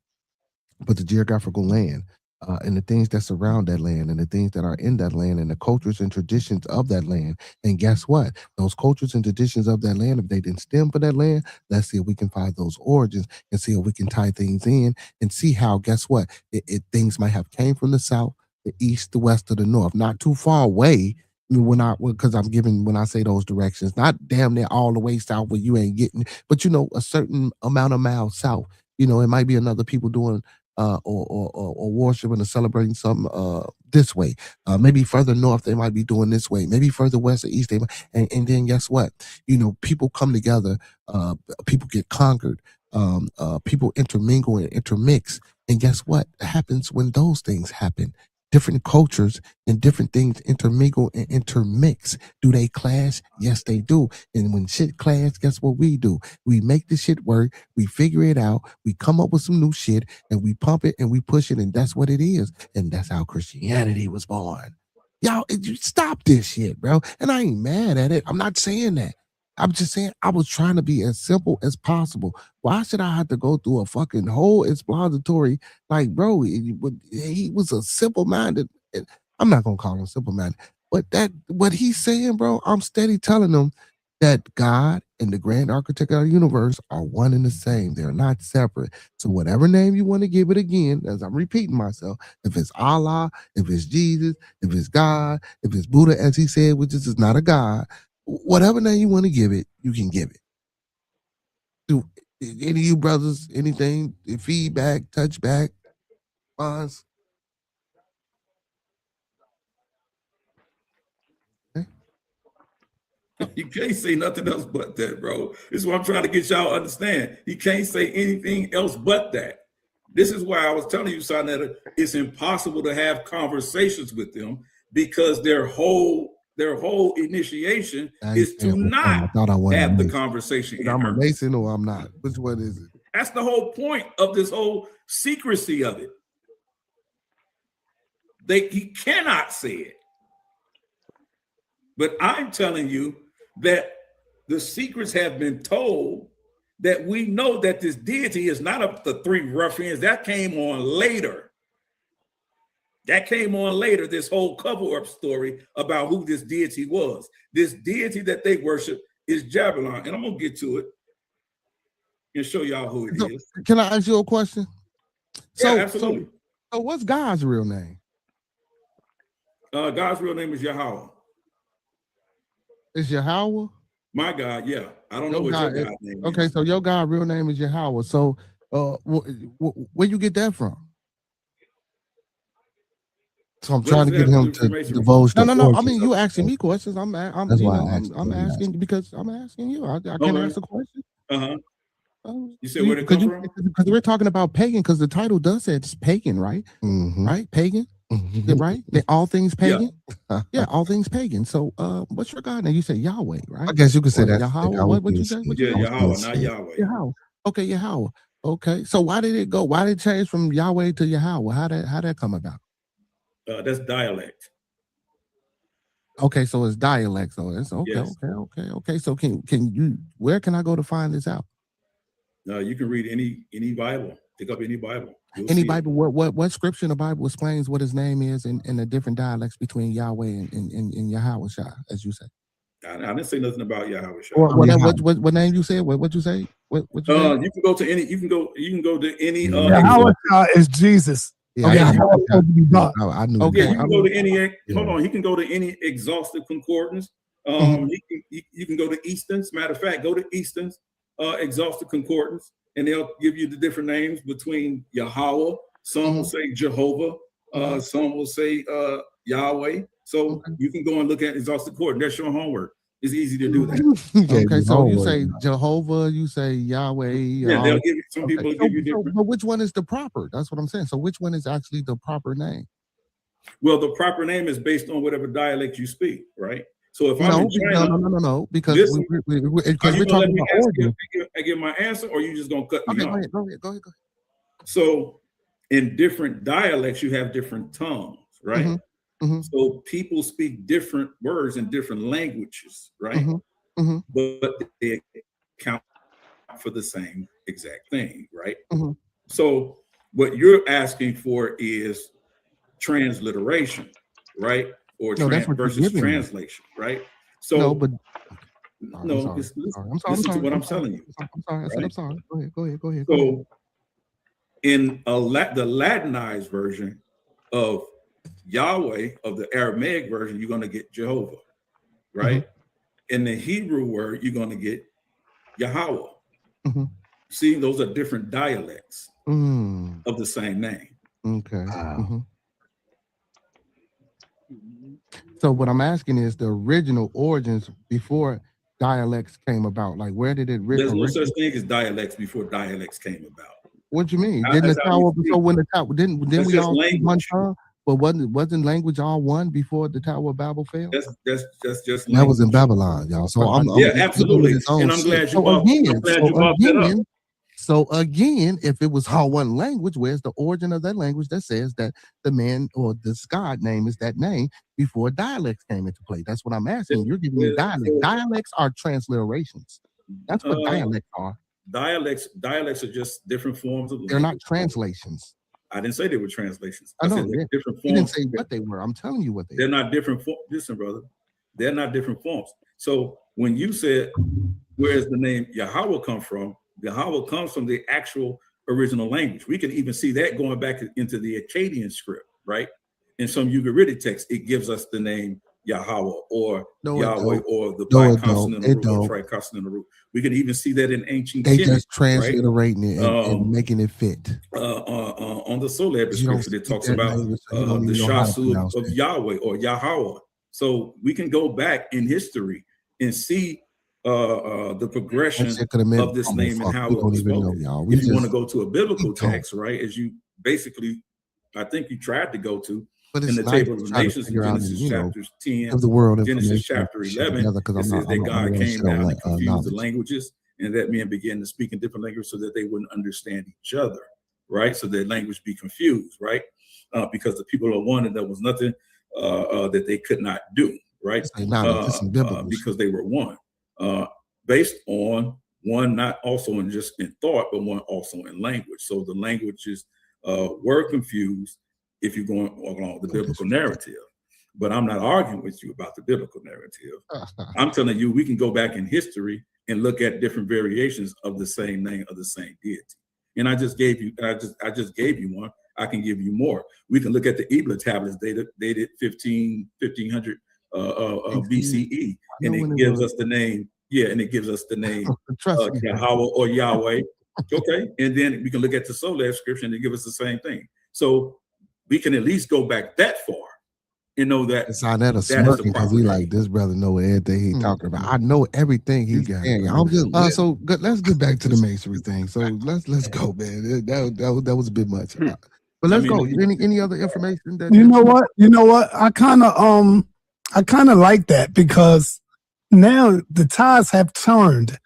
but the geographical land, and the things that surround that land, and the things that are in that land, and the cultures and traditions of that land. And guess what? Those cultures and traditions of that land, if they didn't stem from that land, let's see if we can find those origins and see if we can tie things in and see how, guess what? Things might have came from the south, the east, the west, or the north, not too far away. When I say those directions, not damn near all the way south where you ain't getting, but a certain amount of miles south. It might be another people doing or worshiping or celebrating something this way. Maybe further north they might be doing this way. Maybe further west or east they might, and then guess what? People come together. People get conquered. People intermingle and intermix. And guess what happens when those things happen? Different cultures and different things intermingle and intermix. Do they clash? Yes, they do. And when shit clash, guess what we do? We make the shit work. We figure it out. We come up with some new shit, and we pump it and we push it, and that's what it is. And that's how Christianity was born. Y'all, stop this shit, bro. And I ain't mad at it. I'm not saying that. I'm just saying I was trying to be as simple as possible. Why should I have to go through a fucking whole expository? Like, bro, he was a simple-minded. I'm not gonna call him simple-minded, but what he's saying, bro, I'm steady telling them that God and the grand architect of the universe are one and the same. They're not separate. So whatever name you want to give it, again, as I'm repeating myself, if it's Allah, if it's Jesus, if it's God, if it's Buddha, as he said, which is not a God, whatever name you want to give it, you can give it. Do any of you brothers anything, feedback, touchback, bonds? You can't say nothing else but that, bro. This is what I'm trying to get y'all to understand. He can't say anything else but that. This is why I was telling you, Sonetta, it's impossible to have conversations with them because their whole initiation is to not have the conversation. I'm a Mason or I'm not. Which one is it? That's the whole point of this whole secrecy of it. He cannot say it. But I'm telling you that the secrets have been told, that we know that this deity is not of the three ruffians. That came on later. That came on later, this whole cover-up story about who this deity was. This deity that they worship is Jabberlon. And I'm going to get to it and show y'all who it is. Can I ask you a question? Yeah, absolutely. So what's God's real name? God's real name is Yahweh. It's Yahweh? My God, yeah. I don't know what your God's name is. Okay, so your God real name is Yahweh. So where you get that from? So I'm trying to get him to divulge. No. I mean, you asking me questions. I'm asking because I'm asking you. I can't ask a question. You said where it come from? Because we're talking about pagan. Because the title does say it's pagan, right? Right, pagan. Right? All things pagan. Yeah, all things pagan. So, what's your God name? You say Yahweh, right? I guess you could say that. Yahweh. What you say? Yeah, Yahweh, not Yahweh. Yahweh. Okay, Yahweh. Okay. So why did it go? Why did it change from Yahweh to Yahweh? How that come about? That's dialect. Okay, so it's dialect. So it's okay. Yes. Okay. So can you? Where can I go to find this out? You can read any Bible. Pick up any Bible. Any Bible, what scripture in the Bible explains what his name is in the different dialects between Yahweh and Yahweh Shah, as you say? I didn't say nothing about Yahweh Shah. What name you said? What you say? What you say? You can go to any. You can go to any. Yahweh Shah is Jesus. Yeah, okay, I knew. Okay, you can go to any. Hold on, he can go to any exhaustive concordance. You can go to Easton's. Matter of fact, go to Easton's exhaustive concordance. And they'll give you the different names between Yahweh. Some will say Jehovah. Some will say Yahweh. So you can go and look at exhaustive court. That's your homework. It's easy to do that. Okay, so you say Jehovah, you say Yahweh. Yeah, they'll give you, some people give you different. But which one is the proper? That's what I'm saying. So which one is actually the proper name? Well, the proper name is based on whatever dialect you speak, right? So if I'm in China, no, because we're talking about origin. I give my answer, or you just gonna cut me off? Go ahead. So in different dialects, you have different tongues, right? So people speak different words in different languages, right? But they account for the same exact thing, right? So what you're asking for is transliteration, right? Or versus translation, right? So listen to what I'm telling you. I'm sorry. Go ahead. So in the Latinized version of Yahweh, of the Aramaic version, you're going to get Jehovah, right? In the Hebrew word, you're going to get Yahweh. See, those are different dialects of the same name. Okay. So what I'm asking is the original origins before dialects came about. Like, where did it? There's no such thing as dialects before dialects came about. What do you mean? Didn't the tower? So when the tower didn't we all speak one tongue? But wasn't language all one before the Tower of Babel fell? That's just that was in Babylon, y'all. So absolutely. And I'm glad you brought that up. So again, if it was all one language, where's the origin of that language that says that the man or this God name is that name before dialects came into play? That's what I'm asking. You're giving me dialects. Dialects are transliterations. That's what dialects are. Dialects are just different forms of language. They're not translations. I didn't say they were translations. I know, said they're different forms. You didn't say what they were. I'm telling you what they They're not different forms. Listen, brother. They're not different forms. So when you said, where does the name Yahweh come from? Yahweh comes from the actual original language. We can even see that going back into the Akkadian script, right? In some Ugaritic text, it gives us the name Yahweh or Yahweh or the biconsonantal root or triconsonantal root. We can even see that in ancient Kemet, just transliterating it and making it fit. On the Soleb scripture, it talks about the Shasu of Yahweh or Yahweh. So we can go back in history and see the progression of this name and how it was spoken. If you want to go to a biblical text, right, as you basically, I think you tried to go to, in the table of the nations in Genesis chapters 10, Genesis chapter 11, it says that God came down and confused the languages, and that men began to speak in different languages so that they wouldn't understand each other, right? So their language be confused, right? Because the people are one and there was nothing that they could not do, right? Because they were one, based on one, not also in just in thought, but one also in language. So the languages were confused if you're going along the biblical narrative. But I'm not arguing with you about the biblical narrative. I'm telling you, we can go back in history and look at different variations of the same name of the same deity. And I just gave you, I just gave you one. I can give you more. We can look at the Ebla tablets dated 1500 BCE, and it gives us the name. Yeah, and it gives us the name Yahweh or Yahweh. Okay, and then we can look at the Sola inscription and give us the same thing. So we can at least go back that far and know that. It's on that a smirking because he like, this brother know everything he talking about. I know everything he got. So good. Let's get back to the masonry thing. So let's go, man. That was a bit much. But let's go. Any other information that you know what? I kind of like that because now the tides have turned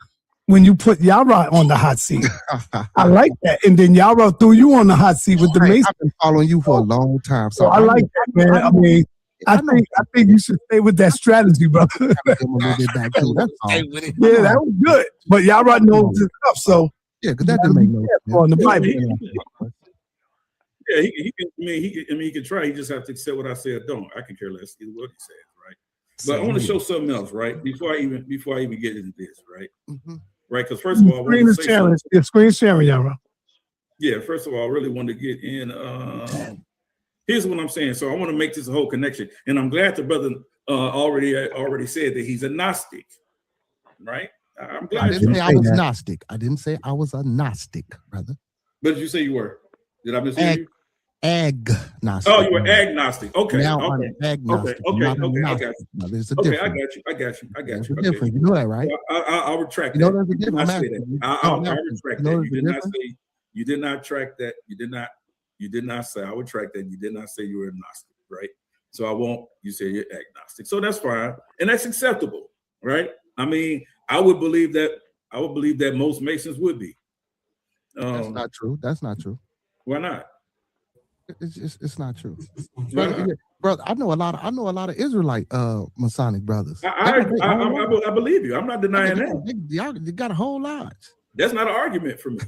when you put Yara on the hot seat. I like that. And then Yara threw you on the hot seat with the mason. I've been following you for a long time. So I like that, man. I mean, I think you should stay with that strategy, brother. Yeah, that was good. But Yara knows his stuff, so yeah, because that didn't make no sense on the Bible. Yeah, he can try. He just have to accept what I said. Don't. I can care less either what he says, right? But I want to show something else, right? Before I even get into this, right? Right, because first of all, screen sharing, Yara. Yeah, first of all, I really want to get in. Here's what I'm saying. So I want to make this a whole connection, and I'm glad the brother already said that he's a Gnostic, right? I'm glad. I didn't say I was Gnostic. I didn't say I was a Gnostic, brother. What did you say you were? Did I mishear you? Agnostic. Oh, you were agnostic. Okay. Now I'm agnostic. Okay. I got you. There's a difference. I got you. There's a difference. You know that, right? I'll retract that. You know there's a difference. I'll retract that. You did not track that. You did not say. I would track that. You did not say you were agnostic, right? So I won't. You say you're agnostic. So that's fine, and that's acceptable, right? I mean, I would believe that most Masons would be. That's not true. That's not true. Why not? It's not true, brother. I know a lot of Israelite Masonic brothers. I believe you. I'm not denying that. Y'all got a whole lot. That's not an argument for me.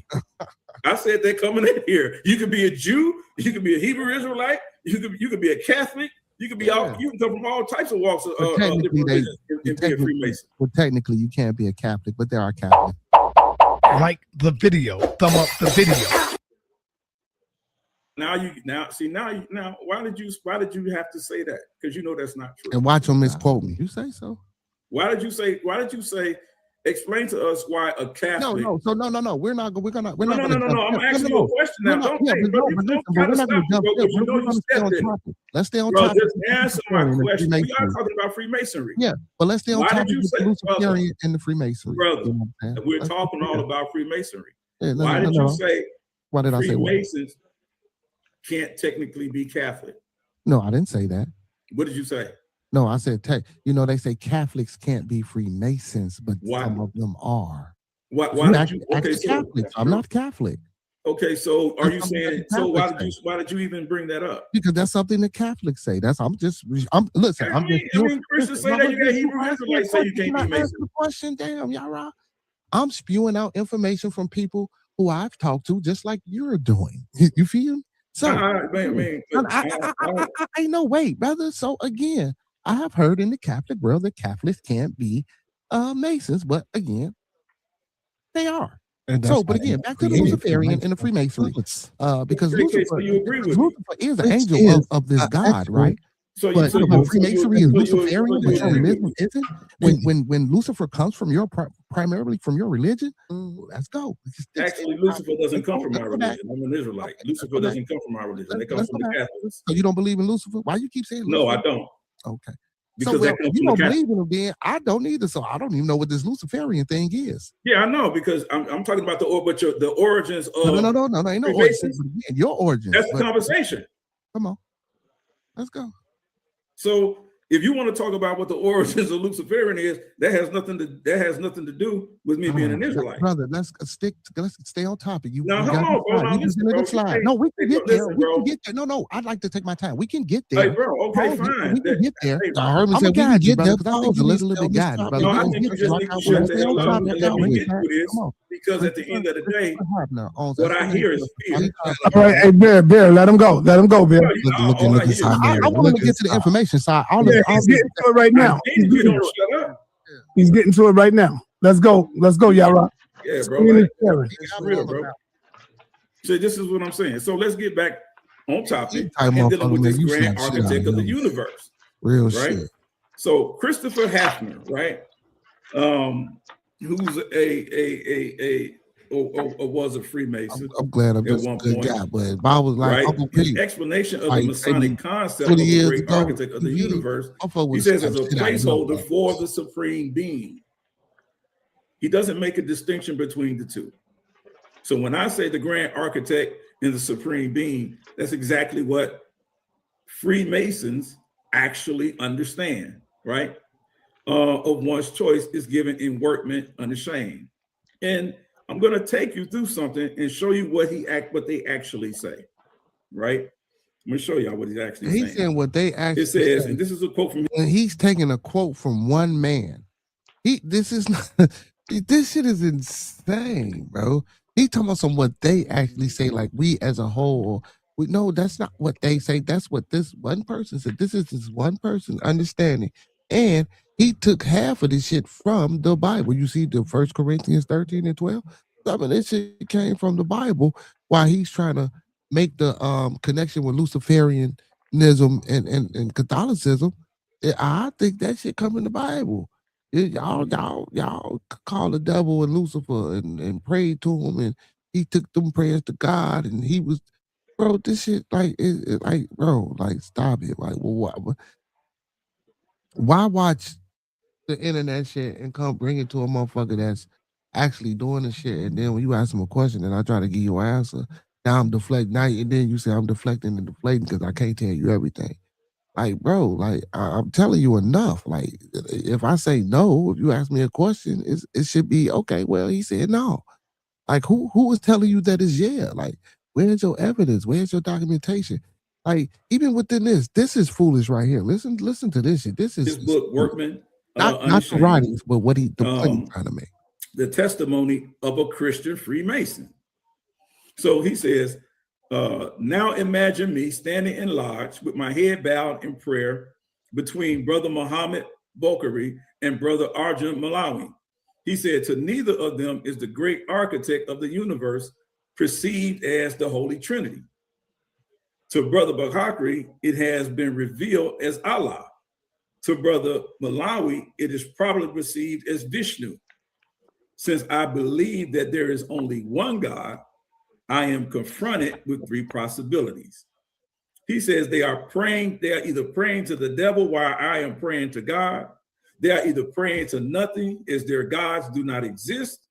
I said they're coming in here. You could be a Jew. You could be a Hebrew Israelite. You could be a Catholic. You could be all. You can come from all types of walks of different religions and be a Freemason. Well, technically, you can't be a Catholic, but there are Catholics. Like the video. Thumb up the video. Now why did you have to say that? Because you know that's not true. And watch them misquote me. You say so. Why did you say explain to us why a Catholic? No. We're not gonna. I'm asking you a question now. Let's stay on topic. Just answer my question. We are talking about Freemasonry. Yeah, but let's stay on topic with the Luciferian and the Freemasonry. Brother, we're talking all about Freemasonry. Why did you say? Why did I say Freemasons can't technically be Catholic? No, I didn't say that. What did you say? No, I said, they say Catholics can't be Freemasons, but some of them are. Why Catholics? I'm not Catholic. Okay, so are you saying? So why did you even bring that up? Because that's something the Catholics say. Christians say that you got Hebrew Israelites say you can't be Mason. The question, damn, Yara. I'm spewing out information from people who I've talked to, just like you're doing. You feel? So, ain't no way, brother. So again, I have heard in the Catholic world that Catholics can't be Masons, but again, they are. But again, back to the Luciferian and the Freemasonry, because Lucifer is the angel of this God, right? But Freemasonry is Luciferian, but your religion isn't. When Lucifer comes from primarily from your religion, let's go. Actually, Lucifer doesn't come from my religion. I'm an Israelite. Lucifer doesn't come from my religion. They come from the Catholics. So you don't believe in Lucifer? Why you keep saying Lucifer? No, I don't. Okay. because so, well, that comes you from don't the believe in them, then I don't either. So I don't even know what this Luciferian thing is. Yeah, I know, because I'm talking about the origins of no, ain't no origins. Your origins. That's the conversation. Come on, let's go. So if you want to talk about what the origins of Luciferian is, that has nothing to do with me being an Israelite. Brother, let's stay on topic. Now, hold on, bro. Slide. No, we can get there. We can get there. No, I'd like to take my time. We can get there. Hey, bro, okay, fine. We can get there. I heard me say we can get there because I think you need a little bit guided, brother. No, I think you just need to shut the hell up and let me get through this, because at the end of the day, what I hear is fear. All right, hey, Bear, let him go, Bear. I want to get to the information side. He's getting to it right now. He's getting to it right now. Let's go, y'all. Yeah, bro. Real, bro. So this is what I'm saying. So let's get back on topic and dealing with this grand architect of the universe. Real right? Shit. So Christopher Hafner, right? Who's was a Freemason. I'm glad I'm just a good guy, but if I was like Uncle Pete, his explanation of the Masonic concept of the great architect of the universe, he says as a placeholder for the supreme being. He doesn't make a distinction between the two. So when I say the grand architect and the supreme being, that's exactly what Freemasons actually understand, right? Of one's choice is given in workmen unashamed. And I'm going to take you through something and show you what they actually say, right? I'm going to show y'all what he's actually saying. He's saying what they actually say. And this is a quote from him. And he's taking a quote from one man. This shit is insane, bro. He's talking about what they actually say, like we as a whole. No, that's not what they say. That's what this one person said. This is this one person understanding. And he took half of this shit from the Bible. You see the 1 Corinthians 13 and 12? I mean, this shit came from the Bible while he's trying to make the connection with Luciferianism and Catholicism. I think that shit come in the Bible. Y'all call the devil and Lucifer and prayed to him, and he took them prayers to God, and he was, bro, this shit, bro, stop it. Like, well, why watch the internet shit and come bring it to a motherfucker that's actually doing the shit, and then when you ask him a question and I try to give you an answer, now I'm deflecting, and then you say I'm deflecting and deflating because I can't tell you everything. Like, bro, like I'm telling you enough. Like, if I say no, if you ask me a question, it should be okay. Well, he said no. Like, who is telling you that is yeah? Like, where's your evidence? Where's your documentation? Like, even within this is foolish right here. Listen to this shit. This is his book, Workman. Not the writings, but what the point he's trying to make. The testimony of a Christian Freemason. So he says, now imagine me standing in lodge with my head bowed in prayer between Brother Muhammad Bokhari and Brother Arjun Malawi. He said, to neither of them is the great architect of the universe perceived as the Holy Trinity. To Brother Bokhari, it has been revealed as Allah. To Brother Malawi, it is probably perceived as Vishnu. Since I believe that there is only one God, I am confronted with three possibilities. He says they are either praying to the devil while I am praying to God. They are either praying to nothing as their gods do not exist,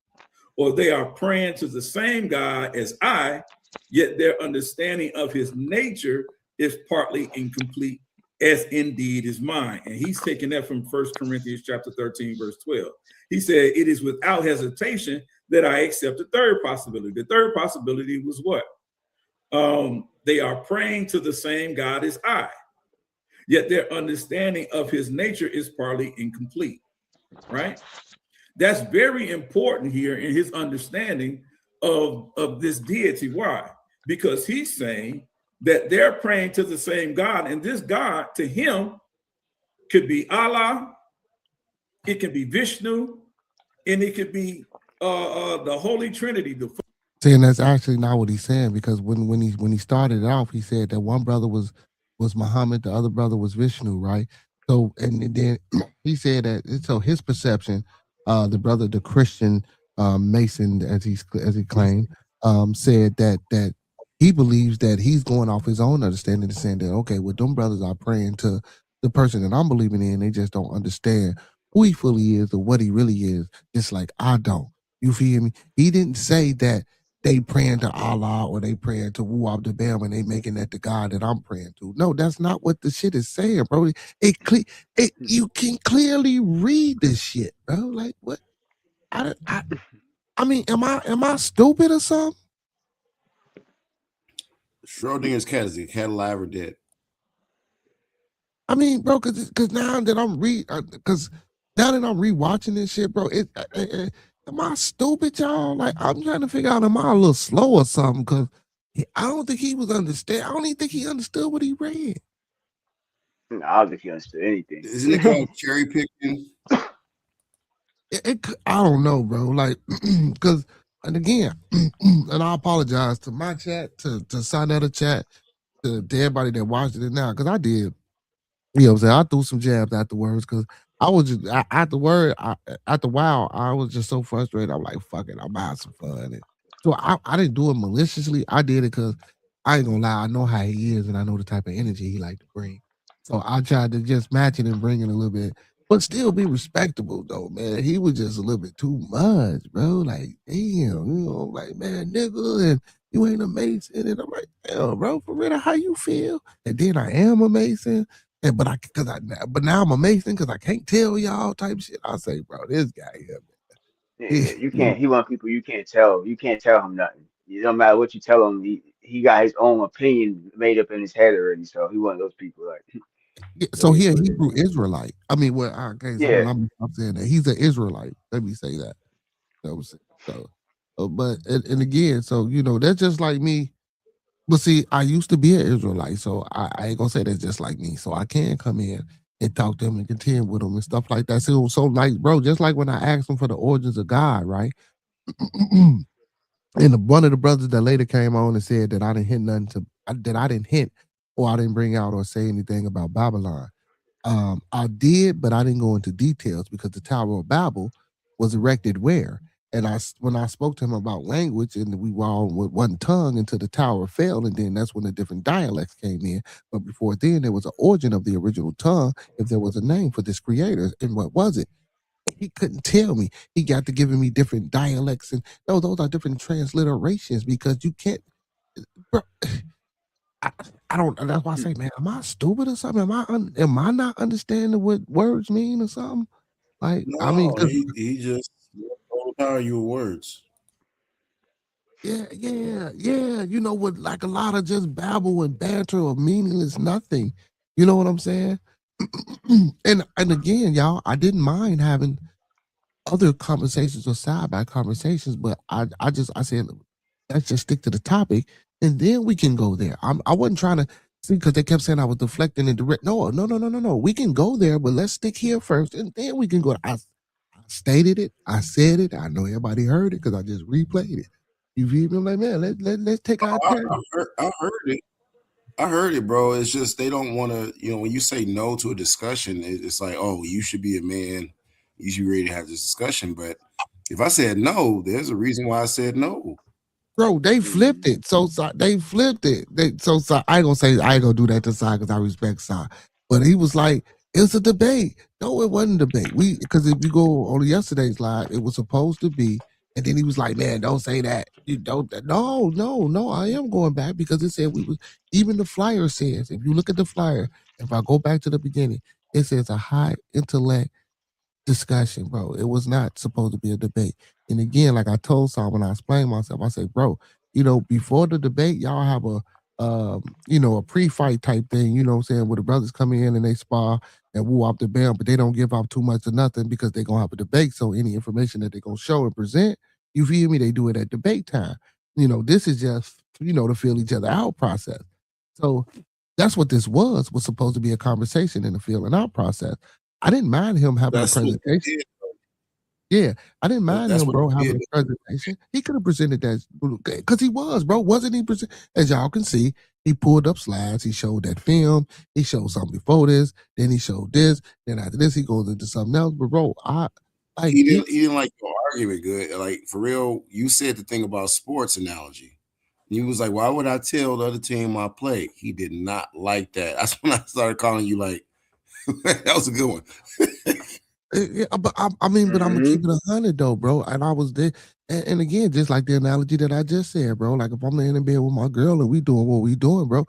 or they are praying to the same God as I, yet their understanding of his nature is partly incomplete, as indeed is mine. And he's taking that from 1 Corinthians chapter 13, verse 12. He said, it is without hesitation that I accept the third possibility. The third possibility was what? They are praying to the same God as I, yet their understanding of his nature is partly incomplete, right? That's very important here in his understanding of this deity. Why? Because he's saying that they're praying to the same God, and this God to him could be Allah, it can be Vishnu, and it could be the Holy Trinity. Saying that's actually not what he's saying, because when he started it off, he said that one brother was Muhammad, the other brother was Vishnu, right? So and then he said that so his perception, the Christian Mason, as he claimed, said that he believes that he's going off his own understanding and saying that okay, well, them brothers are praying to the person that I'm believing in, they just don't understand who he fully is or what he really is, just like I don't. You feel me? He didn't say that they praying to Allah or they praying to Wu Abdul and they making that the God that I'm praying to. No, that's not what the shit is saying, bro. You can clearly read this shit, bro. Like what? I mean, am I stupid or something? Schrodinger's cat, is the cat alive or dead? I mean, bro, because now that I'm rewatching this shit, bro, am I stupid, y'all? Like, I'm trying to figure out, am I a little slow or something? Because I don't think he was understand. I don't even think he understood what he read. I don't think he understood anything. Isn't it called cherry picking? I don't know, bro. Like, because, and again, and I apologize to my chat, to Sinetta chat, to everybody that watched it now, because I did. You know what I'm saying? I threw some jabs afterwards because I was just after a while, I was just so frustrated. I'm like, fuck it, I'm having some fun. And so I didn't do it maliciously. I did it because I ain't gonna lie, I know how he is and I know the type of energy he like to bring. So I tried to just match it and bring it a little bit, but still be respectable though, man. He was just a little bit too much, bro. Like, damn, you know, like, man, nigga, and you ain't a Mason. And I'm like, damn, bro, for real, how you feel? And then I am a Mason. And, but now I'm a Mason because I can't tell y'all type shit. I say, bro, this guy here, man. Yeah, you can't. He want people you can't tell. You can't tell him nothing. It don't matter what you tell him. He got his own opinion made up in his head already. So he one of those people. Like, so he a Hebrew Israelite. I mean, well, okay, so yeah. I'm saying that he's an Israelite. Let me say that. But and again, so you know, that's just like me. But see, I used to be an Israelite, so I ain't gonna say that's just like me. So I can come in and talk to them and contend with them and stuff like that. So like, bro, just like when I asked them for the origins of God, right? And one of the brothers that later came on and said that I didn't hint nothing that I didn't hint or I didn't bring out or say anything about Babylon. I did, but I didn't go into details because the Tower of Babel was erected where? And when I spoke to him about language and we were all with one tongue until the tower fell, and then that's when the different dialects came in. But before then, there was an origin of the original tongue, if there was a name for this creator. And what was it? He couldn't tell me. He got to giving me different dialects, and no, those are different transliterations because you can't. Bro, I don't. That's why I say, man, am I stupid or something? Am I not understanding what words mean or something? Like, No, I mean, he just overpower you with words. Yeah. You know, with like a lot of just babble and banter or meaningless nothing. You know what I'm saying? and again, y'all, I didn't mind having other conversations or side by conversations, but I said, let's just stick to the topic and then we can go there. I wasn't trying to see because they kept saying I was deflecting and direct. No. We can go there, but let's stick here first and then we can go. I stated it. I said it. I know everybody heard it because I just replayed it. You feel me? I'm like, man, let's take our turn. I heard it. I heard it, bro. It's just they don't want to, you know, when you say no to a discussion, it's like, oh, you should be a man. You should be ready to have this discussion. But if I said no, there's a reason why I said no. Bro, they flipped it. So they flipped it. I ain't gonna do that to Sai because I respect Sai. But he was like, it's a debate. No, it wasn't a debate. Because if you go on yesterday's live, it was supposed to be. And then he was like, man, don't say that. You don't. No. I am going back because it said even the flyer says, if you look at the flyer, if I go back to the beginning, it says a high intellect discussion, bro. It was not supposed to be a debate. And again, like I told Saul when I explained myself, I said, bro, you know, before the debate, y'all have a pre-fight type thing, you know what I'm saying, where the brothers come in and they spar and woo off the band, but they don't give out too much or nothing because they're gonna have a debate. So any information that they're gonna show and present, you feel me, they do it at debate time. You know, this is just, you know, to feel each other out process. So that's what this was supposed to be a conversation in the feeling out process. I didn't mind him having a presentation. Yeah, I didn't mind him, bro, having a presentation. He could have presented that because he was, bro. Wasn't he? As y'all can see, he pulled up slides. He showed that film. He showed something before this. Then he showed this. Then after this, he goes into something else. But bro, he didn't like your argument good. Like for real, you said the thing about sports analogy. He was like, why would I tell the other team I play? He did not like that. That's when I started calling you like, That was a good one. Yeah, but I mean, but I'm gonna keep it 100 though, bro. And I was there, and again, just like the analogy that I just said, bro. Like if I'm laying in bed with my girl and we doing what we doing, bro,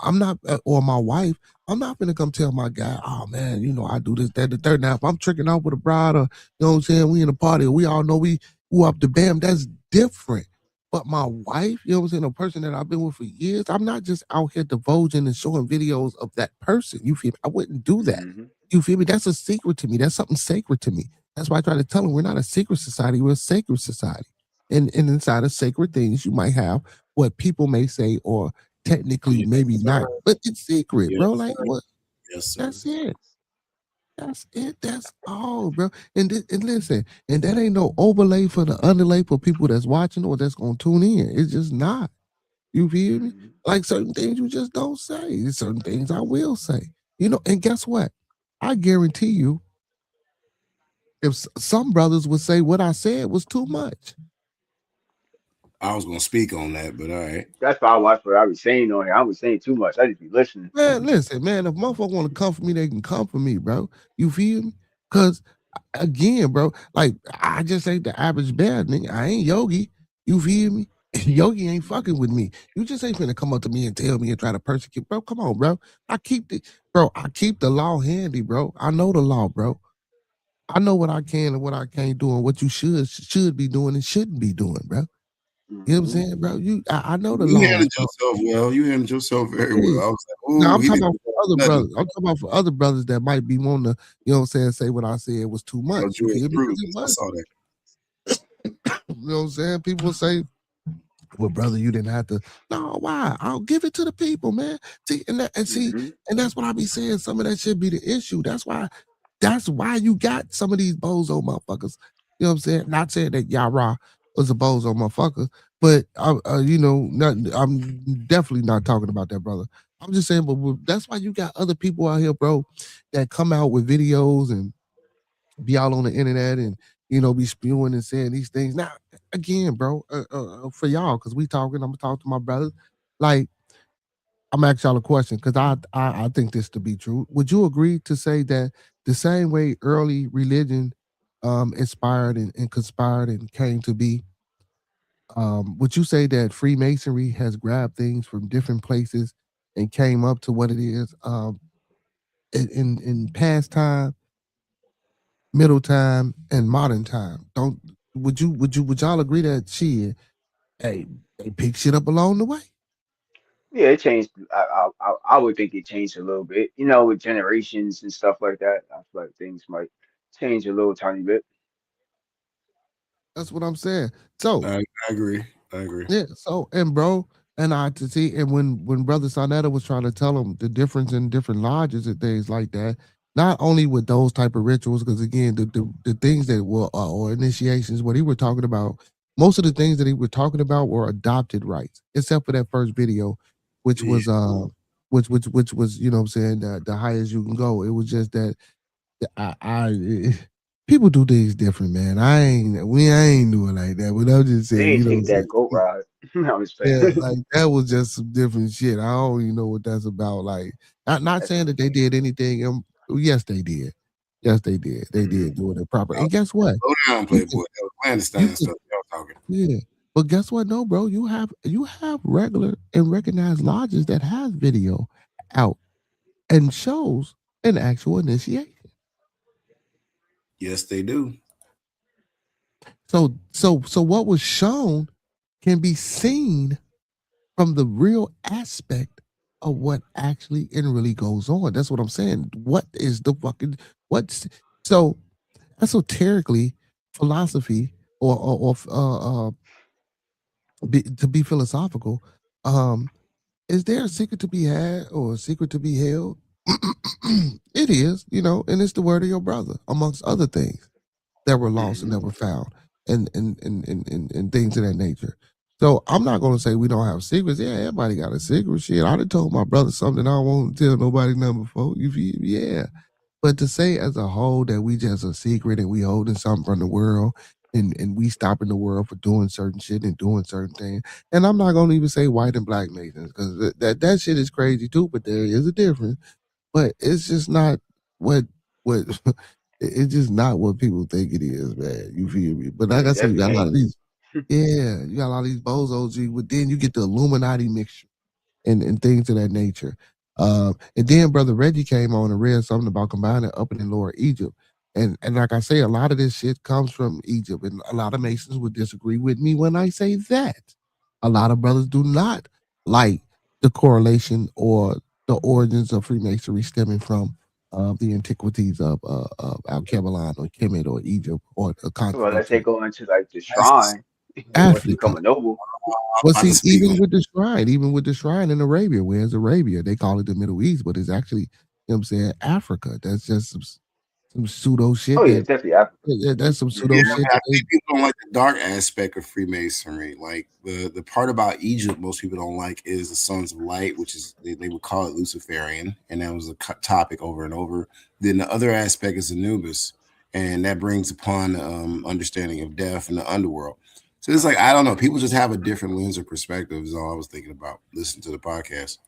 I'm not, or my wife, I'm not gonna come tell my guy, oh man, you know I do this, that, the third. Now if I'm tricking out with a bride, or you know what I'm saying, we in a party, we all know we up the bam, that's different. But my wife, you know what I'm saying, a person that I've been with for years, I'm not just out here divulging and showing videos of that person. You feel me? I wouldn't do that. You feel me? That's a secret to me. That's something sacred to me. That's why I try to tell them we're not a secret society, we're a sacred society. And inside of sacred things, you might have what people may say, or technically maybe not, but it's secret, bro. Like what? Yes, sir. That's it. That's it. That's all, bro. And listen, and that ain't no overlay for the underlay for people that's watching or that's gonna tune in. It's just not. You feel me? Like certain things you just don't say. Certain things I will say. You know, and guess what? I guarantee you, if some brothers would say what I said was too much. I was gonna speak on that, but all right. That's why I watch what I was saying on here. I was saying too much. I just be listening. Man, listen, man, if motherfuckers want to come for me, they can come for me, bro. You feel me? Because again, bro, like I just ain't the average bad nigga. I ain't Yogi. You feel me? Yogi ain't fucking with me. You just ain't finna come up to me and tell me and try to persecute, bro. Come on, bro. I keep the law handy, bro. I know the law, bro. I know what I can and what I can't do, and what you should be doing and shouldn't be doing, bro. You know what I'm saying, bro? I know the law. You handled yourself well. You handled yourself very well. I was like, no, I'm talking about for other brothers. I'm talking about for other brothers that might be wanting to, you know what I'm saying, say what I said was too much. You feel me? I saw that. You know what I'm saying? People say, well, brother, you didn't have to. No, why? I'll give it to the people, man. See, and that's what I be saying. Some of that should be the issue. That's why you got some of these bozo motherfuckers. You know what I'm saying? Not saying that Yara was a bozo motherfucker, but you know, I'm definitely not talking about that, brother. I'm just saying, but that's why you got other people out here, bro, that come out with videos and be all on the internet and, you know, be spewing and saying these things. Now, again, bro, for y'all, because I'm talking to my brothers. Like, I'm asking y'all a question because I think this to be true. Would you agree to say that the same way early religion inspired and conspired and came to be, would you say that Freemasonry has grabbed things from different places and came up to what it is in past time, middle time, and modern time? Would y'all agree that they pick shit up along the way? Yeah, it changed. I would think it changed a little bit. You know, with generations and stuff like that. I feel like things might change a little tiny bit. That's what I'm saying. So I agree. Yeah. So and bro, and I to see, and when Brother Sonetta was trying to tell him the difference in different lodges and things like that, not only with those type of rituals, because again, the things that were or initiations, what he were talking about, most of the things that he was talking about were adopted rights, except for that first video, which was which was, you know what I'm saying, the highest you can go. It was just that people do things different, man. I ain't do it like that, but I'm just They saying, ain't you know what I'm take that saying? goat ride. I was Yeah, saying. like that was just some different shit. I don't even know what that's about. Like, not saying that they did anything. Yes, they did. Yes, they did. They did do it proper. And guess what? Slow down, Playboy. That was clandestine stuff y'all talking. Yeah. But guess what? No, bro, you have regular and recognized lodges that have video out and shows an actual initiation. Yes, they do. So what was shown can be seen from the real aspect of what actually and really goes on. That's what I'm saying. What is the fucking what's so esoterically philosophy or to be philosophical, is there a secret to be had or a secret to be held? It is, you know, and it's the word of your brother, amongst other things that were lost and never found, and things of that nature. So I'm not gonna say we don't have secrets. Yeah, everybody got a secret. Shit, I done told my brother something I won't tell nobody nothing before. You feel? Yeah, but to say as a whole that we just a secret and we holding something from the world and we stopping the world for doing certain shit and doing certain things. And I'm not gonna even say white and black masons because that shit is crazy too. But there is a difference. But it's just not it's just not what people think it is, man. You feel me? But like I said, you got a lot of these. Yeah, you got a lot of these bozos. But then you get the Illuminati mixture and things of that nature. And then Brother Reggie came on and read something about combining Upper and Lower Egypt. And like I say, a lot of this shit comes from Egypt, and a lot of Masons would disagree with me when I say that. A lot of brothers do not like the correlation or the origins of Freemasonry stemming from the antiquities of Al-Kebalan or Kemet or Egypt or Well, let's say Constantine. go into like the shrine. Once you Africa. become a noble. Well, see, even with the shrine in Arabia, where's Arabia? They call it the Middle East, but it's actually, you know what I'm saying, Africa. That's just some pseudo shit Oh yeah, it's definitely Africa. that's some pseudo Yeah, shit. I think people don't like the dark aspect of Freemasonry. Like the part about Egypt most people don't like is the Sons of Light, which is they would call it Luciferian, and that was a topic over and over. Then the other aspect is Anubis, and that brings upon understanding of death and the underworld. So it's like, I don't know. People just have a different lens or perspective is all I was thinking about listening to the podcast.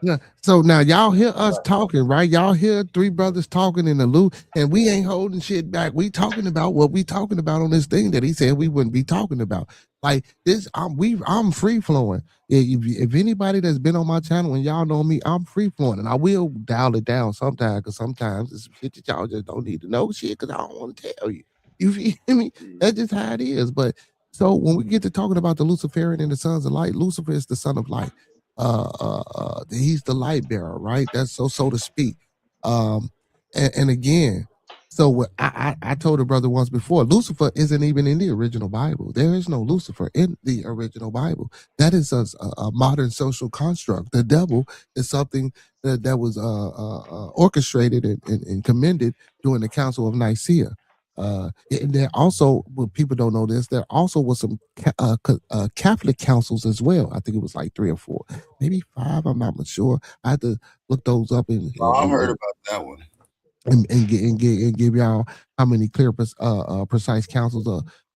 Yeah. So now y'all hear us talking, right? Y'all hear three brothers talking in the loop, and we ain't holding shit back. We talking about what we talking about on this thing that he said we wouldn't be talking about. Like this, I'm free flowing. If anybody that's been on my channel and y'all know me, I'm free flowing, and I will dial it down sometimes because sometimes it's shit that y'all just don't need to know shit because I don't want to tell you. You feel me? That's just how it is. But so when we get to talking about the Luciferian and the sons of light, Lucifer is the son of light. He's the light bearer, right? That's so to speak. And again, so what I told a brother once before, Lucifer isn't even in the original Bible. There is no Lucifer in the original Bible. That is a modern social construct. The devil is something that was orchestrated and commended during the Council of Nicaea. And there also, well, people don't know this, there also was some Catholic councils as well. I think it was like 3 or 4, maybe 5. I'm not much sure. I had to look those up and I've heard about that one. And give y'all how many clear, precise councils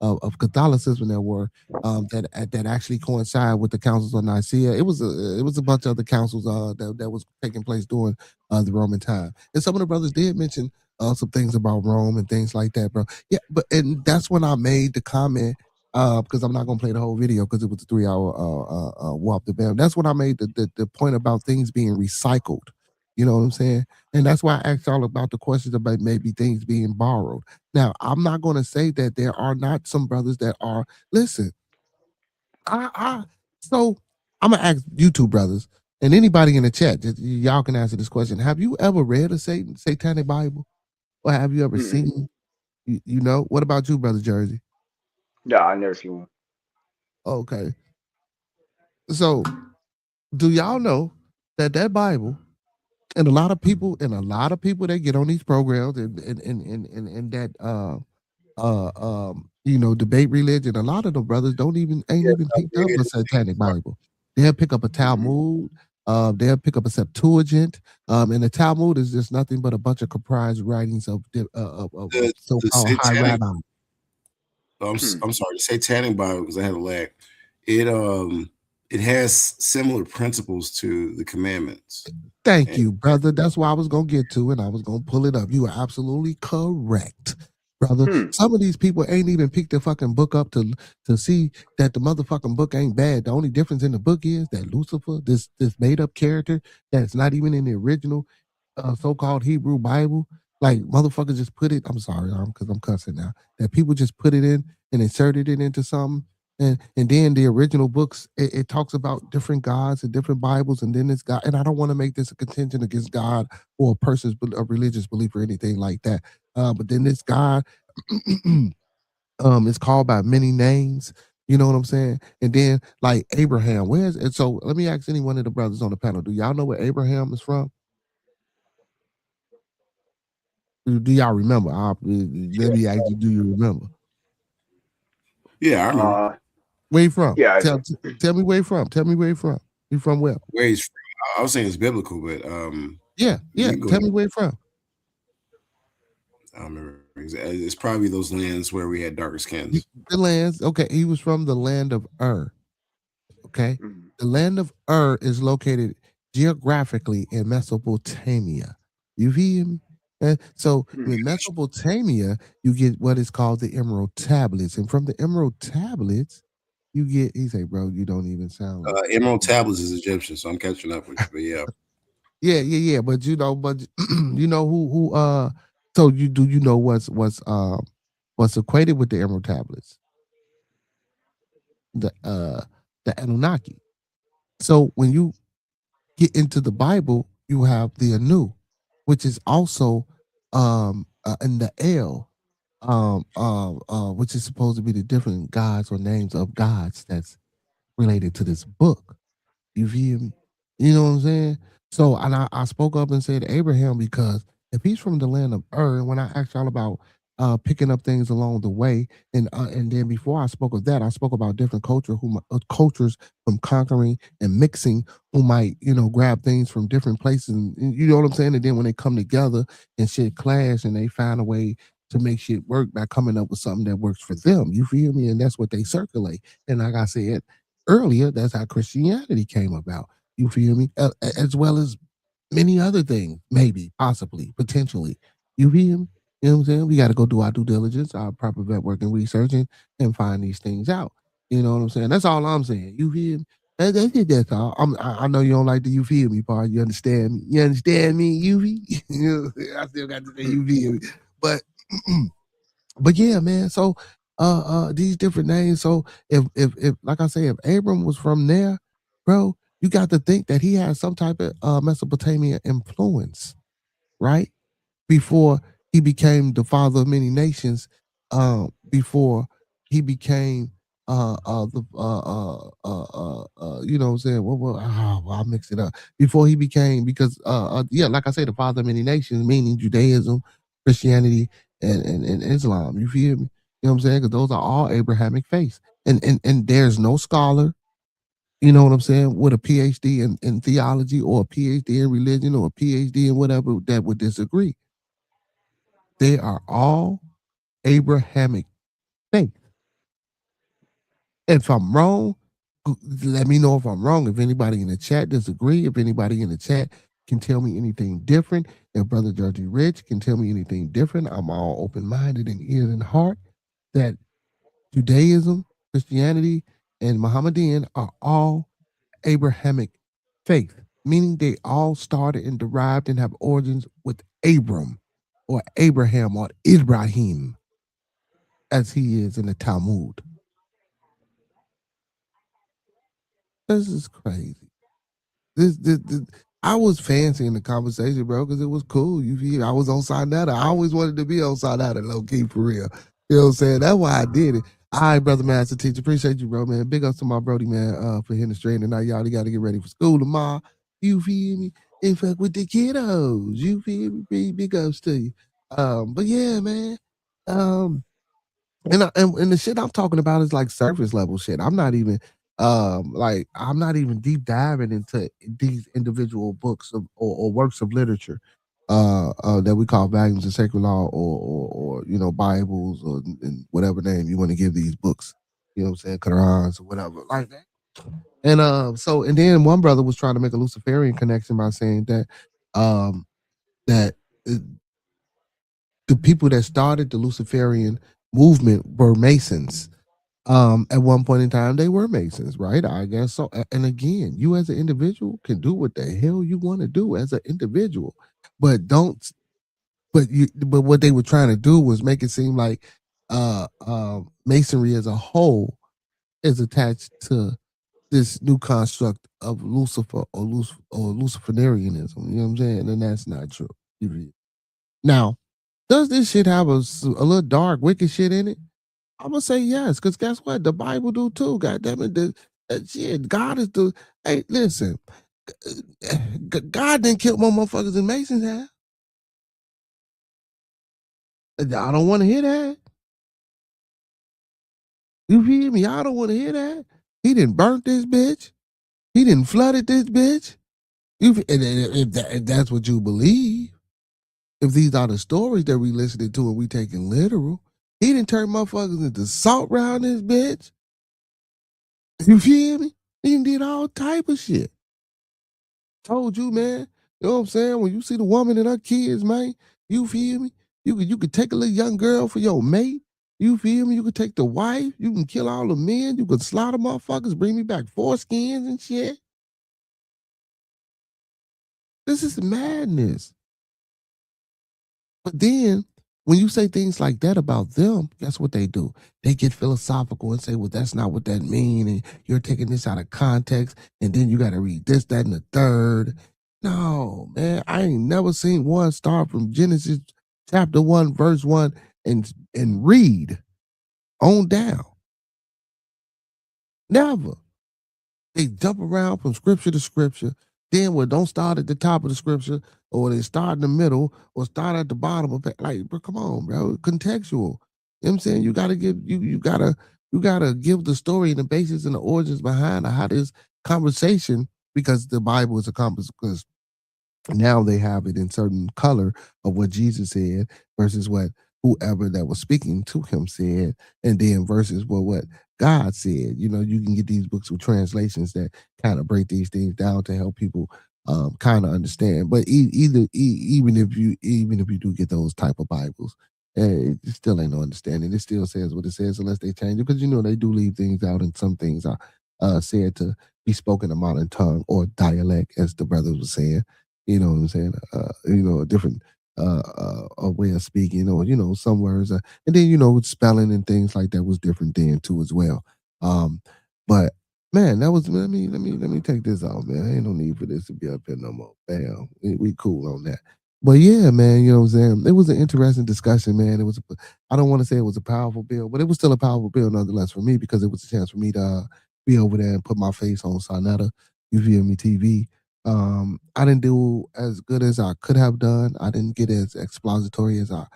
of Catholicism there were that actually coincide with the councils of Nicaea. It was a bunch of other councils that was taking place during the Roman time, and some of the brothers did mention some things about Rome and things like that, bro. Yeah, and that's when I made the comment because I'm not gonna play the whole video because it was a 3-hour walk to bam. That's when I made the point about things being recycled. You know what I'm saying? And that's why I asked y'all about the questions about maybe things being borrowed. Now, I'm not going to say that there are not some brothers that are. Listen, so I'm gonna ask you two brothers and anybody in the chat. Y'all can answer this question. Have you ever read a satanic Bible, or have you ever seen? You know, what about you, brother Jersey? No, I never seen one. Okay. So, do y'all know that Bible? And a lot of people that get on these programs and that debate religion, a lot of the brothers ain't even picked up a satanic Bible. They'll pick up a Talmud, they'll pick up a Septuagint, and the Talmud is just nothing but a bunch of comprised writings of so-called high rabbis. I'm sorry, the Satanic Bible, because I had a lag. It has similar principles to the commandments. Thank you, brother. That's what I was going to get to, and I was going to pull it up. You are absolutely correct, brother. Some of these people ain't even picked the fucking book up to see that the motherfucking book ain't bad. The only difference in the book is that Lucifer, this made-up character that's not even in the original so-called Hebrew Bible, like motherfuckers just put it, I'm sorry, because I'm cussing now, that people just put it in and inserted it into something. And then the original books, it talks about different gods and different Bibles, and then it's God. And I don't want to make this a contention against God or a person's religious belief or anything like that. But then this God is called by many names. You know what I'm saying? And then like Abraham, and so let me ask any one of the brothers on the panel, do y'all know where Abraham is from? Do y'all remember? Let me ask you, do you remember? Yeah, I remember. Where you from? Yeah. Tell me where you from. Tell me where you from. You from where? Where he's from. I was saying it's biblical, but yeah. Tell me where you from. I don't remember. It's probably those lands where we had darker skins. The lands. Okay, he was from the land of Ur. Okay, the land of Ur is located geographically in Mesopotamia. You feel me? And so in Mesopotamia, you get what is called the Emerald Tablets. And from the Emerald Tablets, you get, he say, bro, you don't even sound like Emerald Tablets is Egyptian, so I'm catching up with you. But yeah. Yeah. But you know, you know who so you know what's equated with the Emerald Tablets? The Anunnaki. So when you get into the Bible, you have the Anu, which is also in the El, which is supposed to be the different gods or names of gods that's related to this book. You feel me? You know what I'm saying? So, and I spoke up and said Abraham because if he's from the land of Ur, when I asked y'all about picking up things along the way, and then before I spoke of that, I spoke about different cultures from conquering and mixing who might grab things from different places. And you know what I'm saying? And then when they come together and shit clash, and they find a way to make shit work by coming up with something that works for them. You feel me? And that's what they circulate. And like I said earlier, that's how Christianity came about. You feel me? As well as many other things, maybe, possibly, potentially. You feel me? You know what I'm saying? We got to go do our due diligence, our proper network and research, and find these things out. You know what I'm saying? That's all I'm saying. You feel me? That's all. I know you don't like the you feel me part. You understand me? You understand me? You feel me? I still got to say you feel me. But yeah, man. So these different names. So if like I say, if Abram was from there, bro, you got to think that he had some type of Mesopotamia influence, right? Before he became the father of many nations, before he became the you know what I'm saying? I'll mix it up. Before he became, because yeah, like I say, the father of many nations, meaning Judaism, Christianity, and Islam. You feel me? You know what I'm saying? Because those are all Abrahamic faiths. And there's no scholar, you know what I'm saying, with a PhD in theology or a PhD in religion or a PhD in whatever that would disagree. They are all Abrahamic faith. If I'm wrong, let me know if I'm wrong. If anybody in the chat disagree, if anybody in the chat can tell me anything different, if Brother Georgie Rich can tell me anything different, I'm all open-minded and ears and heart that Judaism, Christianity, and Mohammedan are all Abrahamic faith, meaning they all started and derived and have origins with Abram or Abraham or Ibrahim, as he is in the Talmud. This is crazy. This I was fancy in the conversation, bro, because it was cool. You feel? I was on Sinetta. I always wanted to be on Sinetta, low key, for real. You know what I'm saying? That's why I did it. All right, brother, master teacher. Appreciate you, bro, man. Big ups to my Brody, man, for hitting the straight tonight. Y'all got to get ready for school tomorrow. You feel me? And fuck with the kiddos. You feel me? Big ups to you. But yeah, man. And the shit I'm talking about is like surface level shit. I'm not even I'm not even deep diving into these individual books or works of literature that we call volumes of sacred law or Bibles or in whatever name you want to give these books. You know what I'm saying? Qurans or whatever like that. And and then one brother was trying to make a Luciferian connection by saying that that the people that started the Luciferian movement were Masons. At one point in time, they were Masons, right? I guess so. And again, you as an individual can do what the hell you want to do as an individual, but don't. But what they were trying to do was make it seem like Masonry as a whole is attached to this new construct of Lucifer or Luciferianism. You know what I'm saying? And that's not true. Now, does this shit have a little dark, wicked shit in it? I'm gonna say yes, because guess what? The Bible do too. God damn it, shit. God is the. Hey, listen, God didn't kill more motherfuckers than Masons have. I don't want to hear that. You feel me? I don't want to hear that. He didn't burn this bitch. He didn't flooded this bitch. If that's what you believe, if these are the stories that we listening to and we taking literal, he didn't turn motherfuckers into salt around this bitch. You feel me? He did all type of shit. Told you, man. You know what I'm saying? When you see the woman and her kids, man, you feel me? You could take a little young girl for your mate. You feel me? You could take the wife. You can kill all the men. You could slaughter motherfuckers, bring me back foreskins and shit. This is madness. But then when you say things like that about them, guess what they do? They get philosophical and say, well, that's not what that means. And you're taking this out of context. And then you got to read this, that, and the third. No, man, I ain't never seen one start from Genesis chapter 1, verse 1 and read on down. Never. They jump around from scripture to scripture. Then don't start at the top of the scripture, or they start in the middle, or start at the bottom of it. Like, bro, come on, bro. Contextual. You know what I'm saying? You gotta give you gotta give the story and the basis and the origins behind how this conversation, because the Bible is a compass, because now they have it in certain color of what Jesus said versus what whoever that was speaking to him said, and then versus what God said. You know, you can get these books with translations that kind of break these things down to help people kind of understand. But even if you do get those type of Bibles, it still ain't no understanding. It still says what it says unless they change it, because you know they do leave things out, and some things are said to be spoken a modern tongue or dialect, as the brothers were saying. You know what I'm saying? A different a way of speaking, or some words, and then spelling and things like that was different then too as well. But man, that was let me take this off, man. Ain't no need for this to be up here no more. Bam, we cool on that. But yeah, man, you know what I'm saying? It was an interesting discussion, man. It was I don't want to say it was a powerful bill, but it was still a powerful bill nonetheless for me, because it was a chance for me to be over there and put my face on Sonetta, you feel me, TV. I didn't do as good as I could have done. I didn't get as expository as I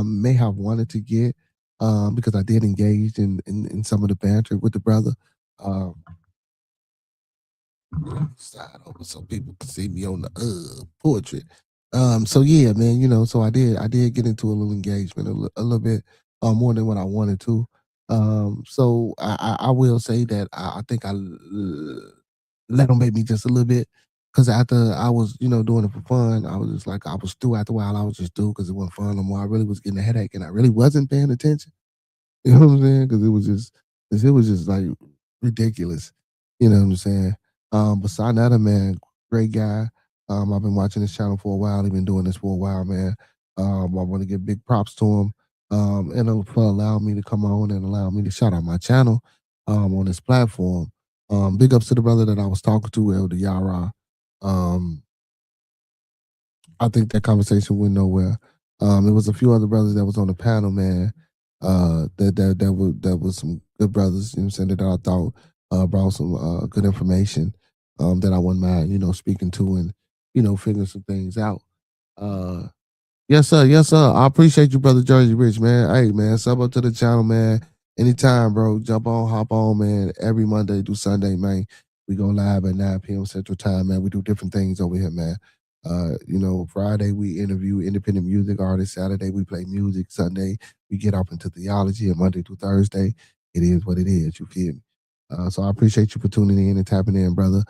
may have wanted to get, because I did engage in some of the banter with the brother. Side over so people can see me on the portrait. So yeah, man, so I did get into a little engagement, a little bit more than what I wanted to. So I will say that I think I let them make me just a little bit, because after I was doing it for fun, I was just like, I was through after a while. I was just through because it wasn't fun no more. I really was getting a headache, and I really wasn't paying attention. You know what I'm saying? Because it was just like ridiculous. You know what I'm saying? But Sonetta, man, great guy. I've been watching this channel for a while. He's been doing this for a while, man. I want to give big props to him, and for allowing me to come on and allow me to shout out my channel on this platform. Big ups to the brother that I was talking to, Elder Yara. I think that conversation went nowhere. There was a few other brothers that was on the panel, man. That was some good brothers, you know what I'm saying, that I thought brought some good information that I wouldn't mind, speaking to, and figuring some things out. Yes, sir. Yes, sir. I appreciate you, brother Jersey Rich, man. Hey, man, sub up to the channel, man. Anytime, bro. Jump on, hop on, man. Every Monday through Sunday, man. We go live at 9 p.m. Central Time, man. We do different things over here, man. Friday we interview independent music artists. Saturday we play music. Sunday we get off into theology, and Monday through Thursday it is what it is. You feel me? So I appreciate you for tuning in and tapping in, brother.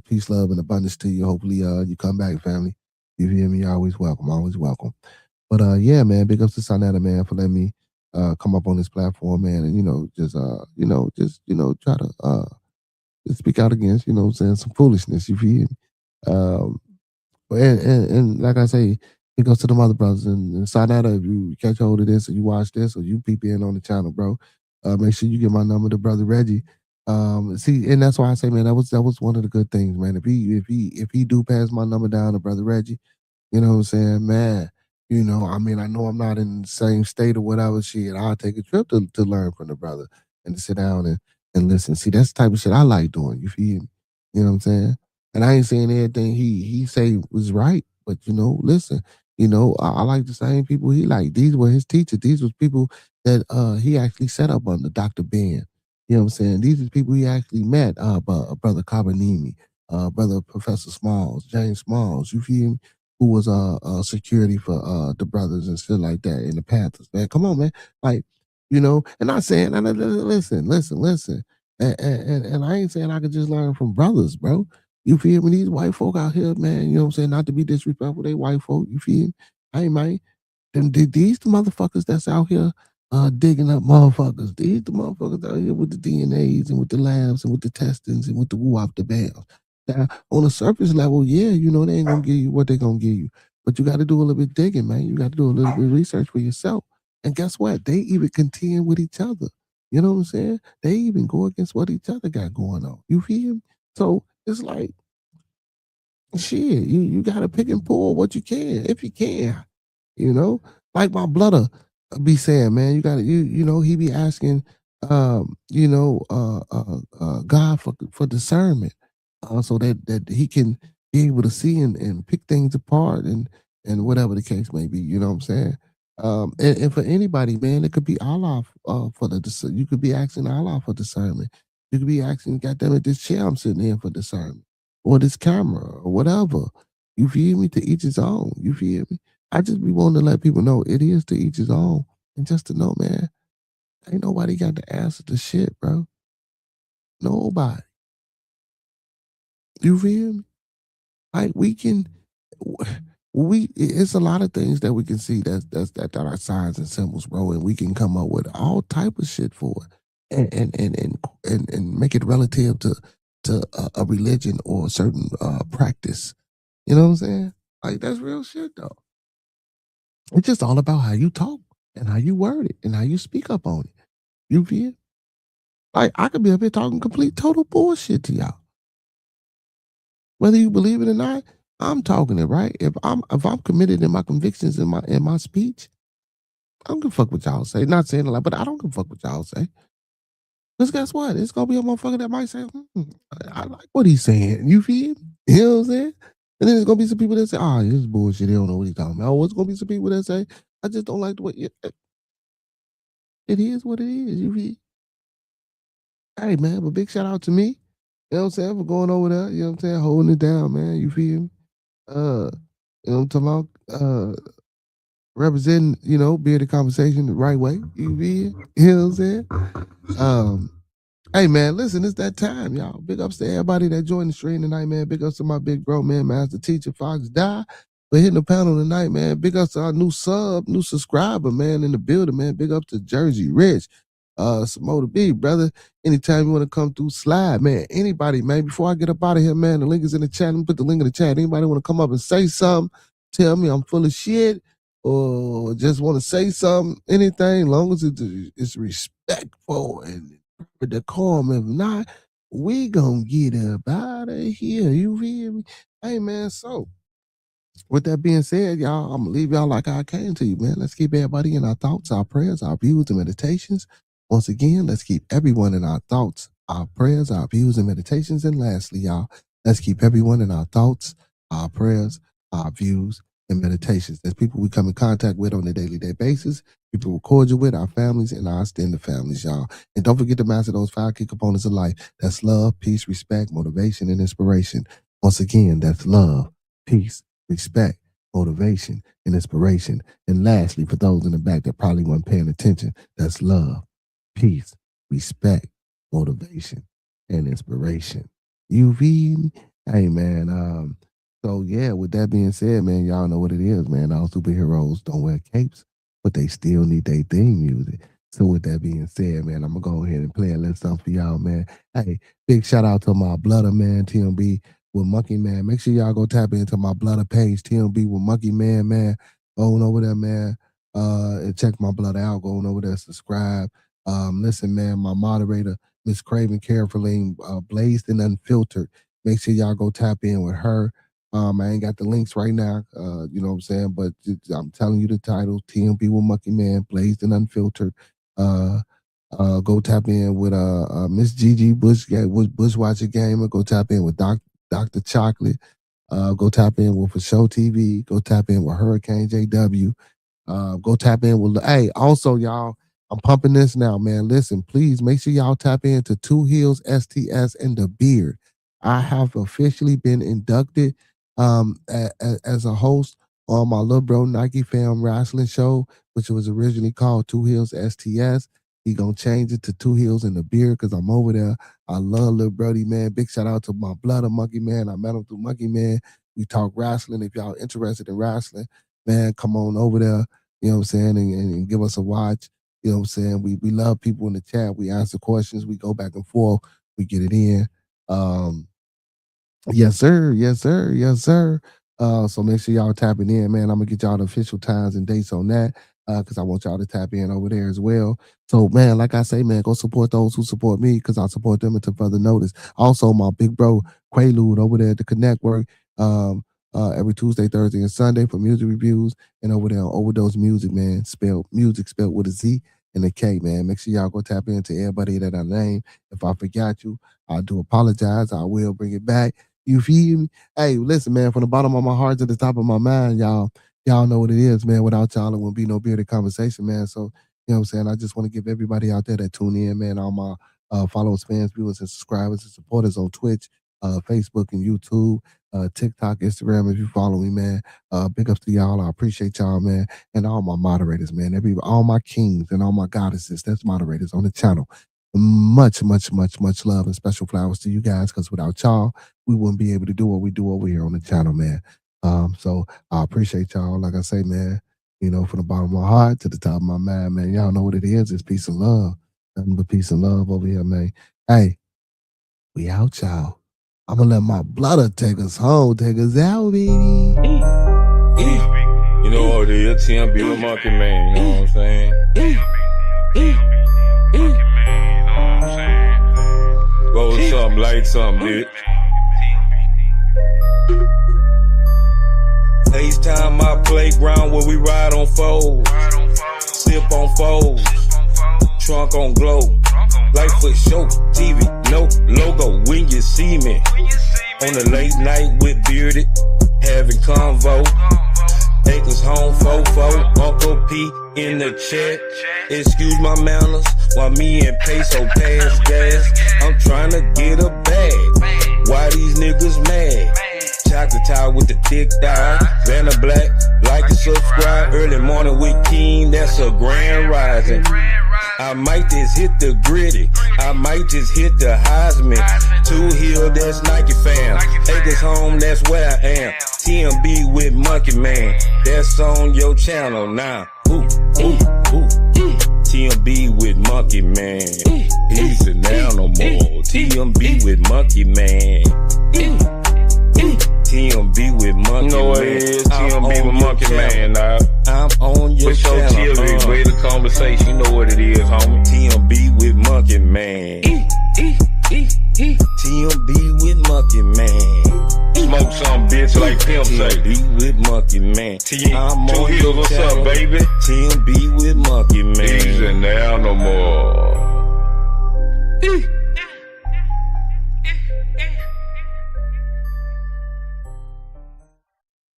Peace, love, and abundance to you. Hopefully, you come back, family. You feel me? You're always welcome. Always welcome. But yeah, man. Big ups to Sonetta, man, for letting me come up on this platform, man, and just try to speak out against, saying some foolishness. You feel me? And like I say, it goes to the mother brothers and Sonetta. If you catch hold of this, or you watch this, or you peep in on the channel, bro, make sure you get my number to brother Reggie. See, and that's why I say, man, that was one of the good things, man. If he do pass my number down to brother Reggie, you know what I'm saying, man. I mean, I know I'm not in the same state or whatever shit. I'll take a trip to learn from the brother and to sit down and listen. See, that's the type of shit I like doing. You feel me? You know what I'm saying? And I ain't saying everything he say was right, but listen, I like the same people he like. These were his teachers. These was people that he actually set up under Dr. Ben. You know what I'm saying? These are people he actually met. Brother Cabanimi, brother Professor Smalls, James Smalls. You feel me? Who was security for the brothers and shit like that in the Panthers. Man, come on, man. Like, and not saying, listen. And I ain't saying I could just learn from brothers, bro. You feel me? These white folk out here, man, you know what I'm saying? Not to be disrespectful, they white folk, you feel me? Hey, man, these the motherfuckers that's out here digging up motherfuckers. These the motherfuckers out here with the DNAs and with the labs and with the testings and with the woo off the bells. Now, on a surface level, yeah, you know, they ain't gonna give you what they gonna give you. But you gotta do a little bit digging, man. You gotta do a little bit of research for yourself. And guess what? They even contend with each other. You know what I'm saying? They even go against what each other got going on. You feel me? So it's like, shit, you gotta pick and pull what you can, if you can. You know, like my brother be saying, man, you gotta you know, he be asking God for discernment. So that he can be able to see and pick things apart and whatever the case may be, you know what I'm saying? And for anybody, man, it could be Allah for you could be asking Allah for discernment. You could be asking, goddamn it, this chair I'm sitting in for discernment, or this camera, or whatever. You feel me? To each his own. You feel me? I just be wanting to let people know it is to each his own. And just to know, man, ain't nobody got the answer to shit, bro. Nobody. You feel me? Like it's a lot of things that we can see that are signs and symbols, bro, and we can come up with all type of shit for it, and make it relative to a religion or a certain practice. You know what I'm saying? Like that's real shit, though. It's just all about how you talk and how you word it and how you speak up on it. You feel? Like I could be up here talking complete total bullshit to y'all. Whether you believe it or not, I'm talking it, right? If I'm committed in my convictions in my speech, I don't give a fuck what y'all say. Not saying a lot, but I don't give a fuck what y'all say. Because guess what? It's gonna be a motherfucker that might say, I like what he's saying. You feel? You know what I'm saying? And then there's gonna be some people that say, oh, this is bullshit. They don't know what he's talking about. Oh, it's gonna be some people that say, I just don't like the way it is what it is. You feel? Hey man, but big shout out to me. You know what I'm saying? For going over there, you know what I'm saying, holding it down, man. You feel me? You know what I'm talking about? Representing, you know, bearded conversation the right way. You feel? You know what I'm saying? Hey man, listen, it's that time, y'all. Big ups to everybody that joined the stream tonight, man. Big ups to my big bro, man, Master Teacher Fox Die for hitting the panel tonight, man. Big ups to our new subscriber, man, in the building, man. Big up to Jersey Rich. Samoda B, brother. Anytime you want to come through, slide, man. Anybody, man. Before I get up out of here, man, the link is in the chat. Let me put the link in the chat. Anybody want to come up and say something, tell me I'm full of shit, or just want to say something, anything, long as it's respectful and decorum. If not, we gonna get up out of here. You feel me? Hey, man, so with that being said, y'all, I'm gonna leave y'all like I came to you, man. Let's keep everybody in our thoughts, our prayers, our views, and meditations. Once again, let's keep everyone in our thoughts, our prayers, our views, and meditations. And lastly, y'all, let's keep everyone in our thoughts, our prayers, our views, and meditations. There's people we come in contact with on a daily basis, people we're cordial with, our families, and our extended families, y'all. And don't forget to master those 5 key components of life. That's love, peace, respect, motivation, and inspiration. Once again, that's love, peace, respect, motivation, and inspiration. And lastly, for those in the back that probably weren't paying attention, that's love, peace, respect, motivation, and inspiration. You feel me? Hey, man. So yeah, with that being said, man, y'all know what it is, man. All superheroes don't wear capes, but they still need their theme music. So with that being said, man, I'm gonna go ahead and play a little something for y'all, man. Hey, big shout out to my blooder, man, TMB with Monkey Man. Make sure y'all go tap into my blooder page, TMB with Monkey Man, man. Go on over there, man. And check my blooder out. Go on over there, subscribe. Listen, man, my moderator, Miss Craven Carefully, Blazed and Unfiltered. Make sure y'all go tap in with her. I ain't got the links right now, you know what I'm saying? But I'm telling you the title, TMB with Monkey Man, Blazed and Unfiltered. Go tap in with Miss Gigi Bushwatcher Gamer. Go tap in with Dr. Chocolate. Go tap in with For Show TV. Go tap in with Hurricane JW. Go tap in with, hey, also y'all, I'm pumping this now, man. Listen, please make sure y'all tap into Two Heels STS and the Beard. I have officially been inducted as a host on my little bro Nike Fam Wrestling Show, which was originally called Two Heels STS. He gonna change it to 2 Heels and a Beard because I'm over there. I love Lil Brody, man. Big shout out to my brother, Monkey Man. I met him through Monkey Man. We talk wrestling. If y'all interested in wrestling, man, come on over there. You know what I'm saying? And give us a watch. You know what I'm saying? We love people in the chat. We answer questions. We go back and forth. We get it in. Yes, sir. Yes, sir. Yes, sir. So make sure y'all tapping in, man. I'm gonna get y'all the official times and dates on that. Because I want y'all to tap in over there as well. So, man, like I say, man, go support those who support me because I support them until further notice. Also, my big bro, Quaalude, over there at the Connect Work, every Tuesday, Thursday, and Sunday for music reviews. And over there on Overdose Music, man, music spelled with a Z and a K, man. Make sure y'all go tap into everybody that I name. If I forgot you, I do apologize. I will bring it back. You feel me? Hey, listen, man, from the bottom of my heart to the top of my mind, y'all know what it is, man. Without y'all, it wouldn't be no bearded conversation, man. So, you know what I'm saying? I just want to give everybody out there that tune in, man, all my followers, fans, viewers, and subscribers and supporters on Twitch, Facebook, and YouTube, TikTok, Instagram, if you follow me, man. Big ups to y'all. I appreciate y'all, man. And all my moderators, man. All my kings and all my goddesses, that's moderators on the channel. Much, much, much, much love and special flowers to you guys, because without y'all, we wouldn't be able to do what we do over here on the channel, man. So I appreciate y'all. Like I say, man, you know, from the bottom of my heart to the top of my mind, man, y'all know what it is. It's peace and love. Nothing but peace and love over here, man. Hey, we out, y'all. I'm gonna let my brother take us home, take us out, baby. You know what it is, TMB the Monkey Man, you know what I'm saying? Roll something, light something, bitch. FaceTime my playground where we ride on foes, sip on foes, trunk on glow, light for show, TV, no logo when you see me. On the late night with Bearded, having convo. Acres home, fofo, Uncle P in the chat. Excuse my manners, while me and Peso pass gas. I'm trying to get a bag. Why these niggas mad? Chocolate tie with the thick thigh. Vanna Black, like and subscribe. Early morning with King, that's a grand rising. I might just hit the gritty. I might just hit the Heisman. 2 Hill, that's Nike fam. Acres home, that's where I am. TMB with Monkey Man. That's on your channel now. Ooh, ooh, ooh. TMB with Monkey Man. He's an animal. TMB with Monkey Man. TMB with Monkey Man. You know what it is, TMB with Monkey Man, now. I'm on your channel. TMB with the conversation, you know what it is, homie. TMB with Monkey Man. TMB with Monkey Man. Smoke some bitch like Pimp say. TMB with Monkey Man. I'm on 2 Heels, what's up, baby? TMB with Monkey Man. He's an animal.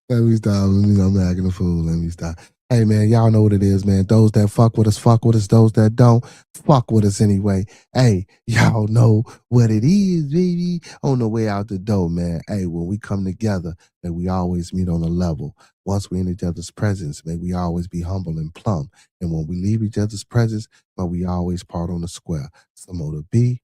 Let me stop. I'm acting a fool. Let me stop. Hey, man, y'all know what it is, man. Those that fuck with us, fuck with us. Those that don't, fuck with us anyway. Hey, y'all know what it is, baby. On the way out the door, man. Hey, when we come together, man, we always meet on a level. Once we're in each other's presence, man, we always be humble and plumb. And when we leave each other's presence, man, we always part on the square. Some more to be,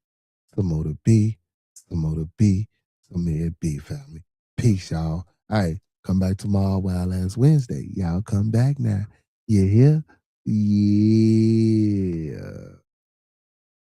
some more to be, some more to be, some more to be, family. Peace, y'all. Hey. Come back tomorrow, Wild Ass Wednesday. Y'all come back now. You hear? Yeah.